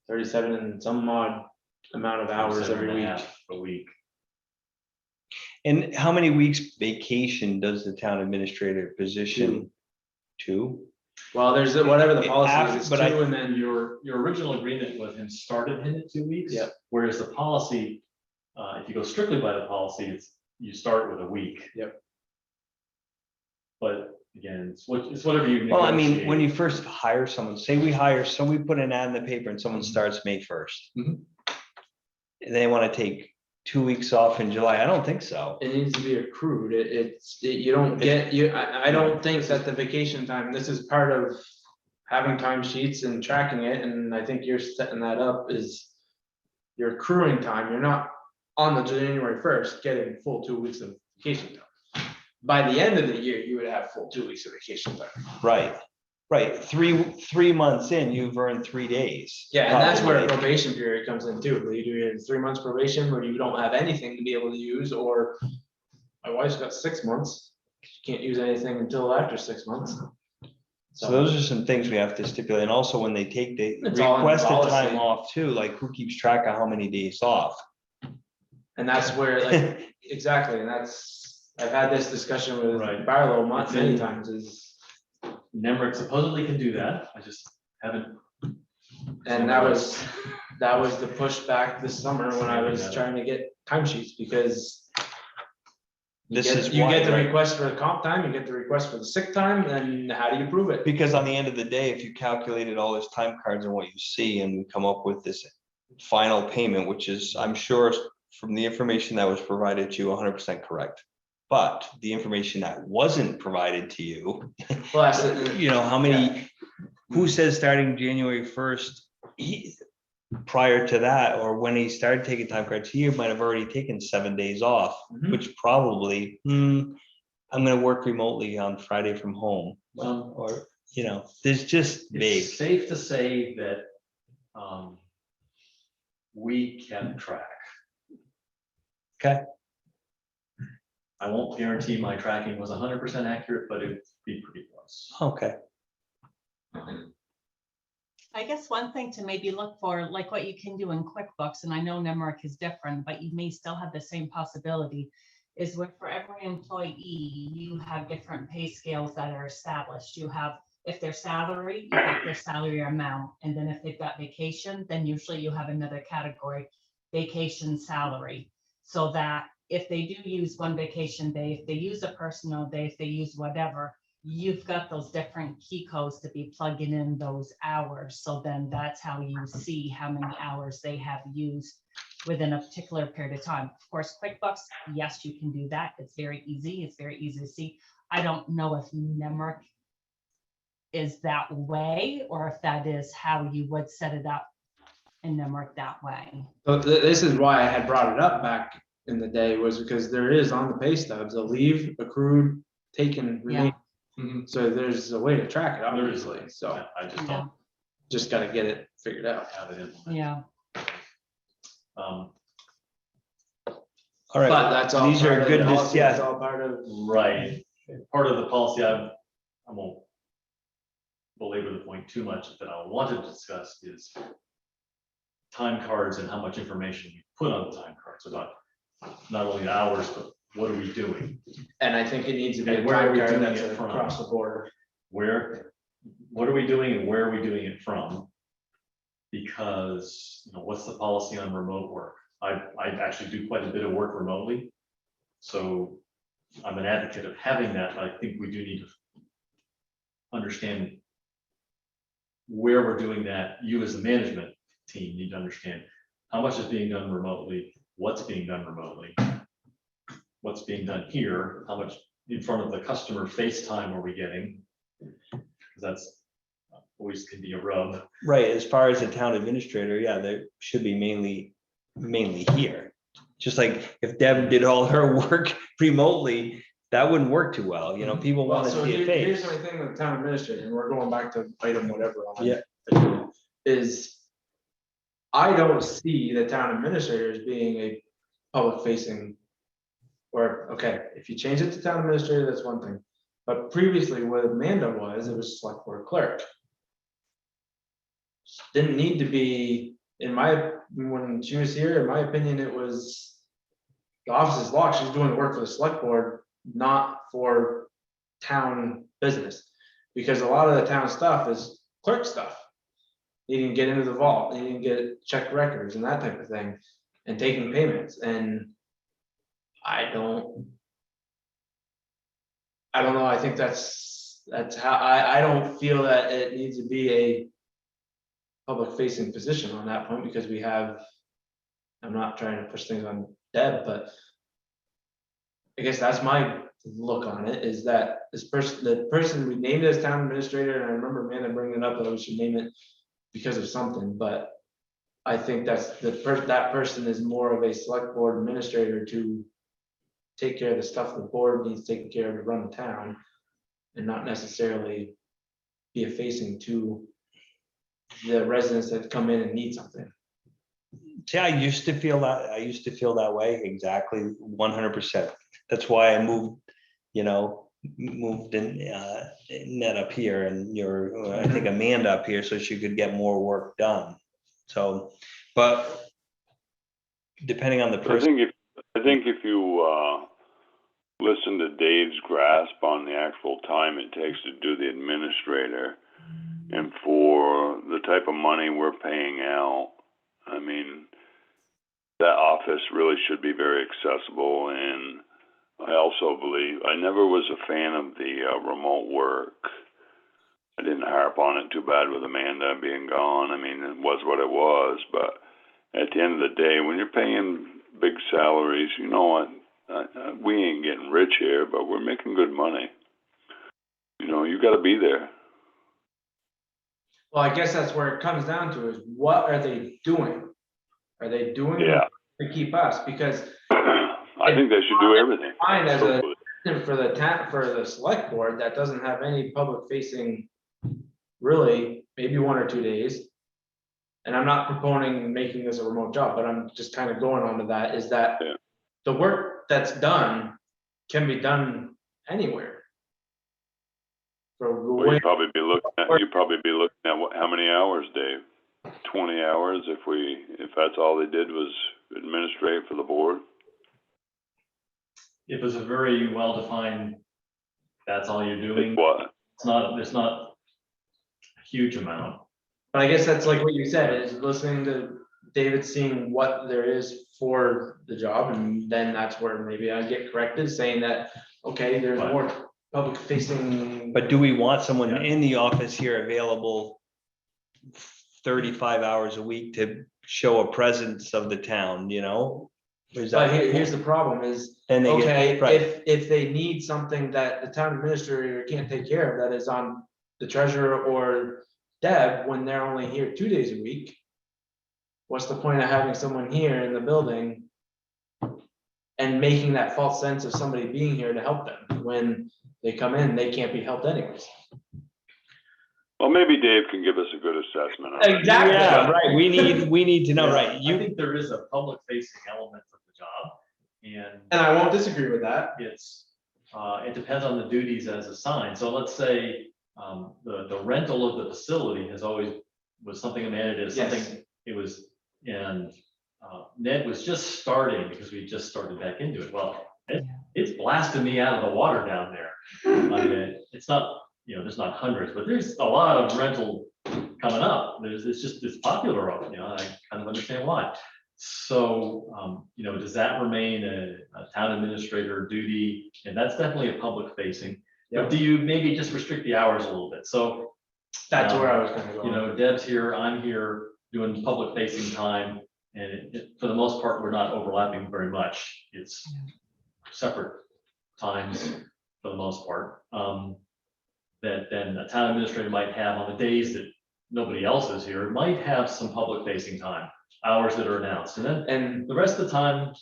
[SPEAKER 3] 37 and some odd amount of hours
[SPEAKER 1] 7
[SPEAKER 3] every
[SPEAKER 1] and a
[SPEAKER 3] week.
[SPEAKER 1] half a week.
[SPEAKER 2] And how many weeks vacation does the town administrator position? 2?
[SPEAKER 3] Well, there's whatever the
[SPEAKER 2] It-
[SPEAKER 3] policy
[SPEAKER 2] after-
[SPEAKER 3] is, it's
[SPEAKER 2] but I-
[SPEAKER 3] 2 and then
[SPEAKER 1] Your original agreement with him started him at 2 weeks.
[SPEAKER 3] Yep.
[SPEAKER 1] Whereas the policy, if you go strictly by the policy, you start with a week.
[SPEAKER 3] Yep.
[SPEAKER 1] But again, it's whatever you.
[SPEAKER 2] Well, I mean, when
[SPEAKER 1] negotiate.
[SPEAKER 2] you first hire someone, say we hire, so we put an ad in the paper and someone starts May 1st.
[SPEAKER 3] Mhm.
[SPEAKER 2] And they want to take 2 weeks off in July. I don't think so.
[SPEAKER 3] it needs to be accrued. You don't get, I don't think that the vacation time, this is part of having timesheets and tracking it, and I think you're setting that up is your accruing time. You're not on the January 1st getting full 2 weeks of vacation time. By the end of the year, you would have full 2 weeks of vacation time.
[SPEAKER 2] Right, right. 3 months in, you've earned 3 days.
[SPEAKER 3] Yeah, and that's where a
[SPEAKER 2] probably.
[SPEAKER 3] probation period comes in too. You do your 3 months probation where you don't have anything to be able to use, or my wife's got 6 months. She can't use anything until after 6 months.
[SPEAKER 2] So those are some things we have to stipulate. And also when they take, they
[SPEAKER 3] It's all in the
[SPEAKER 2] request the
[SPEAKER 3] policy.
[SPEAKER 2] time off too, like who keeps track of how many days off?
[SPEAKER 3] And that's where, like, exactly, and I've had this discussion with
[SPEAKER 1] Right.
[SPEAKER 3] Barlow
[SPEAKER 1] It's
[SPEAKER 3] many
[SPEAKER 1] in-
[SPEAKER 3] times is,
[SPEAKER 1] Nemrick supposedly can do that. I just haven't.
[SPEAKER 3] and that was the pushback this summer when I was trying to get timesheets because
[SPEAKER 2] This is
[SPEAKER 3] you
[SPEAKER 2] why,
[SPEAKER 3] get the
[SPEAKER 2] right?
[SPEAKER 3] request for the comp time, you get the request for the sick time, then how do you prove it?
[SPEAKER 2] Because on the end of the day, if you calculated all those time cards and what you see and come up with this final payment, which is, I'm sure from the information that was provided to you, 100% correct. But the information that wasn't provided to you,
[SPEAKER 3] Well, that's it.
[SPEAKER 2] you know, how many, who says starting January 1st? Prior to that, or when he started taking time cards, he might have already taken 7 days off,
[SPEAKER 3] Mhm.
[SPEAKER 2] which probably, I'm gonna work remotely on Friday from home.
[SPEAKER 1] Well,
[SPEAKER 2] Or, you know, there's just vague.
[SPEAKER 1] it's safe to say that we kept track.
[SPEAKER 2] Okay.
[SPEAKER 1] I won't guarantee my tracking was 100% accurate, but it'd be pretty close.
[SPEAKER 2] Okay,
[SPEAKER 4] I guess one thing to maybe look for, like what you can do in QuickBooks, and I know Nemrick is different, but you may still have the same possibility, is where for every employee, you have different pay scales that are established. You have, if they're salary, you have their salary amount, and then if they've got vacation, then usually you have another category, vacation salary. So that if they do use one vacation day, if they use a personal day, if they use whatever, you've got those different key codes to be plugging in those hours. So then that's how you see how many hours they have used within a particular period of time. Of course, QuickBooks, yes, you can do that. It's very easy. It's very easy to see. I don't know if Nemrick is that way, or if that is how you would set it up in Nemrick that way.
[SPEAKER 3] So this is why I had brought it up back in the day, was because there is on the pay stubs, a leave, accrued, taken, remaining. So there's a way to track it,
[SPEAKER 1] There is,
[SPEAKER 3] obviously, so
[SPEAKER 1] I just
[SPEAKER 4] Yeah,
[SPEAKER 1] don't
[SPEAKER 3] just gotta get it figured out.
[SPEAKER 1] have it in.
[SPEAKER 4] yeah.
[SPEAKER 2] all
[SPEAKER 3] But
[SPEAKER 2] right.
[SPEAKER 3] that's all.
[SPEAKER 2] These are
[SPEAKER 3] part of the
[SPEAKER 2] good,
[SPEAKER 3] policy, that's
[SPEAKER 2] yeah,
[SPEAKER 3] all part of.
[SPEAKER 1] Right. Part of the policy, I won't belabor the point too much, that I want to discuss is time cards and how much information we put on the time cards about not only the hours, but what are we doing?
[SPEAKER 3] And I think it needs to be a
[SPEAKER 1] And where are
[SPEAKER 3] time
[SPEAKER 1] we
[SPEAKER 3] card
[SPEAKER 1] doing
[SPEAKER 3] that's
[SPEAKER 1] it from?
[SPEAKER 3] across the board.
[SPEAKER 1] What are we doing and where are we doing it from? Because, you know, what's the policy on remote work? I actually do quite a bit of work remotely. So I'm an advocate of having that, but I think we do need to understand where we're doing that, you as the management team need to understand how much is being done remotely, what's being done remotely, what's being done here, how much in front of the customer FaceTime are we getting? Because that's always can be a rub.
[SPEAKER 2] Right, as far as the town administrator, yeah, there should be mainly here. Just like if Deb did all her work remotely, that wouldn't work too well, you know, people
[SPEAKER 3] Well,
[SPEAKER 2] want to
[SPEAKER 3] so
[SPEAKER 2] see a
[SPEAKER 3] here's
[SPEAKER 2] face.
[SPEAKER 3] my thing with the town administrator, and we're going back to item whatever. on
[SPEAKER 2] Yeah.
[SPEAKER 3] it, Is I don't see the town administrator as being a public facing. Or, okay, if you change it to town administrator, that's one thing, but previously what Amanda was, it was select board clerk. Didn't need to be, when she was here, in my opinion, it was. The office is locked, she's doing the work for the select board, not for town business. Because a lot of the town stuff is clerk stuff. Needing to get into the vault, needing to get check records and that type of thing, and taking payments, and I don't know, I think that's how, I don't feel that it needs to be a public facing position on that point, because we have, I'm not trying to push things on Deb, but I guess that's my look on it, is that the person we named as town administrator, and I remember Amanda bringing it up that we should name it because of something, but I think that's that person is more of a select board administrator to take care of the stuff the board needs taken care of to run the town, and not necessarily be a facing to the residents that come in and need something.
[SPEAKER 2] See, I used to feel that way, exactly, 100%. That's why I moved in, Ned up here, and I think Amanda up here, so she could get more work done. So, but depending on the
[SPEAKER 5] I
[SPEAKER 2] person,
[SPEAKER 5] think if you listen to Dave's grasp on the actual time it takes to do the administrator, and for the type of money we're paying out, I mean, that office really should be very accessible. And I also believe, I never was a fan of the remote work. I didn't harp on it too bad with Amanda being gone. I mean, it was what it was, but at the end of the day, when you're paying big salaries, you know what? We ain't getting rich here, but we're making good money. You know, you got to be there.
[SPEAKER 3] Well, I guess that's where it comes down to, is what are they doing? Are they doing
[SPEAKER 5] Yeah.
[SPEAKER 3] to keep us? Because
[SPEAKER 5] I think they should do everything.
[SPEAKER 3] mine as a, for the select board that doesn't have any public facing, really, maybe 1 or 2 days. And I'm not proponing making this a remote job, but I'm just kind of going on to that, is that
[SPEAKER 5] Yeah.
[SPEAKER 3] the work that's done can be done anywhere.
[SPEAKER 5] Well, you'd probably be looking at how many hours, Dave? 20 hours if that's all they did was administrate for the board.
[SPEAKER 1] It was a very well-defined, that's all you're doing.
[SPEAKER 5] What?
[SPEAKER 1] There's not a huge amount.
[SPEAKER 3] But I guess that's like what you said, is listening to David, seeing what there is for the job, and then that's where maybe I get corrected, saying that, okay, there's
[SPEAKER 1] Right.
[SPEAKER 3] more public facing.
[SPEAKER 2] but do we want someone
[SPEAKER 1] Yeah.
[SPEAKER 2] in the office here available 35 hours a week to show a presence of the town, you know? Is
[SPEAKER 3] But
[SPEAKER 2] that-
[SPEAKER 3] here's the problem is,
[SPEAKER 2] And they get-
[SPEAKER 3] okay,
[SPEAKER 2] right.
[SPEAKER 3] if they need something that the town administrator can't take care of, that is on the treasurer or Deb, when they're only here 2 days a week. What's the point of having someone here in the building? And making that false sense of somebody being here to help them, when they come in, they can't be helped anyways.
[SPEAKER 5] Well, maybe Dave can give us a good assessment. on it.
[SPEAKER 3] Exactly.
[SPEAKER 2] Yeah, right, we need to know,
[SPEAKER 1] Yeah,
[SPEAKER 2] right,
[SPEAKER 1] I think there is a public-facing element of the job,
[SPEAKER 3] And I won't disagree with that.
[SPEAKER 1] it depends on the duties as assigned. So let's say the rental of the facility has always was something Amanda did,
[SPEAKER 3] Yes.
[SPEAKER 1] something it was, and Ned was just starting because we just started back into it. Well, it's blasting me out of the water down there. I mean, it's not, there's not hundreds, but there's a lot of rental coming up. It's popular, I kind of understand why. So, does that remain a town administrator duty? And that's definitely a public facing. But do you maybe just restrict the hours a little bit? So
[SPEAKER 3] That's where I was gonna go.
[SPEAKER 1] You know, Deb's here, I'm here doing public facing time, and for the most part, we're not overlapping very much. It's separate times for the most part. That then a town administrator might have on the days that nobody else is here, might have some public facing time, hours that are announced, and then
[SPEAKER 3] And
[SPEAKER 1] the rest of the time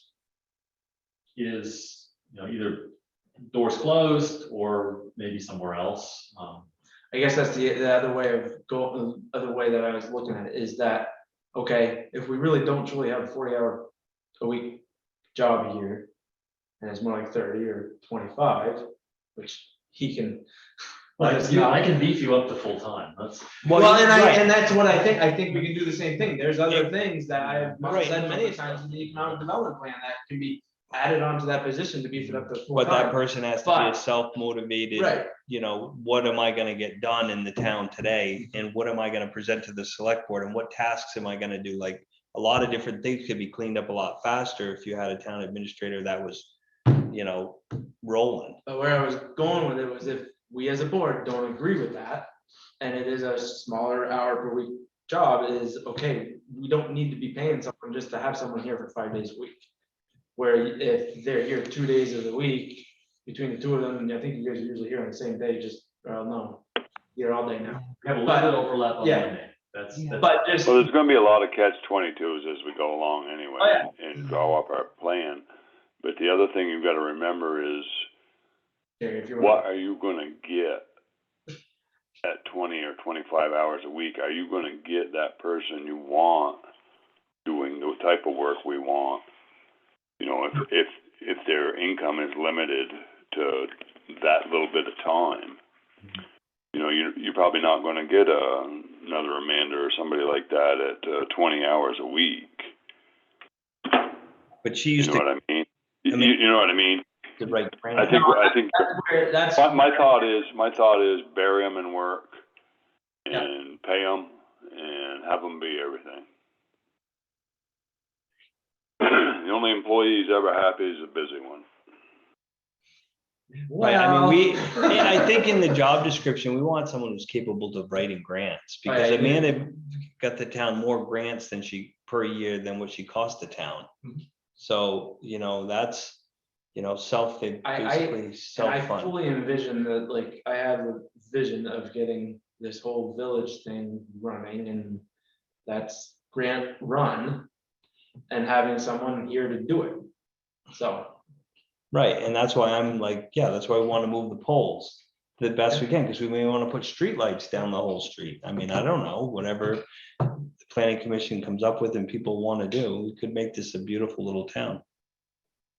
[SPEAKER 1] is, you know, either doors closed or maybe somewhere else.
[SPEAKER 3] I guess that's the other way of going, the other way that I was looking at it is that, okay, if we really don't truly have a 40-hour a week job here, and it's more like 30 or 25, which he can. let us know.
[SPEAKER 1] I can beef you up to full time, that's.
[SPEAKER 3] Well, and
[SPEAKER 2] right.
[SPEAKER 3] and that's what I think we can do the same thing. There's other things that I have
[SPEAKER 2] Right.
[SPEAKER 3] said many times in the economic development plan that can be added onto that position to beef it up to full
[SPEAKER 2] But that
[SPEAKER 3] time.
[SPEAKER 2] person has to be a
[SPEAKER 3] But-
[SPEAKER 2] self-motivated,
[SPEAKER 3] Right,
[SPEAKER 2] you know, what am I gonna get done in the town today? And what am I gonna present to the select board? And what tasks am I gonna do? Like, a lot of different things could be cleaned up a lot faster if you had a town administrator that was, you know, rolling.
[SPEAKER 3] but where I was going with it was if we as a board don't agree with that, and it is a smaller hour per week job, is, okay, we don't need to be paying someone just to have someone here for 5 days a week. Where if they're here 2 days of the week, between the two of them, and I think you guys are usually here on the same day, just, no, here all day now.
[SPEAKER 1] We have a little bit of overlap on
[SPEAKER 3] Yeah.
[SPEAKER 1] Monday, that's.
[SPEAKER 4] Yeah.
[SPEAKER 3] But just,
[SPEAKER 5] So there's gonna be a lot of catch-22s as we go along
[SPEAKER 3] Oh,
[SPEAKER 5] anyway,
[SPEAKER 3] yeah.
[SPEAKER 5] and draw up our plan. But the other thing you've gotta remember is,
[SPEAKER 3] Terry, if you
[SPEAKER 5] what
[SPEAKER 3] want,
[SPEAKER 5] are you gonna get at 20 or 25 hours a week? Are you gonna get that person you want doing the type of work we want? You know, if their income is limited to that little bit of time, you know, you're probably not gonna get another Amanda or somebody like that at 20 hours a week.
[SPEAKER 2] But she
[SPEAKER 5] You
[SPEAKER 2] used
[SPEAKER 5] know
[SPEAKER 2] to,
[SPEAKER 5] what I mean?
[SPEAKER 2] I mean-
[SPEAKER 5] You know what I mean?
[SPEAKER 2] to write.
[SPEAKER 5] I think
[SPEAKER 3] that's,
[SPEAKER 5] my thought is bury them in work
[SPEAKER 3] Yeah.
[SPEAKER 5] and pay them and have them be everything. The only employee who's ever happy is a busy one.
[SPEAKER 2] Right, I mean,
[SPEAKER 3] well,
[SPEAKER 2] and I think in the job description, we want someone who's capable of writing grants, because
[SPEAKER 3] I agree.
[SPEAKER 2] Amanda got the town more grants than per year than what she cost the town.
[SPEAKER 3] Mhm.
[SPEAKER 2] So, you know, that's, you know, basically
[SPEAKER 3] And I
[SPEAKER 2] self-fund.
[SPEAKER 3] fully envision that, like, I have a vision of getting this whole village thing running, and that's grant run, and having someone here to do it. So,
[SPEAKER 2] Right, and that's why I'm like, yeah, that's why we want to move the poles the best we can, because we may want to put streetlights down the whole street. I mean, I don't know, whatever the planning commission comes up with and people want to do, we could make this a beautiful little town.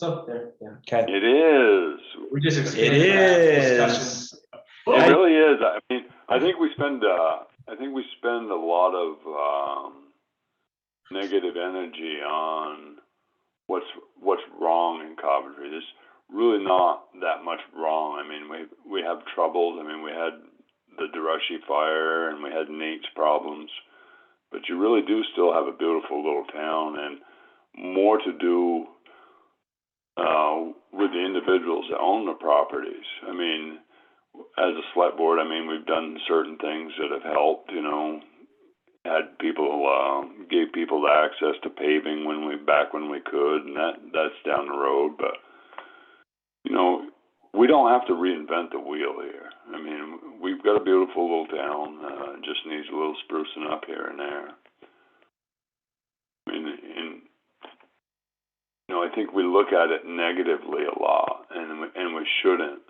[SPEAKER 3] so there, yeah.
[SPEAKER 2] Okay,
[SPEAKER 5] It is.
[SPEAKER 3] We just
[SPEAKER 2] it
[SPEAKER 3] expanded that
[SPEAKER 2] is.
[SPEAKER 3] discussion.
[SPEAKER 5] It really is. I mean, I think we spend a lot of negative energy on what's wrong in Coventry. There's really not that much wrong. I mean, we have troubles. I mean, we had the DeRushy fire and we had Nate's problems, but you really do still have a beautiful little town, and more to do with the individuals that own the properties. I mean, as a select board, I mean, we've done certain things that have helped, you know, had people, gave people access to paving back when we could, and that's down the road, but, you know, we don't have to reinvent the wheel here. I mean, we've got a beautiful little town, it just needs a little sprucing up here and there. I mean, you know, I think we look at it negatively a lot, and we shouldn't.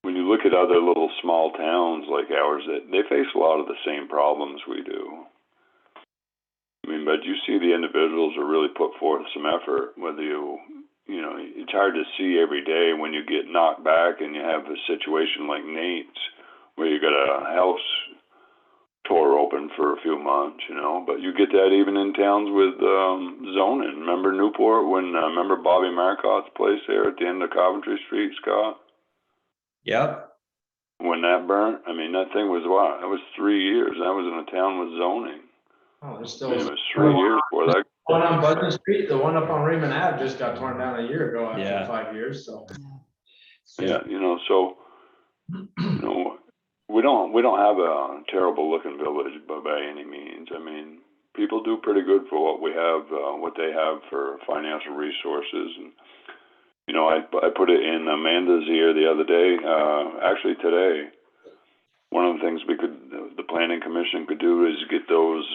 [SPEAKER 5] When you look at other little small towns like ours, they face a lot of the same problems we do. I mean, but you see the individuals that really put forth some effort, whether you know, it's hard to see every day when you get knocked back and you have a situation like Nate's, where you got a house tore open for a few months, you know, but you get that even in towns with zoning. Remember Newport, remember Bobby Marcotte's place there at the end of Coventry Street, Scott?
[SPEAKER 2] Yep,
[SPEAKER 5] When that burnt, I mean, that thing was what? That was 3 years. That was in a town with zoning.
[SPEAKER 3] Oh, there's
[SPEAKER 5] I
[SPEAKER 3] still.
[SPEAKER 5] mean, it was 3 years before that.
[SPEAKER 3] One on Buzzard Street, the one up on Raymond Ave just got torn down a year ago
[SPEAKER 2] Yeah.
[SPEAKER 3] after 5 years, so.
[SPEAKER 5] Yeah, you know, so, you know, we don't have a terrible looking village by any means. I mean, people do pretty good for what we have, what they have for financial resources. And, you know, I put it in Amanda's ear the other day, actually today. One of the things the planning commission could do is get those,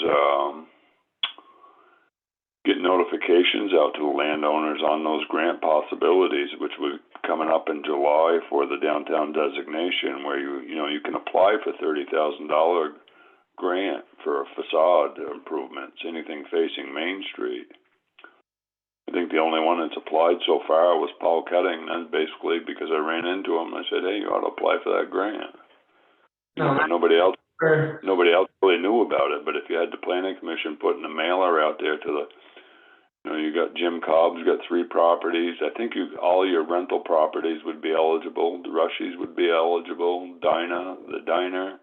[SPEAKER 5] get notifications out to the landowners on those grant possibilities, which will be coming up in July for the downtown designation, where you can apply for $30,000 grant for facade improvements, anything facing Main Street. I think the only one that's applied so far was Paul Cutting. That's basically because I ran into him. I said, "Hey, you ought to apply for that grant." You know, but nobody else really knew about it. But if you had the planning commission putting a mailer out there to the, you got Jim Cobb's got 3 properties. I think all your rental properties would be eligible. The Rushies would be eligible. The diner.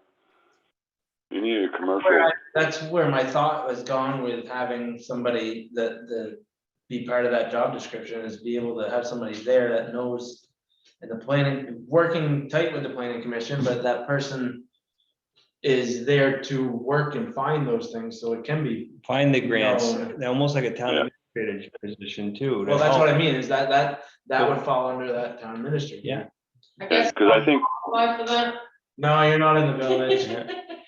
[SPEAKER 5] You need a commercial.
[SPEAKER 3] That's where my thought was gone with having somebody that be part of that job description, is be able to have somebody there that knows, and the planning, working tight with the planning commission, but that person is there to work and find those things, so it can be.
[SPEAKER 2] Find the grants,
[SPEAKER 3] No.
[SPEAKER 2] they're almost like a town
[SPEAKER 5] Yeah.
[SPEAKER 2] administrator position too. to
[SPEAKER 3] Well, that's what
[SPEAKER 2] help.
[SPEAKER 3] I mean, is that would fall under that town administrator.
[SPEAKER 2] Yeah.
[SPEAKER 7] I guess.
[SPEAKER 5] Because I think,
[SPEAKER 7] Apply for that.
[SPEAKER 3] No, you're not in the village.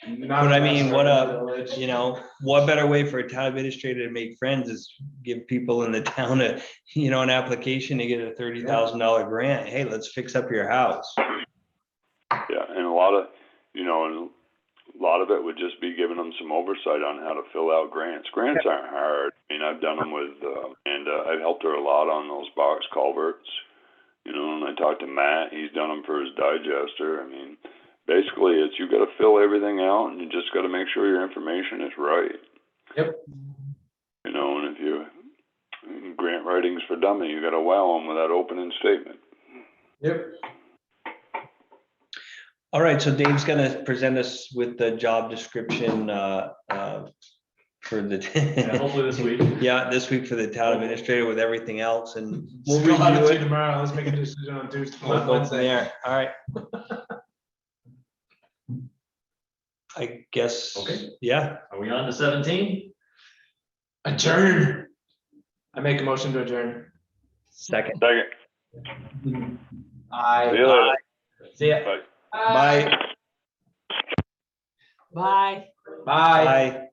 [SPEAKER 3] None
[SPEAKER 2] But I
[SPEAKER 3] of us
[SPEAKER 2] mean,
[SPEAKER 3] are
[SPEAKER 2] what
[SPEAKER 3] in
[SPEAKER 2] a-
[SPEAKER 3] the village.
[SPEAKER 2] You know, what better way for a town administrator to make friends is give people in the town an application to get a $30,000 grant. Hey, let's fix up your house.
[SPEAKER 5] yeah, and a lot of it would just be giving them some oversight on how to fill out grants. Grants aren't hard. I mean, I've done them with, and I've helped her a lot on those box culverts. And I talked to Matt, he's done them for his digester. I mean, basically it's, you gotta fill everything out and you just gotta make sure your information is right.
[SPEAKER 3] Yep.
[SPEAKER 5] And if you, grant writings for dummy, you gotta wow them with that opening statement.
[SPEAKER 3] Yep.
[SPEAKER 2] All right, so Dave's gonna present us with the job description for
[SPEAKER 1] Yeah,
[SPEAKER 2] the,
[SPEAKER 1] hopefully this week.
[SPEAKER 2] yeah, this week for the town administrator with everything else, and we'll
[SPEAKER 3] We'll have
[SPEAKER 2] review
[SPEAKER 3] it to you
[SPEAKER 2] it.
[SPEAKER 3] tomorrow, let's make a decision on Tuesday,
[SPEAKER 2] We'll go from
[SPEAKER 3] Wednesday.
[SPEAKER 2] there. All right. I guess,
[SPEAKER 1] Okay.
[SPEAKER 2] yeah,
[SPEAKER 1] Are we on to 17?
[SPEAKER 3] Adjourn. I make a motion to adjourn.
[SPEAKER 2] second.
[SPEAKER 5] Second, see you
[SPEAKER 3] Aye.
[SPEAKER 5] later.
[SPEAKER 3] See ya.
[SPEAKER 5] Bye.
[SPEAKER 2] Bye.
[SPEAKER 4] Bye.
[SPEAKER 3] Bye.
[SPEAKER 2] Bye.